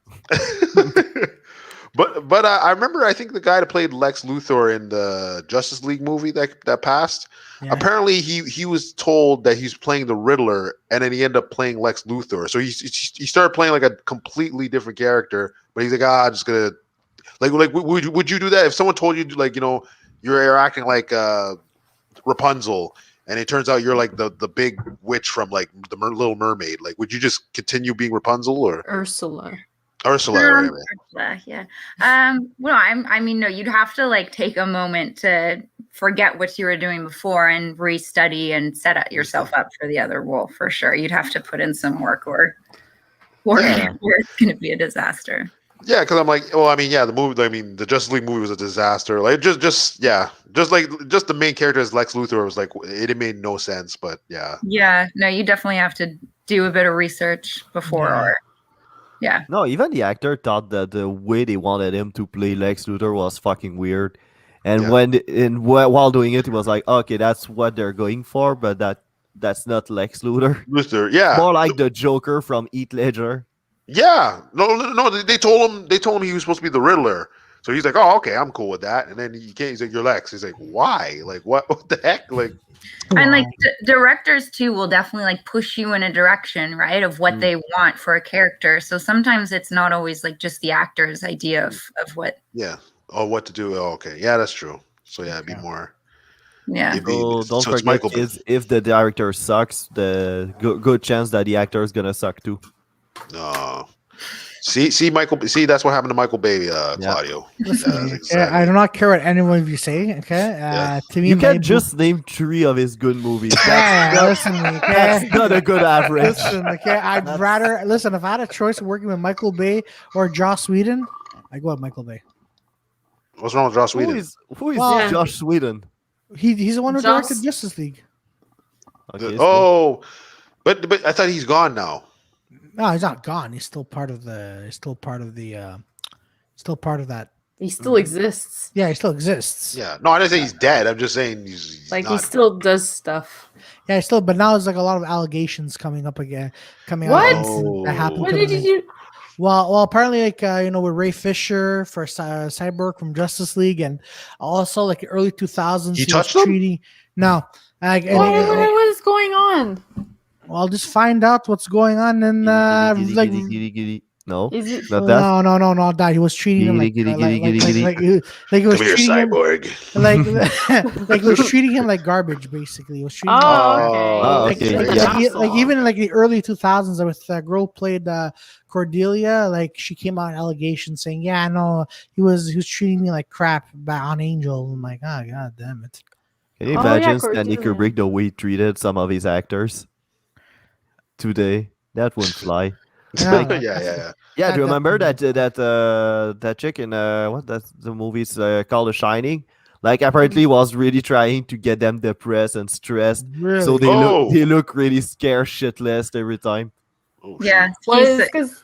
Speaker 5: But I remember, I think the guy that played Lex Luthor in the Justice League movie that passed.
Speaker 1: Yeah.
Speaker 5: Apparently, he was told that he's playing the Riddler, and then he ended up playing Lex Luthor. So he started playing like a completely different character. But he's like, I'm just gonna like would you do that if someone told you like you're acting like Rapunzel, and it turns out you're like the big witch from like the Little Mermaid? Like, would you just continue being Rapunzel or
Speaker 3: Ursula.
Speaker 5: Ursula?
Speaker 4: Yeah. Well, I mean, no, you'd have to like take a moment to forget what you were doing before and restudy and set yourself up for the other role for sure. You'd have to put in some work or it's going to be a disaster.
Speaker 5: Yeah, because I'm like, well, I mean, yeah, the Justice League movie was a disaster. Like, just the main character as Lex Luthor was like, it made no sense. But yeah.
Speaker 4: Yeah, no, you definitely have to do a bit of research before. Yeah.
Speaker 2: No, even the actor thought that the way they wanted him to play Lex Luthor was fucking weird. And while doing it, he was like, okay, that's what they're going for, but that's not Lex Luthor.
Speaker 5: Yeah.
Speaker 2: More like the Joker from Heath Ledger.
Speaker 5: Yeah. No. They told him he was supposed to be the Riddler. So he's like, oh, okay, I'm cool with that. And then he's like, you're Lex. He's like, why? Like, what the heck? Like,
Speaker 4: and like directors too will definitely like push you in a direction, right, of what they want for a character. So sometimes it's not always like just the actor's idea of what.
Speaker 5: Yeah. Oh, what to do? Oh, okay. Yeah, that's true. So yeah, it'd be more.
Speaker 4: Yeah.
Speaker 2: So don't forget, if the director sucks, the good chance that the actor is gonna suck too.
Speaker 5: No. See, Michael. See, that's what happened to Michael Bay, Claudio.
Speaker 1: Listen, exactly. I do not care what any one of you say. Okay, to me,
Speaker 2: you can't just name 3 of his good movies.
Speaker 1: Listen, okay?
Speaker 2: That's not a good average.
Speaker 1: Listen, okay, I'd rather listen. If I had a choice of working with Michael Bay or Joss Whedon, I go with Michael Bay.
Speaker 5: What's wrong with Joss Whedon?
Speaker 2: Who is Joss Whedon?
Speaker 1: He's the one who directed Justice League.
Speaker 2: Okay,
Speaker 5: but I thought he's gone now.
Speaker 1: No, he's not gone. He's still part of the. Still part of that.
Speaker 3: He still exists.
Speaker 1: Yeah, he still exists.
Speaker 5: Yeah. No, I didn't say he's dead. I'm just saying he's
Speaker 3: like
Speaker 5: not.
Speaker 3: He still does stuff.
Speaker 1: Yeah, still. But now there's like a lot of allegations coming up again.
Speaker 3: What?
Speaker 1: That happened.
Speaker 3: What did you?
Speaker 1: Well, apparently, like with Ray Fisher for Cyborg from Justice League, and also like early 2000s.
Speaker 5: You touched him?
Speaker 1: No.
Speaker 3: What is going on?
Speaker 1: Well, I'll just find out what's going on and
Speaker 2: No,
Speaker 1: not that. He was treating him like he was treating him like he was treating him like garbage. Basically, he was treating like even in like the early 2000s, with a girl played Cordelia. Like she came out in allegations saying, "Yeah, no, he was treating me like crap on Angel." I'm like, oh god damn it.
Speaker 2: Can you imagine Stanley Kubrick the way he treated some of his actors today? That wouldn't fly.
Speaker 5: Yeah.
Speaker 2: Do you remember that chick in the movie's called The Shining? Like apparently was really trying to get them depressed and stressed,
Speaker 1: really?
Speaker 2: So they look really scared shitless every time.
Speaker 4: Yeah,
Speaker 3: because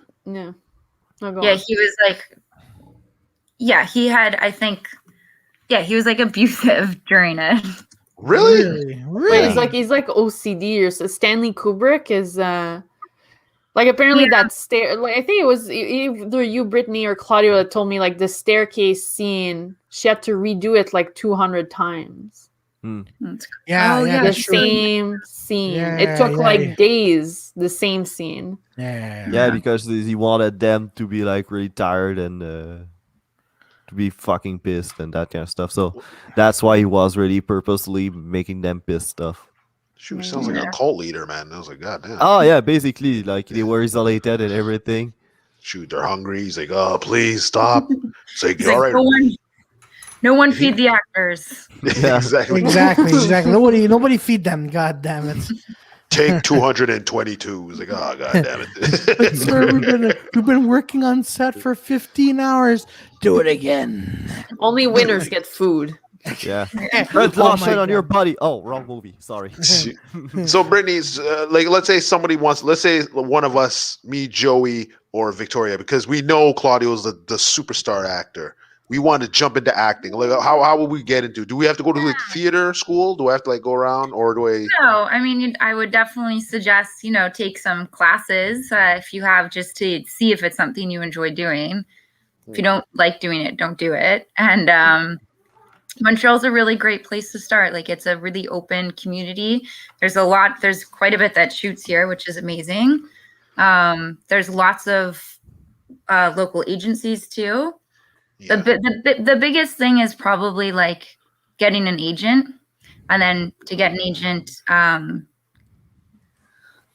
Speaker 4: he was like, he had, I think, he was like abusive during it.
Speaker 5: Really?
Speaker 3: Wait, he's like OCD or so. Stanley Kubrick is like apparently that stair. Like I think it was either you, Brittany, or Claudio that told me like the staircase scene. She had to redo it like 200 times.
Speaker 1: The
Speaker 3: same scene. It took like days. The same scene.
Speaker 2: Yeah, because he wanted them to be like really tired and to be fucking pissed and that kind of stuff. So that's why he was really purposely making them pissed stuff.
Speaker 5: Shoot, sounds like a cult leader, man. I was like, god damn.
Speaker 2: Oh yeah, basically like they were isolated and everything.
Speaker 5: Shoot, they're hungry. He's like, oh, please stop. It's like, all right.
Speaker 4: No one feed the actors.
Speaker 5: Yeah, exactly.
Speaker 1: Nobody feed them. God damn it.
Speaker 5: Take 222. It's like, oh god damn it.
Speaker 1: Sir, we've been working on set for 15 hours. Do it again.
Speaker 3: Only winners get food.
Speaker 2: Yeah. Red lotion on your body. Oh, wrong movie. Sorry.
Speaker 5: So Brittany's like, let's say one of us, me, Joey, or Victoria, because we know Claudio's the superstar actor. We want to jump into acting. Like, how will we get into? Do we have to go to like theater school? Do I have to like go around, or do I?
Speaker 4: No, I mean, I would definitely suggest take some classes if you have, just to see if it's something you enjoy doing. If you don't like doing it, don't do it. And Montreal's a really great place to start. Like, it's a really open community. There's quite a bit that shoots here, which is amazing. There's lots of local agencies too. Yeah. The biggest thing is probably like getting an agent, and then to get an agent,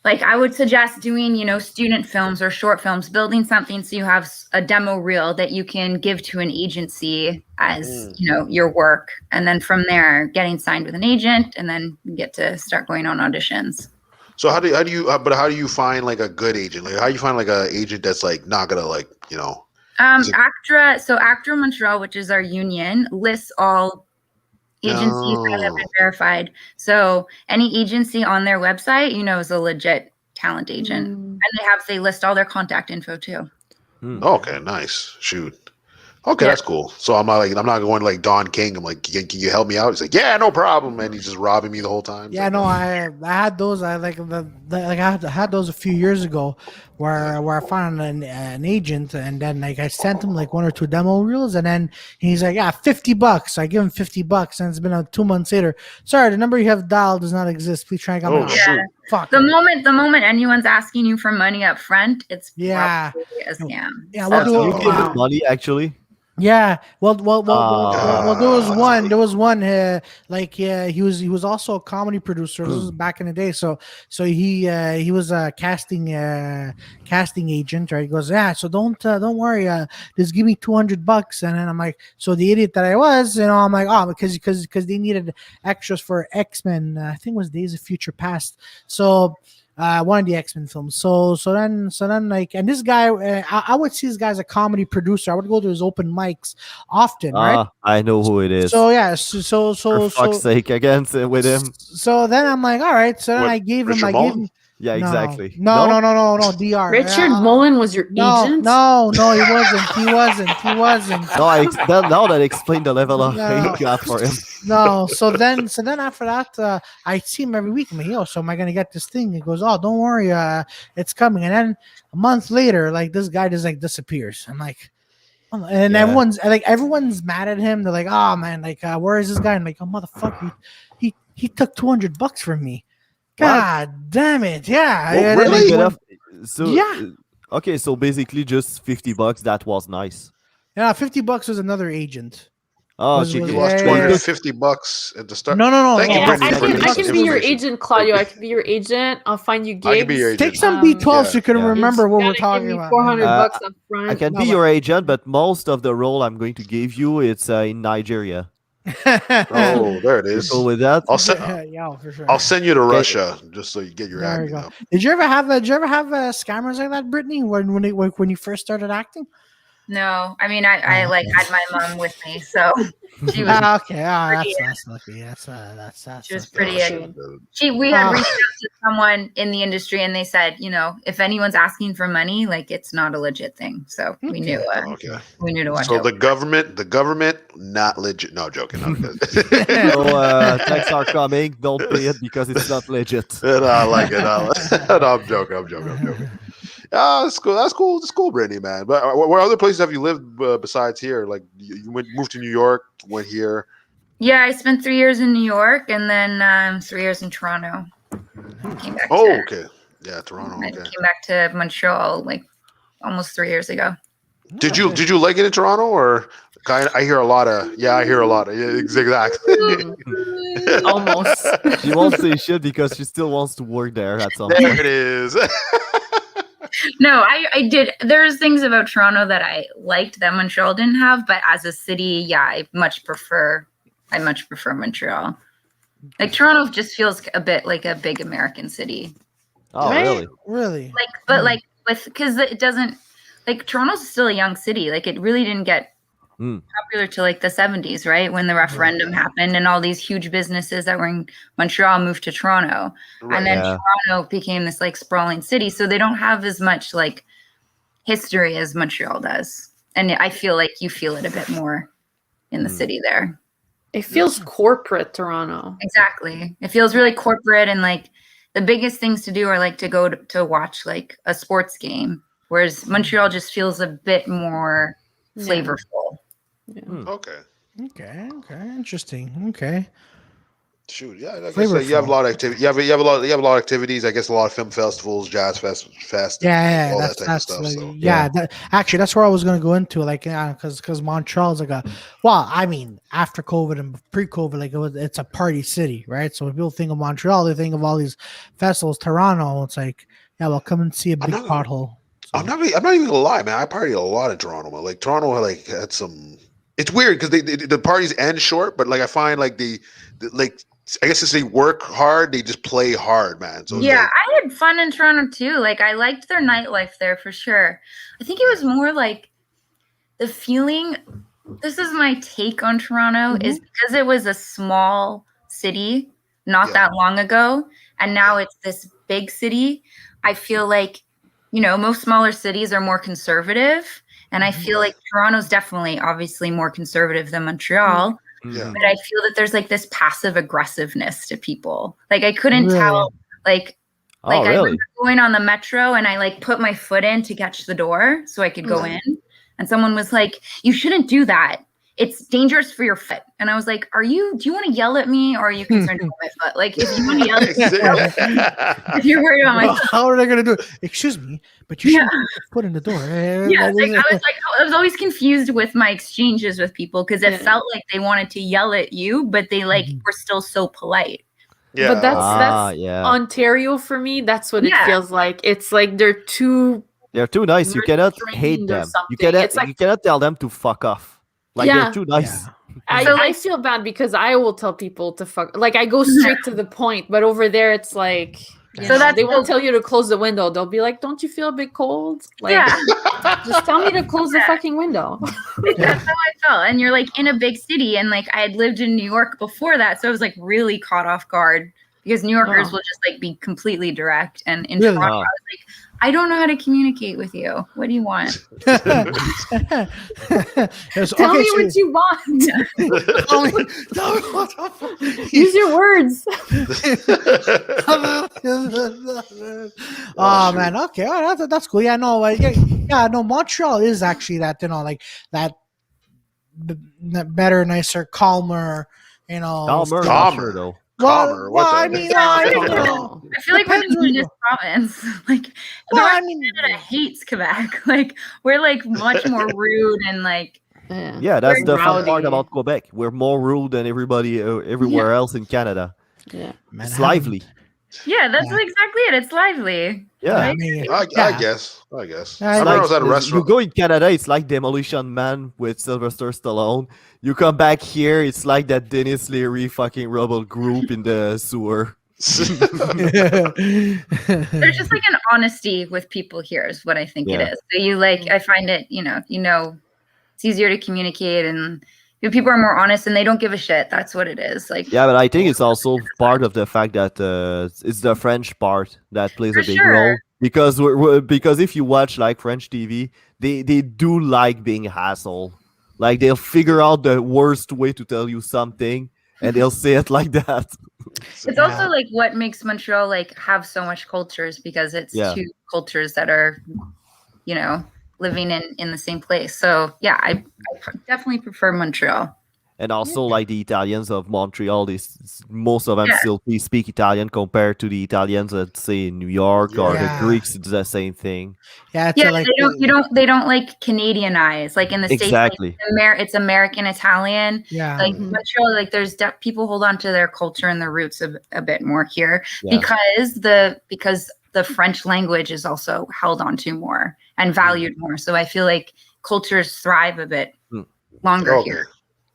Speaker 4: like I would suggest doing, student films or short films, building something so you have a demo reel that you can give to an agency as, your work. And then from there, getting signed with an agent, and then you get to start going on auditions.
Speaker 5: So how do you find like a good agent? Like, how do you find like a agent that's like not gonna like,
Speaker 4: ACTRA Montreal, which is our union, lists all agencies that have been verified. So any agency on their website, is a legit talent agent. And they list all their contact info too.
Speaker 5: Okay, nice. Shoot. Okay, that's cool. So I'm not going like Don King. I'm like, can you help me out? He's like, yeah, no problem. And he's just robbing me the whole time.
Speaker 1: Yeah, no, I had those. I had those a few years ago, where I found an agent, and then like I sent him like 1 or 2 demo reels, and then he's like, yeah, $50. I give him $50, and it's been 2 months later. Sorry, the number you have dialed does not exist. Please try and come out.
Speaker 5: Shoot.
Speaker 1: Fuck.
Speaker 4: The moment anyone's asking you for money up front, it's probably a scam.
Speaker 1: Yeah,
Speaker 2: you give money actually.
Speaker 1: Yeah, well, there was one, he was also a comedy producer. This was back in the day, so he was a casting agent, right? He goes, yeah, so don't worry, just give me $200, and then I'm like, so the idiot that I was, I'm like, oh, because they needed extras for X-Men, I think it was Days of Future Past, so. One of the X-Men films. So then like, and this guy, I would see this guy as a comedy producer. I would go to his open mics often, right?
Speaker 2: I know who it is.
Speaker 1: So yeah, so
Speaker 2: for fuck's sake, against it with him.
Speaker 1: So then I'm like, all right. So then I gave him.
Speaker 2: Yeah, exactly.
Speaker 1: No, DR.
Speaker 3: Richard Mullen was your agent?
Speaker 1: No, he wasn't.
Speaker 2: No, now that explained the level of hate you got for him.
Speaker 1: No, so then after that, I see him every week. I'm like, so am I gonna get this thing? He goes, oh, don't worry, it's coming. And then a month later, like this guy just like disappears. I'm like, and everyone's mad at him. They're like, oh man, like where is this guy? I'm like, oh motherfucker, he took $200 from me. God damn it! Yeah,
Speaker 5: well,
Speaker 2: really? Okay, so basically just $50. That was nice.
Speaker 1: Yeah, $50 was another agent.
Speaker 2: Oh,
Speaker 5: you lost $250 at the start.
Speaker 1: No.
Speaker 5: Thank you, Brittany.
Speaker 3: I can be your agent, Claudio. I can be your agent. I'll find you gigs.
Speaker 5: I can be your agent.
Speaker 1: Take some B12 so you can remember what we're talking about.
Speaker 3: $400 up front.
Speaker 2: I can be your agent, but most of the role I'm going to give you, it's in Nigeria.
Speaker 5: Oh, there it is.
Speaker 2: Go with that.
Speaker 5: I'll send you to Russia just so you get your acting up.
Speaker 1: Did you ever have scammers like that, Brittany? When you first started acting?
Speaker 4: No, I mean I had my mom with me, so she was
Speaker 1: okay. That's lucky. That's
Speaker 4: she was pretty. We had reached out to someone in the industry, and they said, if anyone's asking for money, like it's not a legit thing. So we knew. We knew to watch out.
Speaker 5: So the government, not legit. No, joking.
Speaker 2: So texts are coming. Don't pay it because it's not legit.
Speaker 5: I like it. No, I'm joking. That's cool. That's cool, Brittany, man. But where other places have you lived besides here? Like you moved to New York, went here.
Speaker 4: Yeah, I spent 3 years in New York, and then 3 years in Toronto.
Speaker 5: Okay. Yeah, Toronto.
Speaker 4: I came back to Montreal like almost 3 years ago.
Speaker 5: Did you like it in Toronto, or I hear a lot of yeah, exactly.
Speaker 3: Almost.
Speaker 2: She won't say shit because she still wants to work there at some
Speaker 5: point.
Speaker 2: There
Speaker 5: it is.
Speaker 4: No, I did. There's things about Toronto that I liked that Montreal didn't have, but as a city, yeah, I much prefer Montreal. Like Toronto just feels a bit like a big American city.
Speaker 2: Oh,
Speaker 1: right? Really?
Speaker 4: Because it doesn't, like Toronto's still a young city. Like it really didn't get popular to like the 70s, right? When the referendum happened and all these huge businesses that were in Montreal moved to Toronto. And then Toronto became this like sprawling city. So they don't have as much like history as Montreal does. And I feel like you feel it a bit more in the city there.
Speaker 3: It feels corporate, Toronto.
Speaker 4: Exactly. It feels really corporate, and like the biggest things to do are like to go to watch like a sports game, whereas Montreal just feels a bit more flavorful.
Speaker 3: Yeah.
Speaker 5: Okay.
Speaker 1: Okay. Interesting. Okay.
Speaker 5: Shoot, yeah. I guess you have a lot of activity. You have a lot of activities. I guess a lot of film festivals, jazz fest,
Speaker 1: yeah,
Speaker 5: all
Speaker 1: that's,
Speaker 5: that type of stuff.
Speaker 1: Like,
Speaker 5: So.
Speaker 1: Actually, that's where I was going to go into, like, because Montreal's like I mean, after COVID and pre-COVID, like it's a party city, right? So when people think of Montreal, they think of all these festivals. Toronto, it's like, yeah, well, come and see a big pothole. So.
Speaker 5: I'm not even gonna lie, man. I partied a lot in Toronto. Man. Like Toronto, like had some. It's weird because the parties end short, but like I find like the I guess since they work hard, they just play hard, man. So
Speaker 4: yeah, I had fun in Toronto too. Like I liked their nightlife there for sure. I think it was more like the feeling. This is my take on Toronto is because it was a small city not that long ago, and now it's this big city. I feel like, most smaller cities are more conservative, and I feel like Toronto's definitely obviously more conservative than Montreal.
Speaker 5: Yeah.
Speaker 4: But I feel that there's like this passive aggressiveness to people. Like I couldn't tell, like I remember going on the metro and I like put my foot in to catch the door so I could go in. And someone was like, you shouldn't do that. It's dangerous for your foot. And I was like, do you want to yell at me or are you concerned about my foot? Like if you want to yell at me, if you're worried about my foot.
Speaker 1: How are they going to do it? Excuse me, but you shouldn't put your foot in the door.
Speaker 4: I was always confused with my exchanges with people because it felt like they wanted to yell at you, but they like were still so polite.
Speaker 5: Yeah.
Speaker 3: But that's Ontario for me. That's what it feels like. It's like they're too
Speaker 2: nice. You cannot hate them. You cannot tell them to fuck off. Like they're too nice.
Speaker 1: Yeah.
Speaker 3: I feel bad because I will tell people to fuck. Like I go straight to the point, but over there it's like they won't tell you to close the window. They'll be like, "Don't you feel a bit cold?" Like, just tell me to close the fucking window.
Speaker 4: That's how I felt. And you're like in a big city, and like I had lived in New York before that, so I was like really caught off guard because New Yorkers will just like be completely direct. And in Toronto, I was like, I don't know how to communicate with you. What do you want?
Speaker 3: Tell me what you want. Use your words.
Speaker 1: Oh man, okay, that's cool. Yeah, no, no. Montreal is actually that, like that better, nicer, calmer.
Speaker 2: Calmer though.
Speaker 1: I mean,
Speaker 4: I feel like we're the meanest province. Like, Canada hates Quebec. Like, we're like much more rude and like.
Speaker 2: Yeah, that's the fun part about Quebec. We're more rude than everybody everywhere else in Canada.
Speaker 3: Yeah,
Speaker 2: it's lively.
Speaker 4: Yeah, that's exactly it. It's lively.
Speaker 2: Yeah,
Speaker 4: right?
Speaker 5: I guess. I
Speaker 2: was
Speaker 5: at a restaurant.
Speaker 2: You go in Canada, it's like Demolition Man with Sylvester Stallone. You come back here, it's like that Dennis Leary fucking rebel group in the sewer.
Speaker 4: There's just like an honesty with people here is what I think it is. So you like, I find it, it's easier to communicate and people are more honest and they don't give a shit. That's what it is. Like,
Speaker 2: yeah, but I think it's also part of the fact that it's the French part that plays a big role. Because because if you watch like French TV, they do like being a hassle. Like they'll figure out the worst way to tell you something and they'll say it like that.
Speaker 4: It's also like what makes Montreal like have so much cultures because it's two cultures that are, living in the same place. So yeah, I definitely prefer Montreal.
Speaker 2: And also like the Italians of Montreal, most of them still speak Italian compared to the Italians that say in New York or the Greeks. It's the same thing.
Speaker 1: Yeah,
Speaker 4: like, they don't like Canadianize like in the States.
Speaker 2: Exactly.
Speaker 4: Like, it's American Italian.
Speaker 1: Yeah,
Speaker 4: like Montreal, like there's people hold on to their culture and their roots a bit more here because the French language is also held onto more and valued more. So I feel like cultures thrive a bit longer here.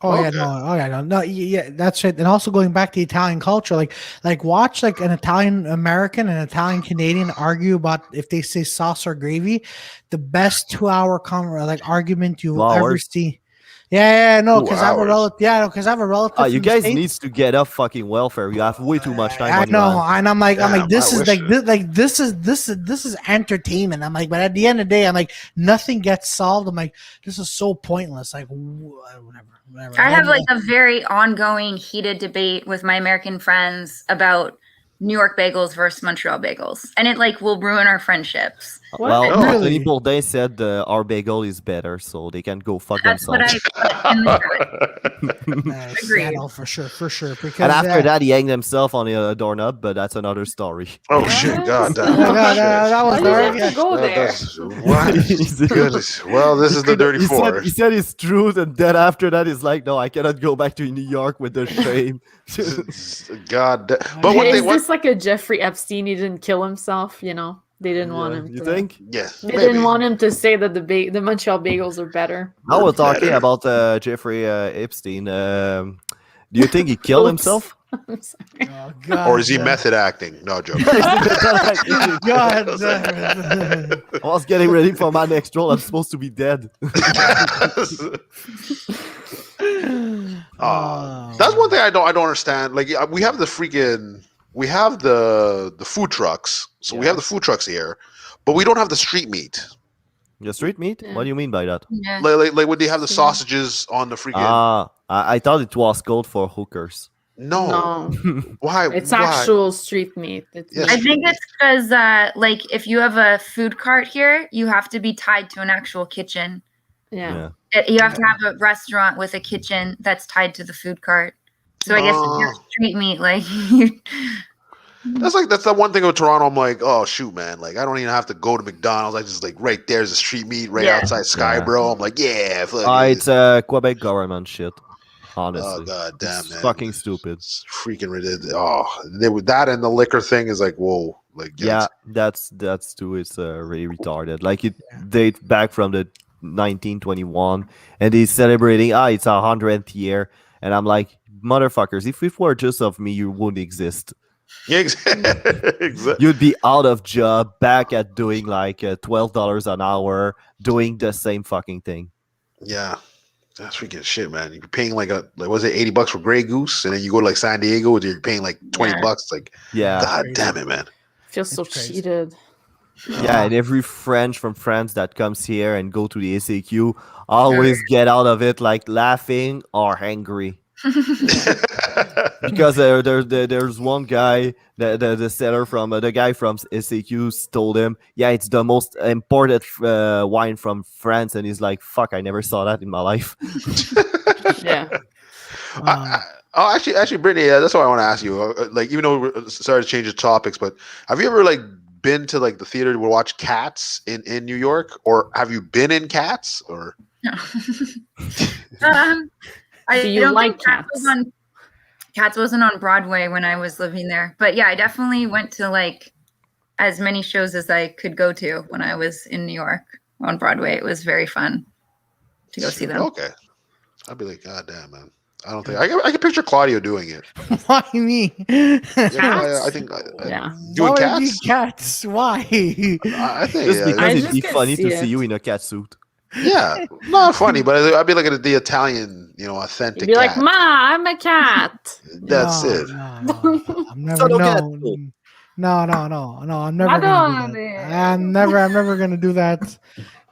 Speaker 1: Yeah, that's right. And also going back to Italian culture, like watch like an Italian American and Italian Canadian argue about if they say sauce or gravy, the best 2-hour argument you'll ever see. No, because I have a relative. Yeah, because I have a relative.
Speaker 2: You guys need to get up fucking welfare. You have way too much time.
Speaker 1: I know, and I'm like, this is this is entertainment. I'm like, but at the end of the day, I'm like, nothing gets solved. I'm like, this is so pointless. Like, whatever.
Speaker 4: I have like a very ongoing heated debate with my American friends about New York bagels versus Montreal bagels, and it like will ruin our friendships.
Speaker 2: Well, Anthony Bourdain said our bagel is better, so they can go fuck themselves.
Speaker 1: Agreed. For sure. Because,
Speaker 2: and after that, he hanged himself on a doorknob, but that's another story.
Speaker 5: Oh shit! God damn.
Speaker 1: That was dark.
Speaker 3: Go there.
Speaker 5: Goodness. Well, this is the DirtyFour.
Speaker 2: He said it's truth, and then after that, he's like, "No, I cannot go back to New York with the shame."
Speaker 5: God, but
Speaker 3: is this like a Jeffrey Epstein? He didn't kill himself, you know. They didn't want him.
Speaker 2: You think?
Speaker 5: Yes.
Speaker 3: They didn't want him to say that the Montreal bagels are better.
Speaker 2: I was talking about Jeffrey Epstein. Do you think he killed himself?
Speaker 3: I'm sorry.
Speaker 1: Oh, God,
Speaker 5: or is he method acting? No joke.
Speaker 1: God,
Speaker 2: I was getting ready for my next role. I'm supposed to be dead.
Speaker 5: That's one thing I don't understand. Like we have the food trucks. So we have the food trucks here, but we don't have the street meat.
Speaker 2: The street meat?
Speaker 3: Yeah.
Speaker 2: What do you mean by that?
Speaker 4: Yeah.
Speaker 5: Like would they have the sausages on the freaking?
Speaker 2: I thought it was called for hookers.
Speaker 5: No. Why?
Speaker 3: It's actual street meat.
Speaker 5: Yes.
Speaker 4: I think it's because, like, if you have a food cart here, you have to be tied to an actual kitchen.
Speaker 3: Yeah.
Speaker 4: You have to have a restaurant with a kitchen that's tied to the food cart. So I guess if you're street meat, like,
Speaker 5: that's the one thing with Toronto. I'm like, oh shoot, man! Like I don't even have to go to McDonald's. I just like right there's the street meat right outside Skybro. I'm like, yeah.
Speaker 2: It's Quebec government shit. Honestly,
Speaker 5: oh god damn,
Speaker 2: it's
Speaker 5: man,
Speaker 2: fucking stupid.
Speaker 5: It's freaking ridiculous. Oh, that and the liquor thing is like, whoa, like
Speaker 2: yeah, that's too. It's really retarded. Like it dates back from the 1921, and he's celebrating. It's 100th year, and I'm like, motherfuckers, if it were just of me, you wouldn't exist.
Speaker 5: Yeah, exactly.
Speaker 2: You'd be out of job, back at doing like $12 an hour, doing the same fucking thing.
Speaker 5: Yeah, that's freaking shit, man. You're paying like was it $80 for Grey Goose, and then you go to like San Diego, and you're paying like $20. Like, god damn it, man.
Speaker 3: Feels so cheated.
Speaker 2: Yeah, and every French from France that comes here and go to the SAQ always get out of it like laughing or angry. Because there's one guy, the seller from the guy from SAQ told him, it's the most imported wine from France, and he's like, fuck, I never saw that in my life.
Speaker 3: Yeah.
Speaker 5: Actually, Brittany, that's what I want to ask you. Like, even though we're sorry to change the topics, but have you ever like been to like the theater to watch Cats in New York, or have you been in Cats? Or
Speaker 4: no. I don't think Cats wasn't on Broadway when I was living there. But yeah, I definitely went to like as many shows as I could go to when I was in New York on Broadway. It was very fun to go see them.
Speaker 5: Okay. I'd be like, god damn, man. I don't think I can picture Claudio doing it.
Speaker 1: Why me?
Speaker 5: I think doing
Speaker 1: Cats. Why?
Speaker 5: I think
Speaker 2: just because it'd be funny to see you in a cat suit.
Speaker 5: Yeah, not funny, but I'd be like the Italian, authentic.
Speaker 3: You'd be like, Ma, I'm a cat.
Speaker 5: That's it.
Speaker 1: No, I'm never. No, I'm never gonna do that. I'm never gonna do that.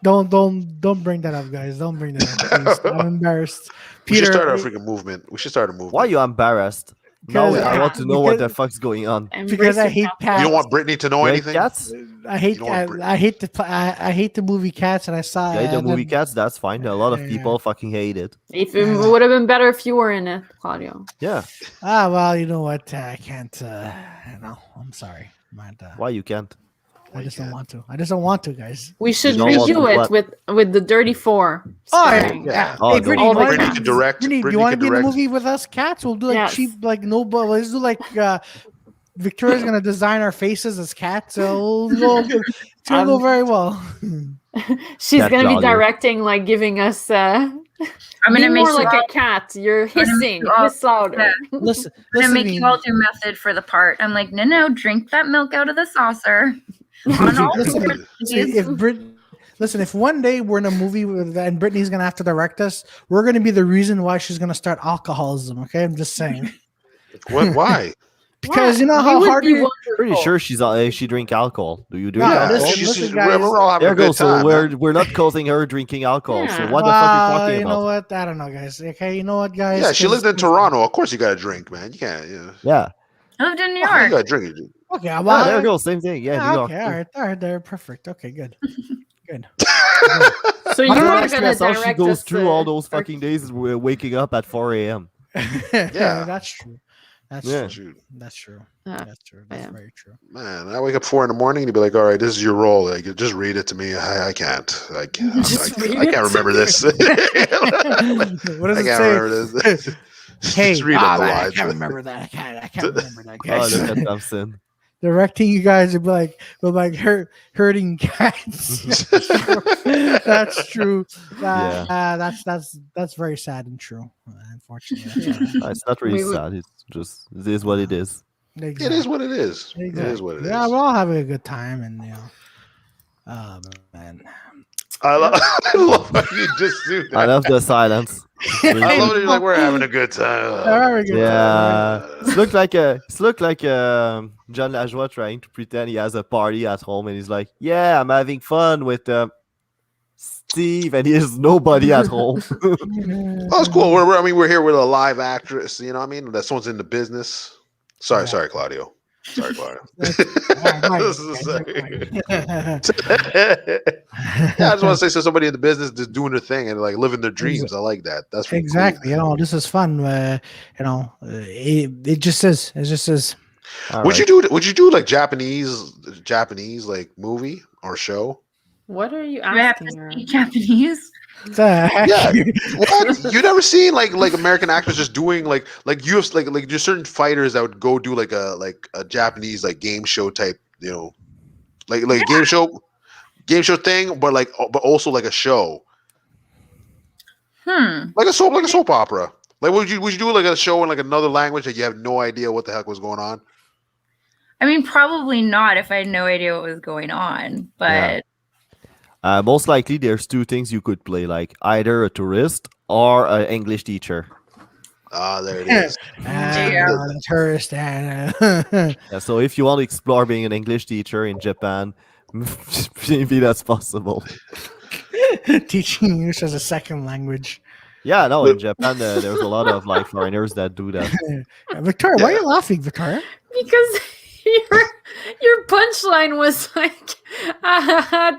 Speaker 1: Don't bring that up, guys. Don't bring that up, please. I'm embarrassed.
Speaker 5: Peter, we should start a freaking movement. We should start a movement.
Speaker 2: Why are you embarrassed? No, I want to know what the fuck's going on.
Speaker 1: Because I hate Cats.
Speaker 5: You don't want Brittany to know anything?
Speaker 2: Cats?
Speaker 1: I hate the movie Cats, and I saw
Speaker 2: the movie Cats. That's fine. A lot of people fucking hate it.
Speaker 3: It would have been better if you were in it, Claudio.
Speaker 2: Yeah.
Speaker 1: Well, you know what? I can't. I'm sorry.
Speaker 2: Why you can't?
Speaker 1: I just don't want to. I just don't want to, guys.
Speaker 3: We should redo it with the DirtyFour.
Speaker 1: Yeah.
Speaker 5: Hey, Brittany can direct.
Speaker 1: Brittany, do you want to be in the movie with us, Cats? We'll do like cheap, like nobody. Let's do like Victoria's gonna design our faces as cats, so it's gonna go very well.
Speaker 3: She's gonna be directing, like giving us.
Speaker 4: I'm gonna make
Speaker 3: more like a cat. You're hissing. Hiss louder.
Speaker 4: Yeah.
Speaker 1: Listen,
Speaker 4: I'm gonna make you all do method for the part. I'm like, no, drink that milk out of the saucer.
Speaker 1: Listen, Listen, if one day we're in a movie and Brittany's gonna have to direct us, we're gonna be the reason why she's gonna start alcoholism. Okay, I'm just saying.
Speaker 5: What? Why?
Speaker 1: Because you know how hard it is.
Speaker 2: Pretty sure she drink alcohol. Do you drink
Speaker 1: No,
Speaker 2: alcohol?
Speaker 1: listen, guys.
Speaker 5: We're all having a good time.
Speaker 2: So we're not causing her drinking alcohol.
Speaker 3: Yeah.
Speaker 2: So what the fuck are you talking
Speaker 1: You know
Speaker 2: about?
Speaker 1: what? I don't know, guys. Okay, you know what, guys?
Speaker 5: Yeah, she lived in Toronto. Of course, you got to drink, man. You can't.
Speaker 2: Yeah.
Speaker 4: I lived in New
Speaker 5: You
Speaker 4: York.
Speaker 5: got to drink.
Speaker 1: Okay,
Speaker 2: Yeah,
Speaker 1: well,
Speaker 2: there you go. Same thing. Yeah, New York.
Speaker 1: okay, all right, they're perfect. Okay, good, good.
Speaker 3: So you
Speaker 1: I don't
Speaker 3: are
Speaker 1: know,
Speaker 3: gonna
Speaker 2: That's how she
Speaker 3: direct
Speaker 2: goes
Speaker 3: us
Speaker 2: through
Speaker 3: to-
Speaker 2: all those fucking days is we're waking up at 4 a.m.
Speaker 5: Yeah.
Speaker 1: That's true. That's
Speaker 2: Yeah.
Speaker 1: true. That's true.
Speaker 3: Yeah.
Speaker 1: That's true. That's
Speaker 3: Yeah.
Speaker 1: very true.
Speaker 5: Man, I wake up 4 a.m. and you'd be like, "All right, this is your role. Like, just read it to me. I can't. I can't.
Speaker 3: Just read
Speaker 5: I
Speaker 3: it
Speaker 5: can't
Speaker 3: to
Speaker 5: remember
Speaker 3: me.
Speaker 5: this.
Speaker 1: What does
Speaker 5: I
Speaker 1: it
Speaker 5: can't
Speaker 1: say?
Speaker 5: remember this.
Speaker 1: Hey,
Speaker 5: Just read up the
Speaker 1: man, I
Speaker 5: lines.
Speaker 1: can't remember that. I can't remember that,
Speaker 2: Oh,
Speaker 1: guys.
Speaker 2: look at Thompson.
Speaker 1: Directing you guys would be like hurting cats. That's true. That's very sad and true. Unfortunately,
Speaker 2: No, it's not really
Speaker 3: We would-
Speaker 2: sad. It's just it is what it is.
Speaker 1: Exactly.
Speaker 5: It is what it is.
Speaker 1: Exactly.
Speaker 5: It is what it is.
Speaker 1: Yeah, we're all having a good time, and oh man.
Speaker 5: I love how you just do that.
Speaker 2: I love the silence. It's really
Speaker 5: I
Speaker 2: good.
Speaker 5: love it. You're like, we're having a good time.
Speaker 1: Very good.
Speaker 2: Yeah, it looked like John Lajoie trying to pretend he has a party at home, and he's like, "Yeah, I'm having fun with Steve," and he has nobody at home.
Speaker 5: Oh, it's cool. We're here with a live actress. You know what I mean? That someone's in the business. Sorry, Claudio. Sorry, Claudio. Yeah, I just want to say, so somebody in the business just doing their thing and like living their dreams. I like that. That's really
Speaker 1: exactly.
Speaker 5: cool.
Speaker 1: This is fun. It just is. It just is.
Speaker 2: All
Speaker 5: Would
Speaker 2: right.
Speaker 5: you do like Japanese like movie or show?
Speaker 3: What are you
Speaker 4: Do I have to
Speaker 3: asking her?
Speaker 4: speak Japanese?
Speaker 5: Yeah. What? You never seen like American actors just doing like UFC like there's certain fighters that would go do like a Japanese like game show type, like game show thing, but also like a show. Like a soap opera. Like would you do like a show in like another language that you have no idea what the heck was going on?
Speaker 4: I mean, probably not if I had no idea what was going on, but
Speaker 2: Most likely, there's two things you could play, like either a tourist or an English teacher.
Speaker 5: Ah, there it is.
Speaker 1: The tourist.
Speaker 2: Yeah, so if you want to explore being an English teacher in Japan, maybe that's possible.
Speaker 1: Teaching English as a second languge.
Speaker 2: Yeah, no, in Japan, there's a lot of like foreigners that do that.
Speaker 1: Victoria, why are you laughing, Victoria?
Speaker 3: Because your punchline was like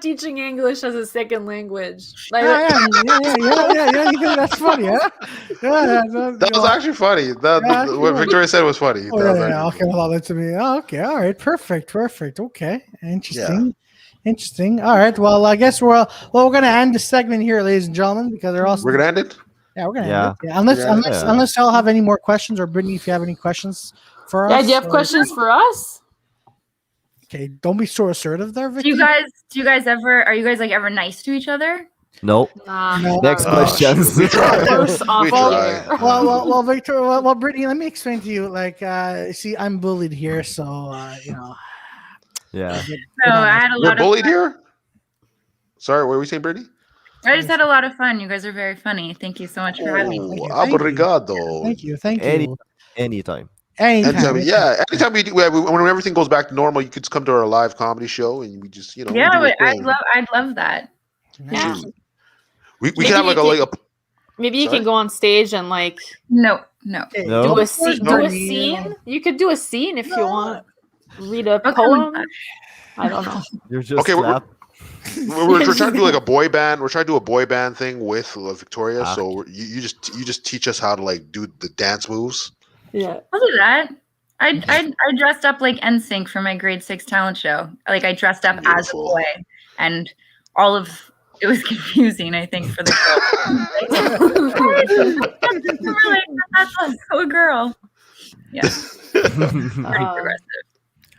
Speaker 3: teaching English as a second language. Like,
Speaker 1: Yeah. You think that's funny, huh? Yeah.
Speaker 5: That was actually funny. What Victoria said was funny.
Speaker 1: Oh, yeah. Okay, well, that's me. Oh, okay, all right, perfect. Okay, interesting. All right, well, I guess we're gonna end the segment here, ladies and gentlemen, because
Speaker 5: we're gonna end it.
Speaker 1: Yeah, we're gonna end it. Yeah, unless y'all have any more questions, or Brittany, if you have any questions for us.
Speaker 3: yeah, do you have questions for us?
Speaker 1: Okay, don't be so assertive there, Vicky.
Speaker 4: do you guys ever ever nice to each other?
Speaker 2: Nope.
Speaker 1: No.
Speaker 2: Next questions.
Speaker 5: We try.
Speaker 3: First off,
Speaker 5: We try.
Speaker 1: Well, Victoria, well, Brittany, let me explain to you. Like, see, I'm bullied here, so
Speaker 2: Yeah.
Speaker 4: So I had a
Speaker 5: We're
Speaker 4: lot of
Speaker 5: bullied
Speaker 4: fun.
Speaker 5: here. Sorry, what were we saying, Brittany?
Speaker 4: I just had a lot of fun. You guys are very funny. Thank you so much for having me.
Speaker 5: Oh,
Speaker 1: Thank you.
Speaker 5: obrigado.
Speaker 1: Thank you.
Speaker 2: Anytime.
Speaker 1: Anytime.
Speaker 5: Anytime when everything goes back to normal, you could come to our live comedy show and we just we do
Speaker 4: Yeah,
Speaker 5: a
Speaker 4: I'd
Speaker 5: thing.
Speaker 4: love that.
Speaker 3: Yeah.
Speaker 5: We
Speaker 3: Maybe
Speaker 5: can have like
Speaker 3: you
Speaker 5: a
Speaker 3: Maybe you
Speaker 5: Sorry?
Speaker 3: can go on stage and like
Speaker 4: No.
Speaker 1: Okay.
Speaker 2: No.
Speaker 3: do a
Speaker 1: Of course,
Speaker 3: scene.
Speaker 1: Brittany.
Speaker 3: You could do a scene if you want. Read a
Speaker 4: Okay.
Speaker 3: poem. I don't know.
Speaker 2: You're just
Speaker 5: Okay,
Speaker 2: slap.
Speaker 5: we're trying to do like a boy band. We're trying to do a boy band thing with Victoria.
Speaker 2: Ah.
Speaker 5: So you just teach us how to like do the dance moves.
Speaker 3: Yeah.
Speaker 4: I'll do that. I dressed up like NSYNC for my grade 6 talent show. Like I dressed up as a
Speaker 5: Beautiful.
Speaker 4: boy, and it was confusing. I think for the girls. Like, that's also a girl. Yeah, pretty progressive.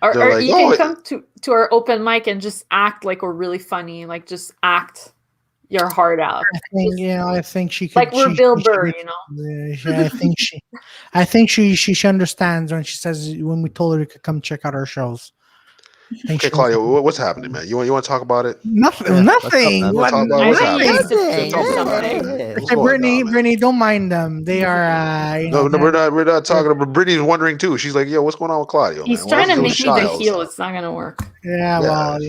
Speaker 3: Or
Speaker 5: They're like,
Speaker 3: you
Speaker 5: "Oh,
Speaker 3: can come to our open mic and just act like we're really funny. Like just act your heart out.
Speaker 1: I think she could.
Speaker 3: Like we're Bill Burr, you know.
Speaker 1: Yeah, I think she understands when she says when we told her to come check out our shows.
Speaker 5: Okay, Claudio, what's happening, man? You want to talk about it?
Speaker 1: Nothing.
Speaker 5: What's happening?
Speaker 1: Hey, Brittany, don't mind them. They are.
Speaker 5: No, we're not talking about. Brittany's wondering too. She's like, "Yo, what's going on with Claudio?"
Speaker 3: He's trying to make me the heel. It's not gonna work.
Speaker 1: Yeah, well,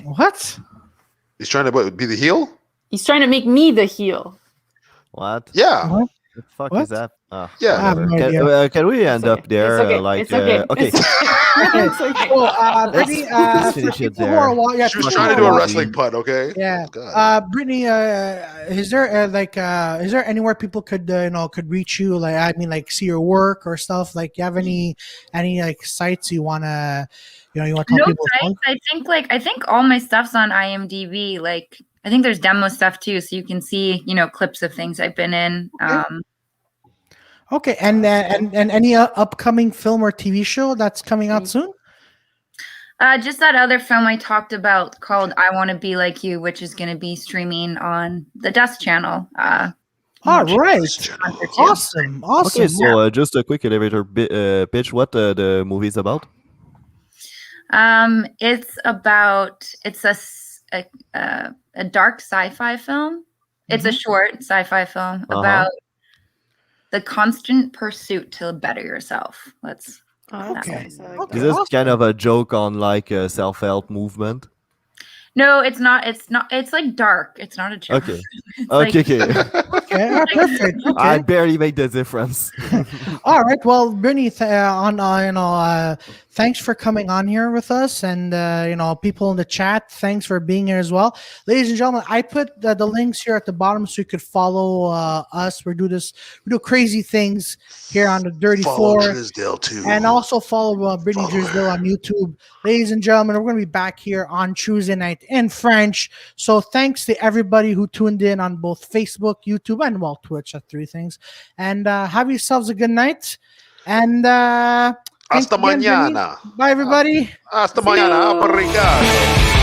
Speaker 1: what?
Speaker 5: He's trying to be the heel.
Speaker 3: He's trying to make me the heel.
Speaker 2: What?
Speaker 5: Yeah.
Speaker 1: What?
Speaker 2: The fuck is that? Oh,
Speaker 5: yeah.
Speaker 2: Can we end up there?
Speaker 3: Okay.
Speaker 2: Okay.
Speaker 1: Brittany,
Speaker 2: finish it there.
Speaker 5: She was trying to do a wrestling putt. Okay.
Speaker 1: Yeah. Brittany, is there anywhere people could could reach you? Like, I mean, like, see your work or stuff. Like, you have any like sites you wanna, you want to tell people?
Speaker 4: Sites. I think all my stuff's on IMDb. Like, I think there's demo stuff too, so you can see, clips of things I've been in.
Speaker 1: Okay, and any upcoming film or TV show that's coming out soon?
Speaker 4: Just that other film I talked about called "I Want to Be Like You," which is going to be streaming on the Dust Channel.
Speaker 1: All right, awesome.
Speaker 2: Okay, so just a quick elevator pitch. What the movie is about?
Speaker 4: It's a dark sci-fi film. It's a short sci-fi film about the constant pursuit to better yourself.
Speaker 1: Okay.
Speaker 2: Is this kind of a joke on like a self-help movement?
Speaker 4: No, it's not. It's like dark. It's not a joke.
Speaker 2: Okay. Okay.
Speaker 1: Okay. Perfect. Okay.
Speaker 2: I barely make the difference.
Speaker 1: All right. Well, Brittany, thanks for coming on here with us, and people in the chat, thanks for being here as well, ladies and gentlemen. I put the links here at the bottom so you could follow us. We do crazy things here on the DirtyFour,
Speaker 5: Drisdelle too,
Speaker 1: and also follow Brittany Drisdelle on YouTube. Ladies and gentlemen, we're going to be back here on Tuesday night in French. So thanks to everybody who tuned in on both Facebook, YouTube, and Twitch at Three Things. And have yourselves a good night. And
Speaker 5: hasta mañana.
Speaker 1: Bye, everybody.
Speaker 5: Hasta mañana. Obrigado.